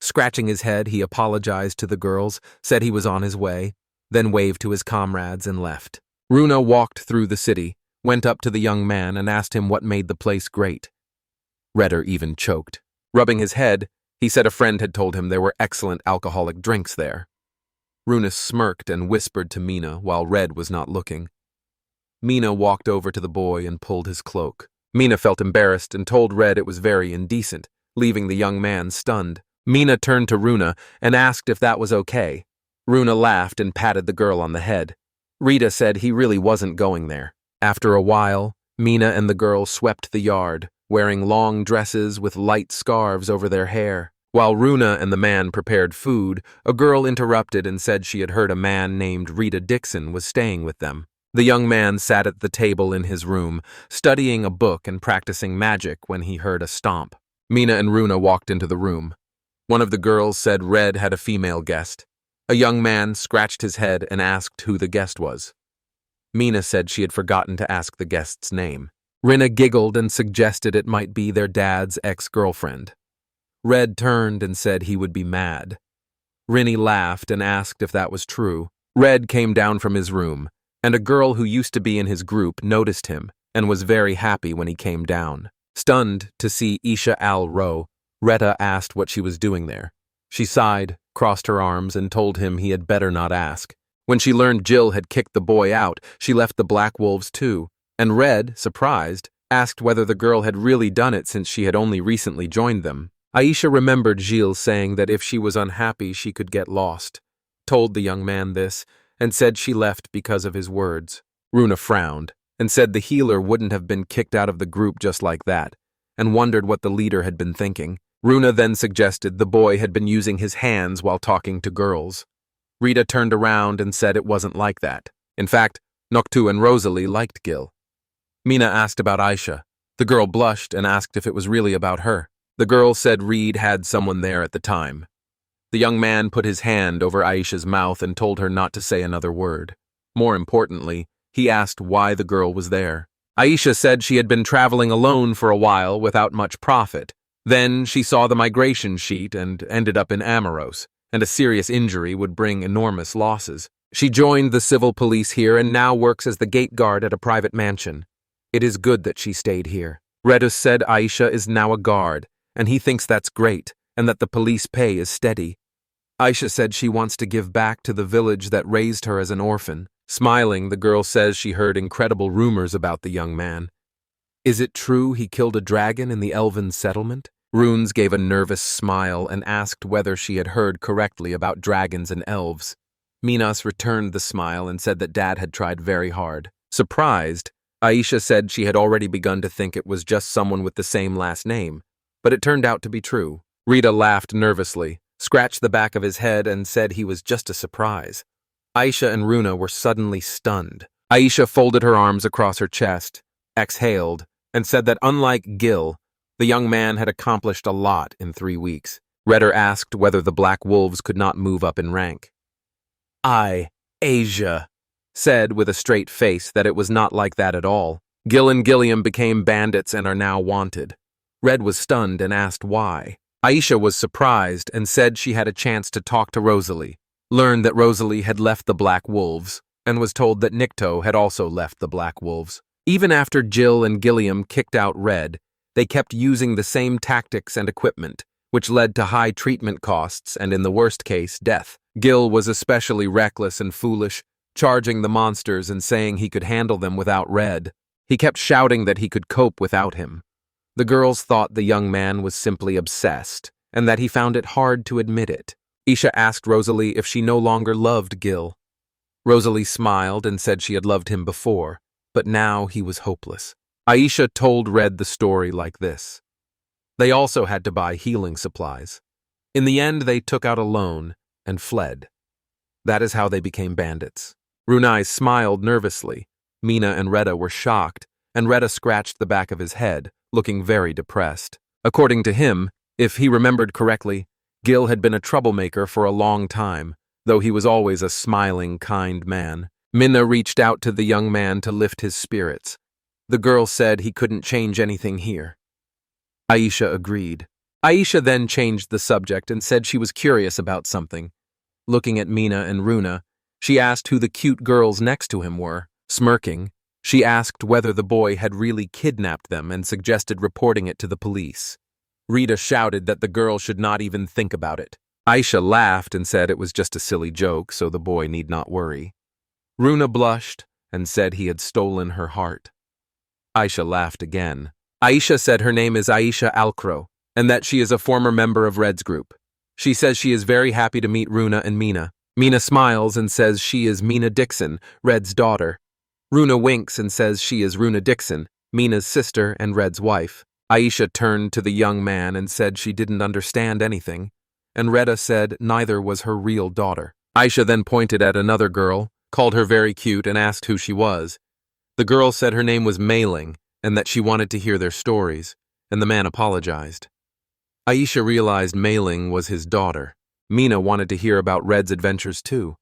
Scratching his head, he apologized to the girls, said he was on his way, then waved to his comrades and left. Runa walked through the city, went up to the young man and asked him what made the place great. Redder even choked. Rubbing his head, he said a friend had told him there were excellent alcoholic drinks there. Runa smirked and whispered to Mina while Red was not looking. Mina walked over to the boy and pulled his cloak. Mina felt embarrassed and told Red it was very indecent, leaving the young man stunned. Mina turned to Runa and asked if that was okay. Runa laughed and patted the girl on the head. Rita said he really wasn't going there. After a while, Mina and the girl swept the yard, wearing long dresses with light scarves over their hair. While Runa and the man prepared food, a girl interrupted and said she had heard a man named Rita Dixon was staying with them. The young man sat at the table in his room, studying a book and practicing magic when he heard a stomp. Mina and Runa walked into the room. One of the girls said Red had a female guest. A young man scratched his head and asked who the guest was. Mina said she had forgotten to ask the guest's name. Rina giggled and suggested it might be their dad's ex-girlfriend. Red turned and said he would be mad. Rinny laughed and asked if that was true. Red came down from his room, and a girl who used to be in his group noticed him and was very happy when he came down. Stunned to see Aisha al-Ro, Retta asked what she was doing there. She sighed, crossed her arms, and told him he had better not ask. When she learned Jill had kicked the boy out, she left the Black Wolves too, and Red, surprised, asked whether the girl had really done it since she had only recently joined them. Aisha remembered Gilles saying that if she was unhappy she could get lost, told the young man this, and said she left because of his words. Runa frowned, and said the healer wouldn't have been kicked out of the group just like that, and wondered what the leader had been thinking. Runa then suggested the boy had been using his hands while talking to girls. Rita turned around and said it wasn't like that. In fact, Noctu and Rosalie liked Gil. Mina asked about Aisha. The girl blushed and asked if it was really about her. The girl said Reed had someone there at the time. The young man put his hand over Aisha's mouth and told her not to say another word. More importantly, he asked why the girl was there. Aisha said she had been traveling alone for a while without much profit. Then she saw the migration sheet and ended up in Amoros, and a serious injury would bring enormous losses. She joined the civil police here and now works as the gate guard at a private mansion. It is good that she stayed here. Redus said Aisha is now a guard, and he thinks that's great, and that the police pay is steady. Aisha said she wants to give back to the village that raised her as an orphan. Smiling, the girl says she heard incredible rumors about the young man. Is it true he killed a dragon in the elven settlement? Runes gave a nervous smile and asked whether she had heard correctly about dragons and elves. Minas returned the smile and said that Dad had tried very hard. Surprised, Aisha said she had already begun to think it was just someone with the same last name, but it turned out to be true. Rita laughed nervously, scratched the back of his head, and said he was just a surprise. Aisha and Runa were suddenly stunned. Aisha folded her arms across her chest, exhaled, and said that unlike Gil, the young man had accomplished a lot in 3 weeks. Redder asked whether the Black Wolves could not move up in rank. Aisha said with a straight face that it was not like that at all. Gil and Gilliam became bandits and are now wanted. Red was stunned and asked why. Aisha was surprised and said she had a chance to talk to Rosalie, learned that Rosalie had left the Black Wolves, and was told that Nikto had also left the Black Wolves. Even after Jill and Gilliam kicked out Red, they kept using the same tactics and equipment, which led to high treatment costs and, in the worst case, death. Gil was especially reckless and foolish, charging the monsters and saying he could handle them without Red. He kept shouting that he could cope without him. The girls thought the young man was simply obsessed, and that he found it hard to admit it. Aisha asked Rosalie if she no longer loved Gil. Rosalie smiled and said she had loved him before, but now he was hopeless. Aisha told Red the story like this. They also had to buy healing supplies. In the end, they took out a loan and fled. That is how they became bandits. Runa smiled nervously. Mina and Retta were shocked, and Retta scratched the back of his head, looking very depressed. According to him, if he remembered correctly, Gil had been a troublemaker for a long time, though he was always a smiling, kind man. Mina reached out to the young man to lift his spirits. The girl said he couldn't change anything here. Aisha agreed. Aisha then changed the subject and said she was curious about something. Looking at Mina and Runa, she asked who the cute girls next to him were. Smirking, she asked whether the boy had really kidnapped them and suggested reporting it to the police. Rita shouted that the girl should not even think about it. Aisha laughed and said it was just a silly joke, so the boy need not worry. Runa blushed and said he had stolen her heart. Aisha laughed again. Aisha said her name is Aisha Alcro, and that she is a former member of Red's group. She says she is very happy to meet Runa and Mina. Mina smiles and says she is Mina Dixon, Red's daughter. Runa winks and says she is Runa Dixon, Mina's sister and Red's wife. Aisha turned to the young man and said she didn't understand anything, and Retta said neither was her real daughter. Aisha then pointed at another girl, called her very cute, and asked who she was. The girl said her name was Mailing, and that she wanted to hear their stories, and the man apologized. Aisha realized Mailing was his daughter. Mina wanted to hear about Red's adventures too.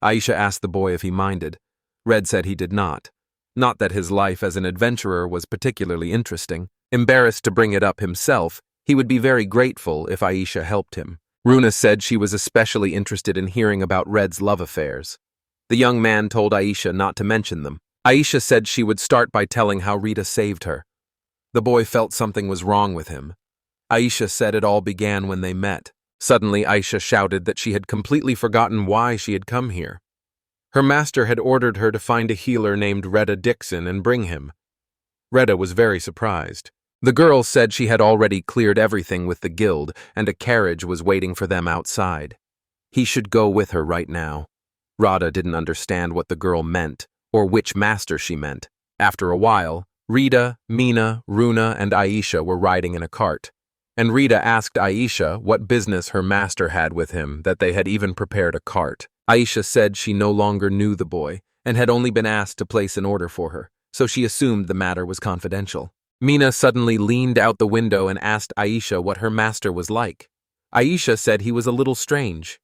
Aisha asked the boy if he minded. Red said he did not. Not that his life as an adventurer was particularly interesting. Embarrassed to bring it up himself, he would be very grateful if Aisha helped him. Runa said she was especially interested in hearing about Red's love affairs. The young man told Aisha not to mention them. Aisha said she would start by telling how Rita saved her. The boy felt something was wrong with him. Aisha said it all began when they met. Suddenly, Aisha shouted that she had completely forgotten why she had come here. Her master had ordered her to find a healer named Retta Dixon and bring him. Retta was very surprised. The girl said she had already cleared everything with the guild, and a carriage was waiting for them outside. He should go with her right now. Rada didn't understand what the girl meant, or which master she meant. After a while, Rita, Mina, Runa, and Aisha were riding in a cart, and Rita asked Aisha what business her master had with him that they had even prepared a cart. Aisha said she no longer knew the boy, and had only been asked to place an order for her, so she assumed the matter was confidential. Mina suddenly leaned out the window and asked Aisha what her master was like. Aisha said he was a little strange.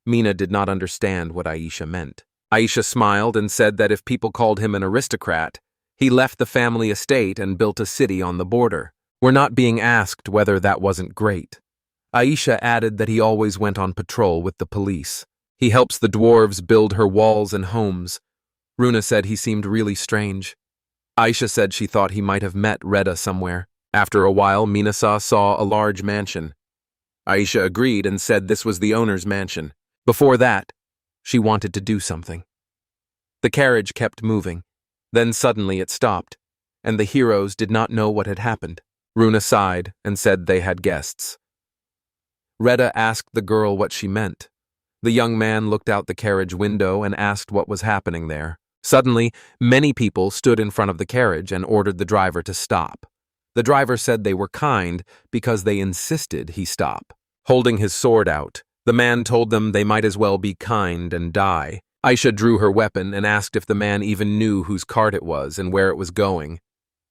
Mina did not understand what Aisha meant. Aisha smiled and said that if people called him an aristocrat, he left the family estate and built a city on the border. We're not being asked whether that wasn't great. Aisha added that he always went on patrol with the police. He helps the dwarves build her walls and homes. Runa said he seemed really strange. Aisha said she thought he might have met Retta somewhere. After a while, Mina saw a large mansion. Aisha agreed and said this was the owner's mansion. Before that, she wanted to do something. The carriage kept moving. Then suddenly it stopped, and the heroes did not know what had happened. Runa sighed and said they had guests. Retta asked the girl what she meant. The young man looked out the carriage window and asked what was happening there. Suddenly, many people stood in front of the carriage and ordered the driver to stop. The driver said they were kind because they insisted he stop. Holding his sword out, the man told them they might as well be kind and die. Aisha drew her weapon and asked if the man even knew whose cart it was and where it was going.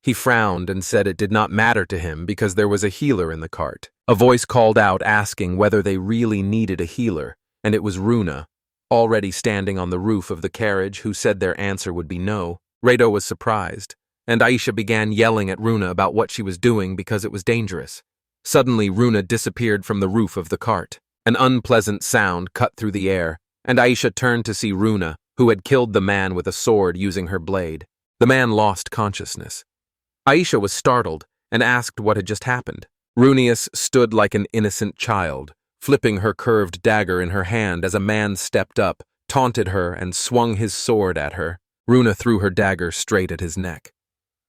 He frowned and said it did not matter to him because there was a healer in the cart. A voice called out asking whether they really needed a healer, and it was Runa, already standing on the roof of the carriage, who said their answer would be no. Rado was surprised, and Aisha began yelling at Runa about what she was doing because it was dangerous. Suddenly, Runa disappeared from the roof of the cart. An unpleasant sound cut through the air, and Aisha turned to see Runa, who had killed the man with a sword using her blade. The man lost consciousness. Aisha was startled and asked what had just happened. Runius stood like an innocent child, flipping her curved dagger in her hand as a man stepped up, taunted her, and swung his sword at her. Runa threw her dagger straight at his neck.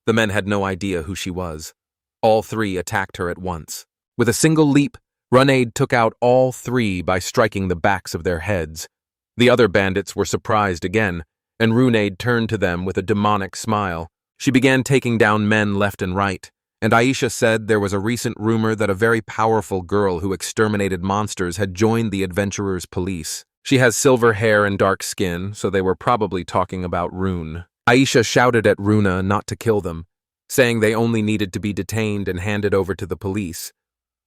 The men had no idea who she was. All three attacked her at once. With a single leap, Runaid took out all three by striking the backs of their heads. The other bandits were surprised again, and Runaid turned to them with a demonic smile. She began taking down men left and right, and Aisha said there was a recent rumor that a very powerful girl who exterminated monsters had joined the adventurers' police. She has silver hair and dark skin, so they were probably talking about Rune. Aisha shouted at Runa not to kill them, saying they only needed to be detained and handed over to the police,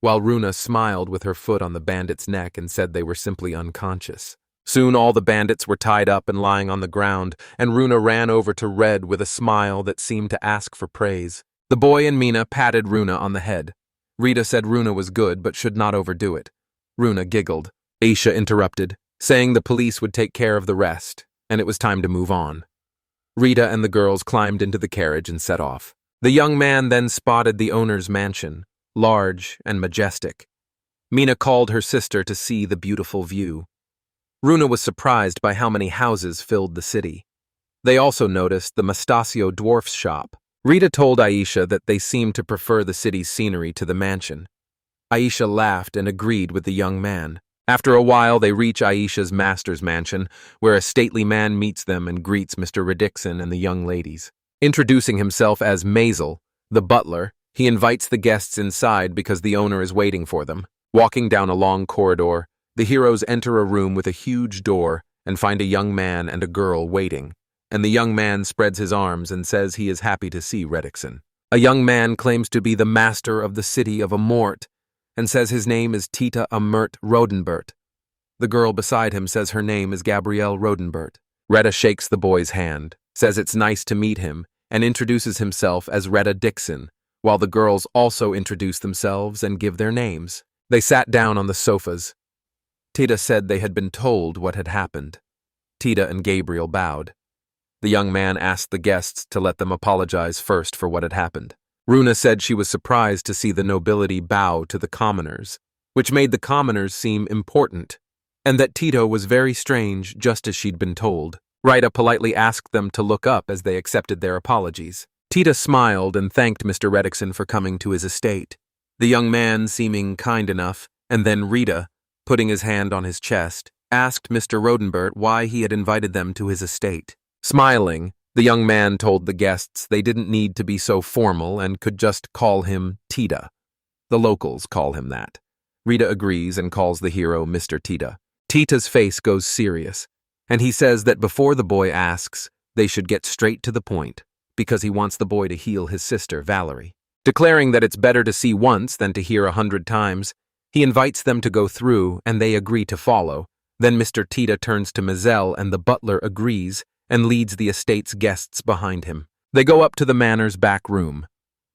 while Runa smiled with her foot on the bandits' neck and said they were simply unconscious. Soon all the bandits were tied up and lying on the ground, and Runa ran over to Red with a smile that seemed to ask for praise. The boy and Mina patted Runa on the head. Rita said Runa was good but should not overdo it. Runa giggled. Aisha interrupted, saying the police would take care of the rest, and it was time to move on. Rita and the girls climbed into the carriage and set off. The young man then spotted the owner's mansion, large and majestic. Mina called her sister to see the beautiful view. Runa was surprised by how many houses filled the city. They also noticed the Mustachio dwarf's shop. Rita told Aisha that they seemed to prefer the city's scenery to the mansion. Aisha laughed and agreed with the young man. After a while, they reach Aisha's master's mansion, where a stately man meets them and greets Mr. Redixon and the young ladies. Introducing himself as Maisel, the butler, he invites the guests inside because the owner is waiting for them. Walking down a long corridor, the heroes enter a room with a huge door and find a young man and a girl waiting, and the young man spreads his arms and says he is happy to see Redixon. A young man claims to be the master of the city of Amorta and says his name is Tita Amert Rodenbert. The girl beside him says her name is Gabrielle Rodenbert. Retta shakes the boy's hand, says it's nice to meet him, and introduces himself as Retta Dixon, while the girls also introduce themselves and give their names. They sat down on the sofas. Tita said they had been told what had happened. Tita and Gabriel bowed. The young man asked the guests to let them apologize first for what had happened. Runa said she was surprised to see the nobility bow to the commoners, which made the commoners seem important, and that Tito was very strange, just as she'd been told. Rita politely asked them to look up as they accepted their apologies. Tita smiled and thanked Mr. Redixon for coming to his estate, the young man seeming kind enough, and then Rita, putting his hand on his chest, asked Mr. Rodenbert why he had invited them to his estate. Smiling, the young man told the guests they didn't need to be so formal and could just call him Tita. The locals call him that. Rita agrees and calls the hero Mr. Tita. Tita's face goes serious, and he says that before the boy asks, they should get straight to the point, because he wants the boy to heal his sister, Valerie. Declaring that it's better to see once than to hear 100 times, he invites them to go through, and they agree to follow. Then Mr. Tita turns to Mazel, and the butler agrees and leads the estate's guests behind him. They go up to the manor's back room.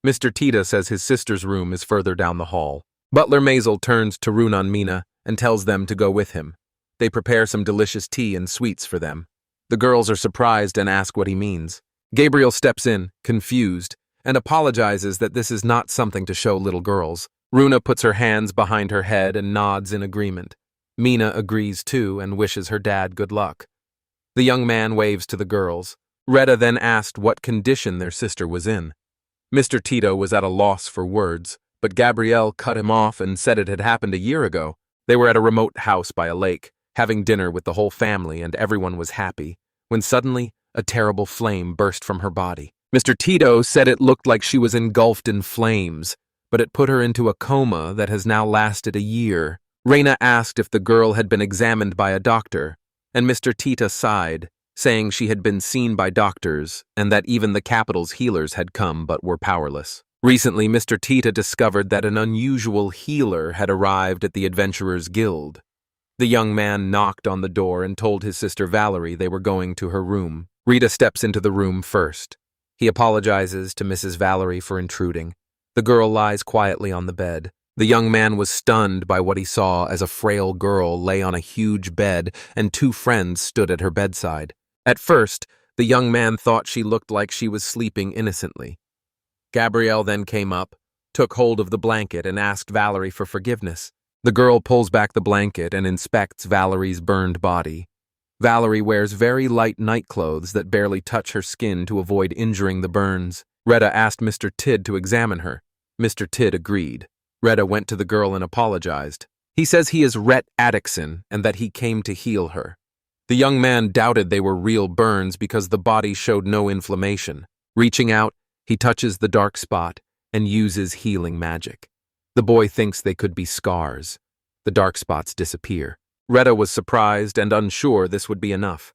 Mr. Tita says his sister's room is further down the hall. Butler Maisel turns to Runa and Mina and tells them to go with him. They prepare some delicious tea and sweets for them. The girls are surprised and ask what he means. Gabriel steps in, confused, and apologizes that this is not something to show little girls. Runa puts her hands behind her head and nods in agreement. Mina agrees too and wishes her dad good luck. The young man waves to the girls. Retta then asked what condition their sister was in. Mr. Tito was at a loss for words, but Gabrielle cut him off and said it had happened a year ago. They were at a remote house by a lake, having dinner with the whole family, and everyone was happy, when suddenly a terrible flame burst from her body. Mr. Tito said it looked like she was engulfed in flames, but it put her into a coma that has now lasted a year. Reyna asked if the girl had been examined by a doctor, and Mr. Tita sighed, saying she had been seen by doctors and that even the capital's healers had come but were powerless. Recently, Mr. Tita discovered that an unusual healer had arrived at the Adventurers Guild. The young man knocked on the door and told his sister Valerie they were going to her room. Rita steps into the room first. He apologizes to Mrs. Valerie for intruding. The girl lies quietly on the bed. The young man was stunned by what he saw as a frail girl lay on a huge bed and two friends stood at her bedside. At first, the young man thought she looked like she was sleeping innocently. Gabrielle then came up, took hold of the blanket and asked Valerie for forgiveness. The girl pulls back the blanket and inspects Valerie's burned body. Valerie wears very light nightclothes that barely touch her skin to avoid injuring the burns. Retta asked Mr. Tidd to examine her. Mr. Tidd agreed. Retta went to the girl and apologized. He says he is Rhett Addixon and that he came to heal her. The young man doubted they were real burns because the body showed no inflammation. Reaching out, he touches the dark spot and uses healing magic. The boy thinks they could be scars. The dark spots disappear. Retta was surprised and unsure this would be enough,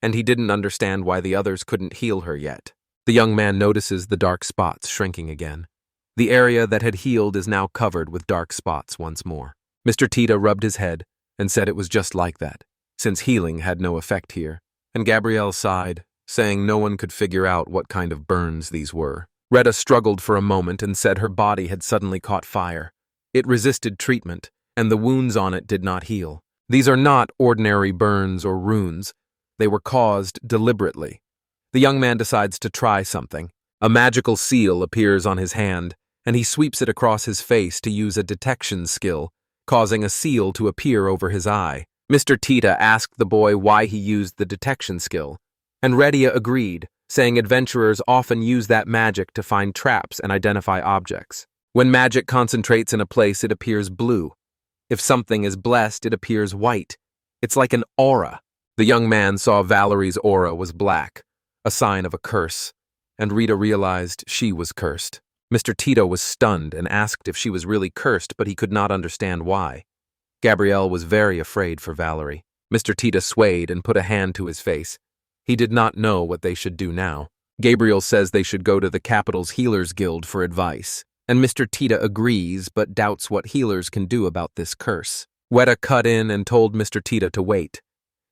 and he didn't understand why the others couldn't heal her yet. The young man notices the dark spots shrinking again. The area that had healed is now covered with dark spots once more. Mr. Tita rubbed his head and said it was just like that, since healing had no effect here, and Gabrielle sighed, saying no one could figure out what kind of burns these were. Retta struggled for a moment and said her body had suddenly caught fire. It resisted treatment, and the wounds on it did not heal. These are not ordinary burns or runes. They were caused deliberately. The young man decides to try something. A magical seal appears on his hand, and he sweeps it across his face to use a detection skill, causing a seal to appear over his eye. Mr. Tita asked the boy why he used the detection skill, and Redia agreed, saying adventurers often use that magic to find traps and identify objects. When magic concentrates in a place, it appears blue. If something is blessed, it appears white. It's like an aura. The young man saw Valerie's aura was black, a sign of a curse, and Rita realized she was cursed. Mr. Tito was stunned and asked if she was really cursed, but he could not understand why. Gabrielle was very afraid for Valerie. Mr. Tita swayed and put a hand to his face. He did not know what they should do now. Gabriel says they should go to the capital's Healers Guild for advice, and Mr. Tita agrees but doubts what healers can do about this curse. Weta cut in and told Mr. Tita to wait.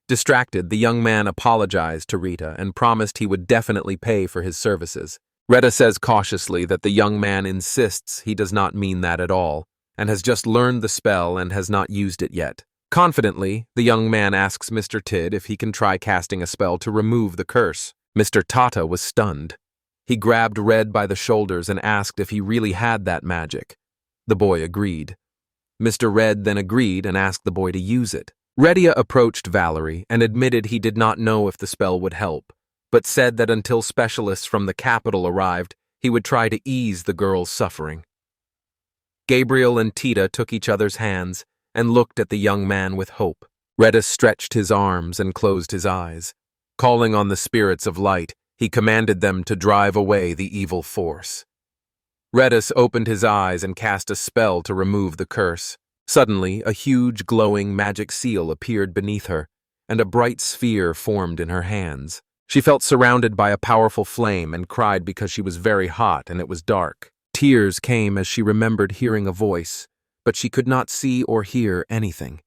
Distracted, the young man apologized to Rita and promised he would definitely pay for his services. Retta says cautiously that the young man insists he does not mean that at all, and has just learned the spell and has not used it yet. Confidently, the young man asks Mr. Tid if he can try casting a spell to remove the curse. Mr. Tata was stunned. He grabbed Red by the shoulders and asked if he really had that magic. The boy agreed. Mr. Red then agreed and asked the boy to use it. Redia approached Valerie and admitted he did not know if the spell would help, but said that until specialists from the capital arrived, he would try to ease the girl's suffering. Gabriel and Tita took each other's hands and looked at the young man with hope. Redis stretched his arms and closed his eyes. Calling on the spirits of light, he commanded them to drive away the evil force. Redis opened his eyes and cast a spell to remove the curse. Suddenly, a huge glowing magic seal appeared beneath her, and a bright sphere formed in her hands. She felt surrounded by a powerful flame and cried because she was very hot and it was dark. Tears came as she remembered hearing a voice, but she could not see or hear anything.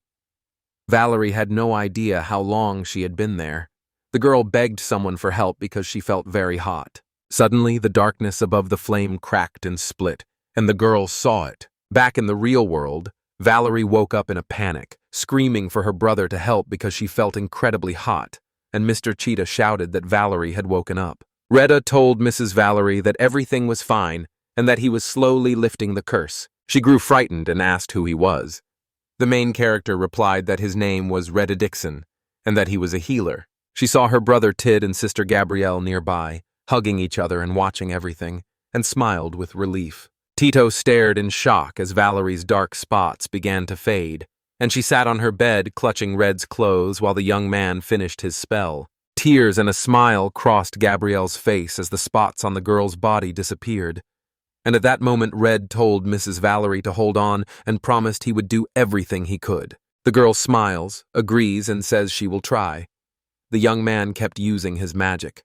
Valerie had no idea how long she had been there. The girl begged someone for help because she felt very hot. Suddenly, the darkness above the flame cracked and split, and the girl saw it. Back in the real world, Valerie woke up in a panic, screaming for her brother to help because she felt incredibly hot, and Mr. Cheetah shouted that Valerie had woken up. Retta told Mrs. Valerie that everything was fine and that he was slowly lifting the curse. She grew frightened and asked who he was. The main character replied that his name was Retta Dixon and that he was a healer. She saw her brother Tid and sister Gabrielle nearby, hugging each other and watching everything, and smiled with relief. Tito stared in shock as Valerie's dark spots began to fade, and she sat on her bed clutching Red's clothes while the young man finished his spell. Tears and a smile crossed Gabrielle's face as the spots on the girl's body disappeared. And at that moment Red told Mrs. Valerie to hold on and promised he would do everything he could. The girl smiles, agrees, and says she will try. The young man kept using his magic.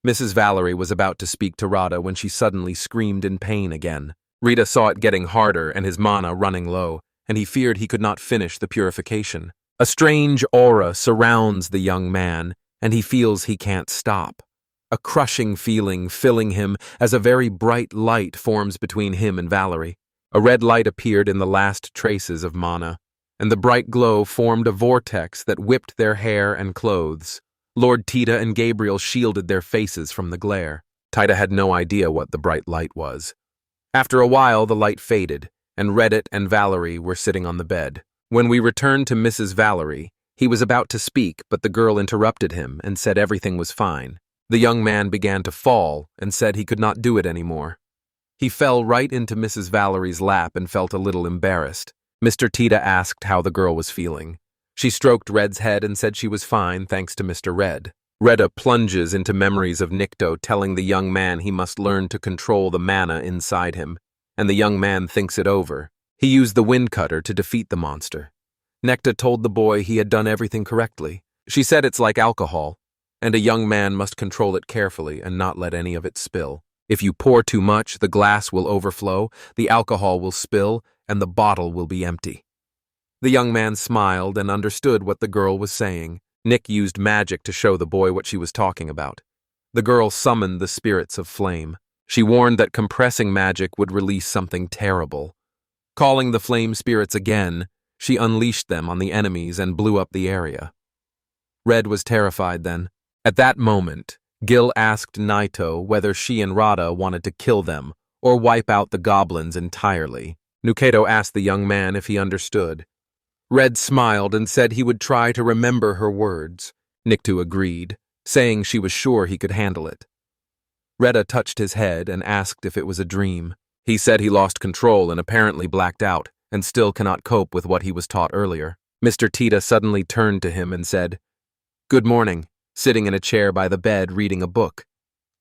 Mrs. Valerie was about to speak to Rada when she suddenly screamed in pain again. Rita saw it getting harder and his mana running low, and he feared he could not finish the purification. A strange aura surrounds the young man, and he feels he can't stop. A crushing feeling filling him as a very bright light forms between him and Valerie. A red light appeared in the last traces of mana, and the bright glow formed a vortex that whipped their hair and clothes. Lord Tita and Gabriel shielded their faces from the glare. Tita had no idea what the bright light was. After a while, the light faded, and Reddit and Valerie were sitting on the bed. When we returned to Mrs. Valerie, he was about to speak, but the girl interrupted him and said everything was fine. The young man began to fall and said he could not do it anymore. He fell right into Mrs. Valerie's lap and felt a little embarrassed. Mr. Tita asked how the girl was feeling. She stroked Red's head and said she was fine thanks to Mr. Red. Retta plunges into memories of Nikto telling the young man he must learn to control the mana inside him, and the young man thinks it over. He used the wind cutter to defeat the monster. Necta told the boy he had done everything correctly. She said it's like alcohol, and a young man must control it carefully and not let any of it spill. If you pour too much, the glass will overflow, the alcohol will spill, and the bottle will be empty. The young man smiled and understood what the girl was saying. Nick used magic to show the boy what she was talking about. The girl summoned the spirits of flame. She warned that compressing magic would release something terrible. Calling the flame spirits again, she unleashed them on the enemies and blew up the area. Red was terrified then. At that moment, Gil asked Naito whether she and Rada wanted to kill them or wipe out the goblins entirely. Nuketo asked the young man if he understood. Red smiled and said he would try to remember her words. Nikto agreed, saying she was sure he could handle it. Reda touched his head and asked if it was a dream. He said he lost control and apparently blacked out, and still cannot cope with what he was taught earlier. Mr. Tita suddenly turned to him and said, "Good morning," sitting in a chair by the bed reading a book.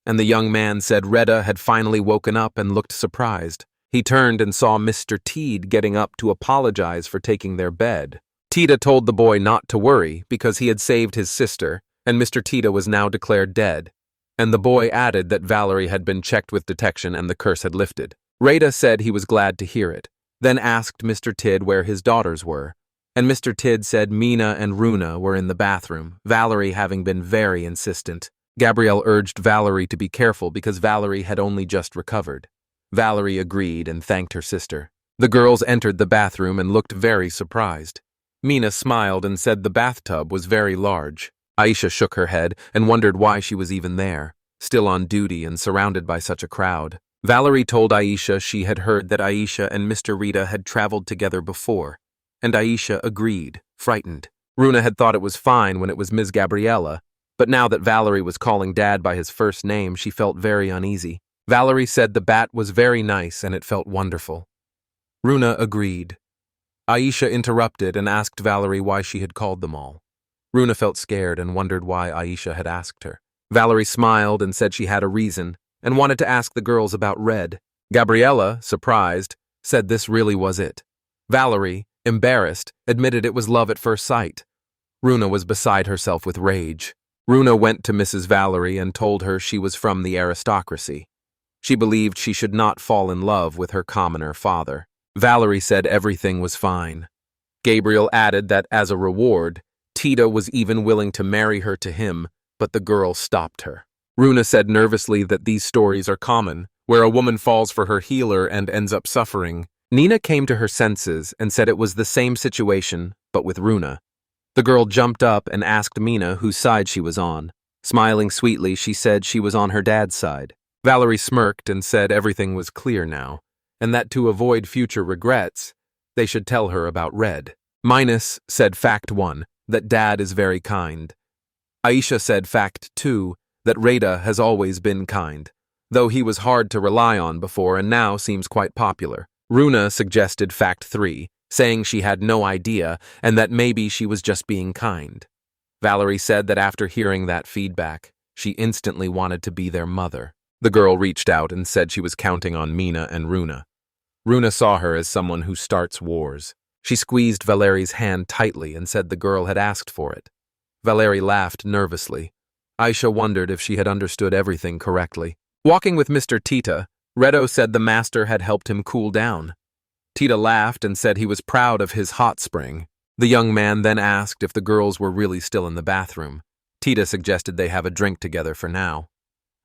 And the young man said Reda had finally woken up and looked surprised. He turned and saw Mr. Teed getting up to apologize for taking their bed. Tita told the boy not to worry because he had saved his sister, and Mr. Tita was now declared dead. And the boy added that Valerie had been checked with detection and the curse had lifted. Reda said he was glad to hear it, then asked Mr. Tid where his daughters were. And Mr. Tid said Mina and Runa were in the bathroom, Valerie having been very insistent. Gabrielle urged Valerie to be careful because Valerie had only just recovered. Valerie agreed and thanked her sister. The girls entered the bathroom and looked very surprised. Mina smiled and said the bathtub was very large. Aisha shook her head and wondered why she was even there, still on duty and surrounded by such a crowd. Valerie told Aisha she had heard that Aisha and Mr. Rita had traveled together before, and Aisha agreed, frightened. Runa had thought it was fine when it was Ms. Gabriella, but now that Valerie was calling Dad by his first name, she felt very uneasy. Valerie said the bat was very nice and it felt wonderful. Runa agreed. Aisha interrupted and asked Valerie why she had called them all. Runa felt scared and wondered why Aisha had asked her. Valerie smiled and said she had a reason and wanted to ask the girls about Red. Gabriella, surprised, said this really was it. Valerie, embarrassed, admitted it was love at first sight. Runa was beside herself with rage. Runa went to Mrs. Valerie and told her she was from the aristocracy. She believed she should not fall in love with her commoner father. Valerie said everything was fine. Gabriel added that as a reward, Tita was even willing to marry her to him, but the girl stopped her. Runa said nervously that these stories are common, where a woman falls for her healer and ends up suffering. Nina came to her senses and said it was the same situation, but with Runa. The girl jumped up and asked Mina whose side she was on. Smiling sweetly, she said she was on her dad's side. Valerie smirked and said everything was clear now, and that to avoid future regrets, they should tell her about Red. Minus said fact 1, that Dad is very kind. Aisha said fact 2, that Rada has always been kind, though he was hard to rely on before and now seems quite popular. Runa suggested fact 3, saying she had no idea and that maybe she was just being kind. Valerie said that after hearing that feedback, she instantly wanted to be their mother. The girl reached out and said she was counting on Mina and Runa. Runa saw her as someone who starts wars. She squeezed Valerie's hand tightly and said the girl had asked for it. Valerie laughed nervously. Aisha wondered if she had understood everything correctly. Walking with Mr. Tita, Redo said the master had helped him cool down. Tita laughed and said he was proud of his hot spring. The young man then asked if the girls were really still in the bathroom. Tita suggested they have a drink together for now.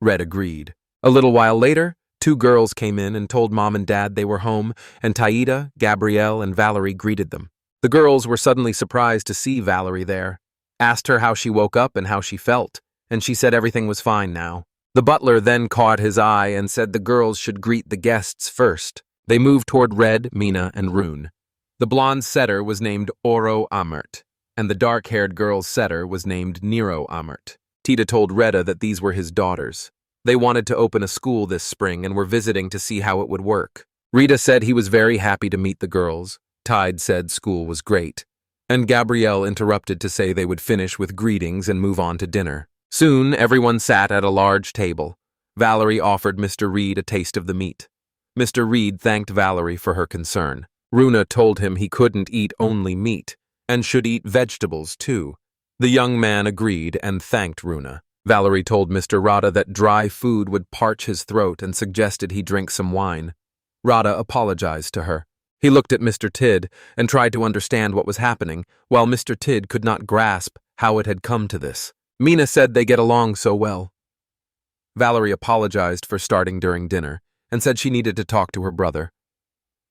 Red agreed. A little while later, 2 girls came in and told Mom and Dad they were home, and Tita, Gabrielle, and Valerie greeted them. The girls were suddenly surprised to see Valerie there, asked her how she woke up and how she felt, and she said everything was fine now. The butler then caught his eye and said the girls should greet the guests first. They moved toward Red, Mina, and Rune. The blonde setter was named Oro Amert, and the dark-haired girl's setter was named Nero Amert. Tita told Reda that these were his daughters. They wanted to open a school this spring and were visiting to see how it would work. Rita said he was very happy to meet the girls. Tide said school was great. And Gabrielle interrupted to say they would finish with greetings and move on to dinner. Soon, everyone sat at a large table. Valerie offered Mr. Reed a taste of the meat. Mr. Reed thanked Valerie for her concern. Runa told him he couldn't eat only meat, and should eat vegetables too. The young man agreed and thanked Runa. Valerie told Mr. Rada that dry food would parch his throat and suggested he drink some wine. Rada apologized to her. He looked at Mr. Tid and tried to understand what was happening, while Mr. Tid could not grasp how it had come to this. Mina said they get along so well. Valerie apologized for starting during dinner and said she needed to talk to her brother.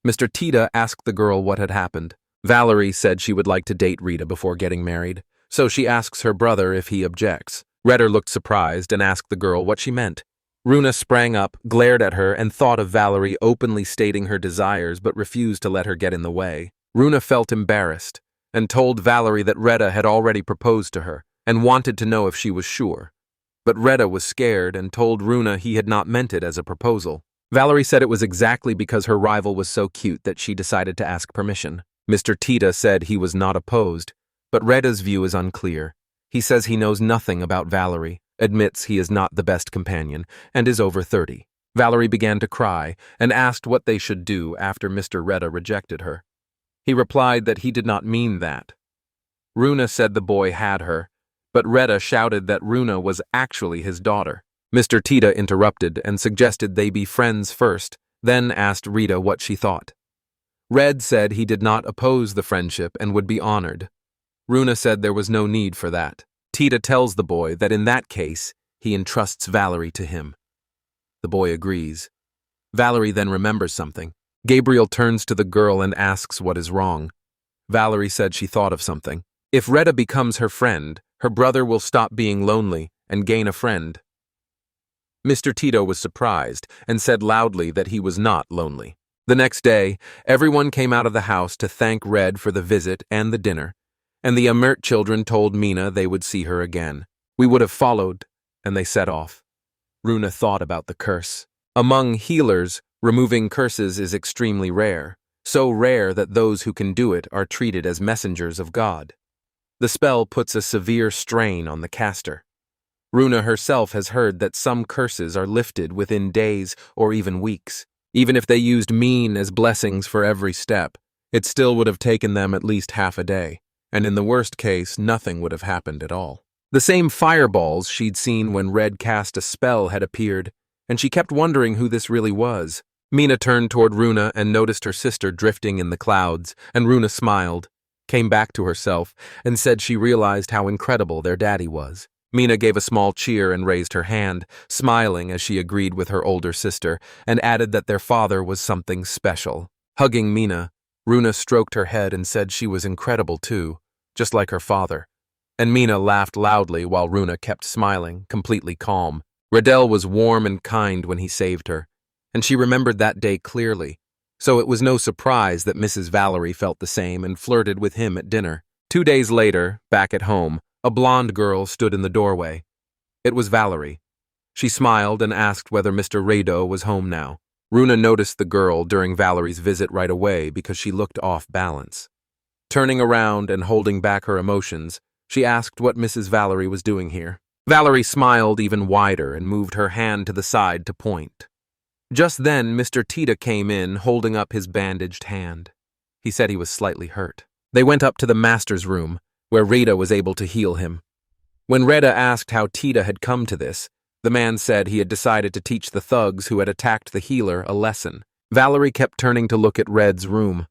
Mr. Tita asked the girl what had happened. Valerie said she would like to date Rita before getting married, so she asks her brother if he objects. Redder looked surprised and asked the girl what she meant. Runa sprang up, glared at her, and thought of Valerie openly stating her desires but refused to let her get in the way. Runa felt embarrassed and told Valerie that Retta had already proposed to her and wanted to know if she was sure. But Retta was scared and told Runa he had not meant it as a proposal. Valerie said it was exactly because her rival was so cute that she decided to ask permission. Mr. Tita said he was not opposed, but Retta's view is unclear. He says he knows nothing about Valerie, admits he is not the best companion, and is over 30. Valerie began to cry and asked what they should do after Mr. Retta rejected her. He replied that he did not mean that. Runa said the boy had her, but Retta shouted that Runa was actually his daughter. Mr. Tita interrupted and suggested they be friends first, then asked Rita what she thought. Red said he did not oppose the friendship and would be honored. Runa said there was no need for that. Tita tells the boy that in that case, he entrusts Valerie to him. The boy agrees. Valerie then remembers something. Gabriel turns to the girl and asks what is wrong. Valerie said she thought of something. If Retta becomes her friend, her brother will stop being lonely and gain a friend. Mr. Tito was surprised and said loudly that he was not lonely. The next day, everyone came out of the house to thank Red for the visit and the dinner, and the Amert children told Mina they would see her again. We would have followed, and they set off. Runa thought about the curse. Among healers, removing curses is extremely rare, so rare that those who can do it are treated as messengers of God. The spell puts a severe strain on the caster. Runa herself has heard that some curses are lifted within days or even weeks. Even if they used mean as blessings for every step, it still would have taken them at least half a day, and in the worst case, nothing would have happened at all. The same fireballs she'd seen when Red cast a spell had appeared, and she kept wondering who this really was. Mina turned toward Runa and noticed her sister drifting in the clouds, and Runa smiled, came back to herself, and said she realized how incredible their daddy was. Mina gave a small cheer and raised her hand, smiling as she agreed with her older sister, and added that their father was something special. Hugging Mina, Runa stroked her head and said she was incredible too, just like her father. And Mina laughed loudly while Runa kept smiling, completely calm. Redel was warm and kind when he saved her, and she remembered that day clearly, so it was no surprise that Mrs. Valerie felt the same and flirted with him at dinner. 2 days later, back at home, a blonde girl stood in the doorway. It was Valerie. She smiled and asked whether Mr. Rado was home now. Runa noticed the girl during Valerie's visit right away because she looked off balance. Turning around and holding back her emotions, she asked what Mrs. Valerie was doing here. Valerie smiled even wider and moved her hand to the side to point. Just then, Mr. Tita came in, holding up his bandaged hand. He said he was slightly hurt. They went up to the master's room, where Rita was able to heal him. When Rita asked how Tita had come to this, the man said he had decided to teach the thugs who had attacked the healer a lesson. Valerie kept turning to look at Red's room.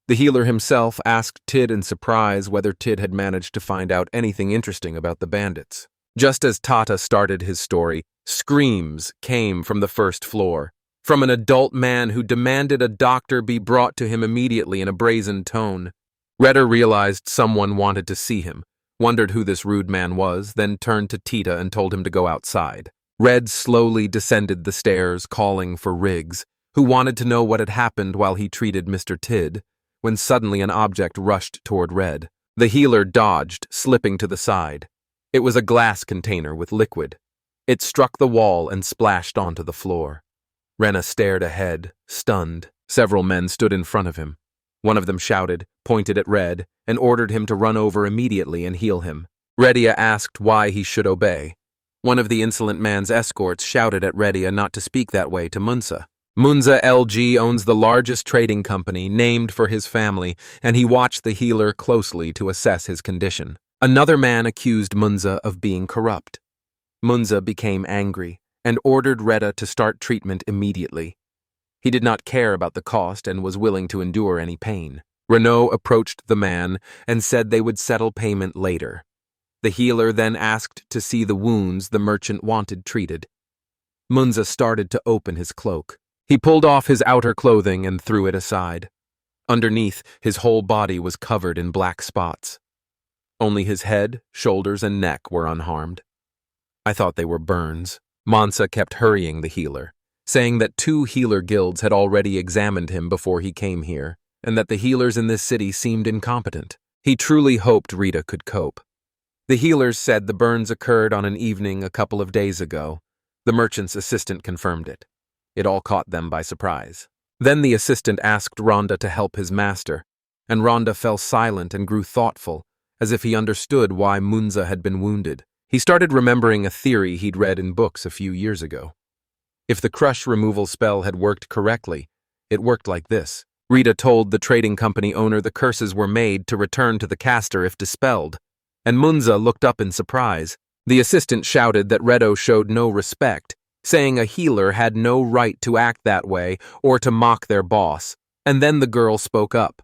The healer himself asked Tid in surprise whether Tid had managed to find out anything interesting about the bandits. Just as Tata started his story, screams came from the first floor, from an adult man who demanded a doctor be brought to him immediately in a brazen tone. Redder realized someone wanted to see him, wondered who this rude man was, then turned to Tita and told him to go outside. Red slowly descended the stairs, calling for Riggs, who wanted to know what had happened while he treated Mr. Tid, when suddenly an object rushed toward Red. The healer dodged, slipping to the side. It was a glass container with liquid. It struck the wall and splashed onto the floor. Rena stared ahead, stunned. Several men stood in front of him. One of them shouted, pointed at Red, and ordered him to run over immediately and heal him. Redia asked why he should obey. One of the insolent man's escorts shouted at Redia not to speak that way to Munsa. Munza LG owns the largest trading company, named for his family, and he watched the healer closely to assess his condition. Another man accused Munza of being corrupt. Munza became angry and ordered Retta to start treatment immediately. He did not care about the cost and was willing to endure any pain. Renault approached the man and said they would settle payment later. The healer then asked to see the wounds the merchant wanted treated. Munza started to open his cloak. He pulled off his outer clothing and threw it aside. Underneath, his whole body was covered in black spots. Only his head, shoulders, and neck were unharmed. I thought they were burns. Mansa kept hurrying the healer, saying that 2 healer guilds had already examined him before he came here, and that the healers in this city seemed incompetent. He truly hoped Rita could cope. The healers said the burns occurred on an evening a couple of days ago. The merchant's assistant confirmed it. It all caught them by surprise. Then the assistant asked Rhonda to help his master, and Rhonda fell silent and grew thoughtful, as if he understood why Munza had been wounded. He started remembering a theory he'd read in books a few years ago. If the crush removal spell had worked correctly, it worked like this. Rita told the trading company owner the curses were made to return to the caster if dispelled, and Munza looked up in surprise. The assistant shouted that Redo showed no respect, saying a healer had no right to act that way or to mock their boss, and then the girl spoke up.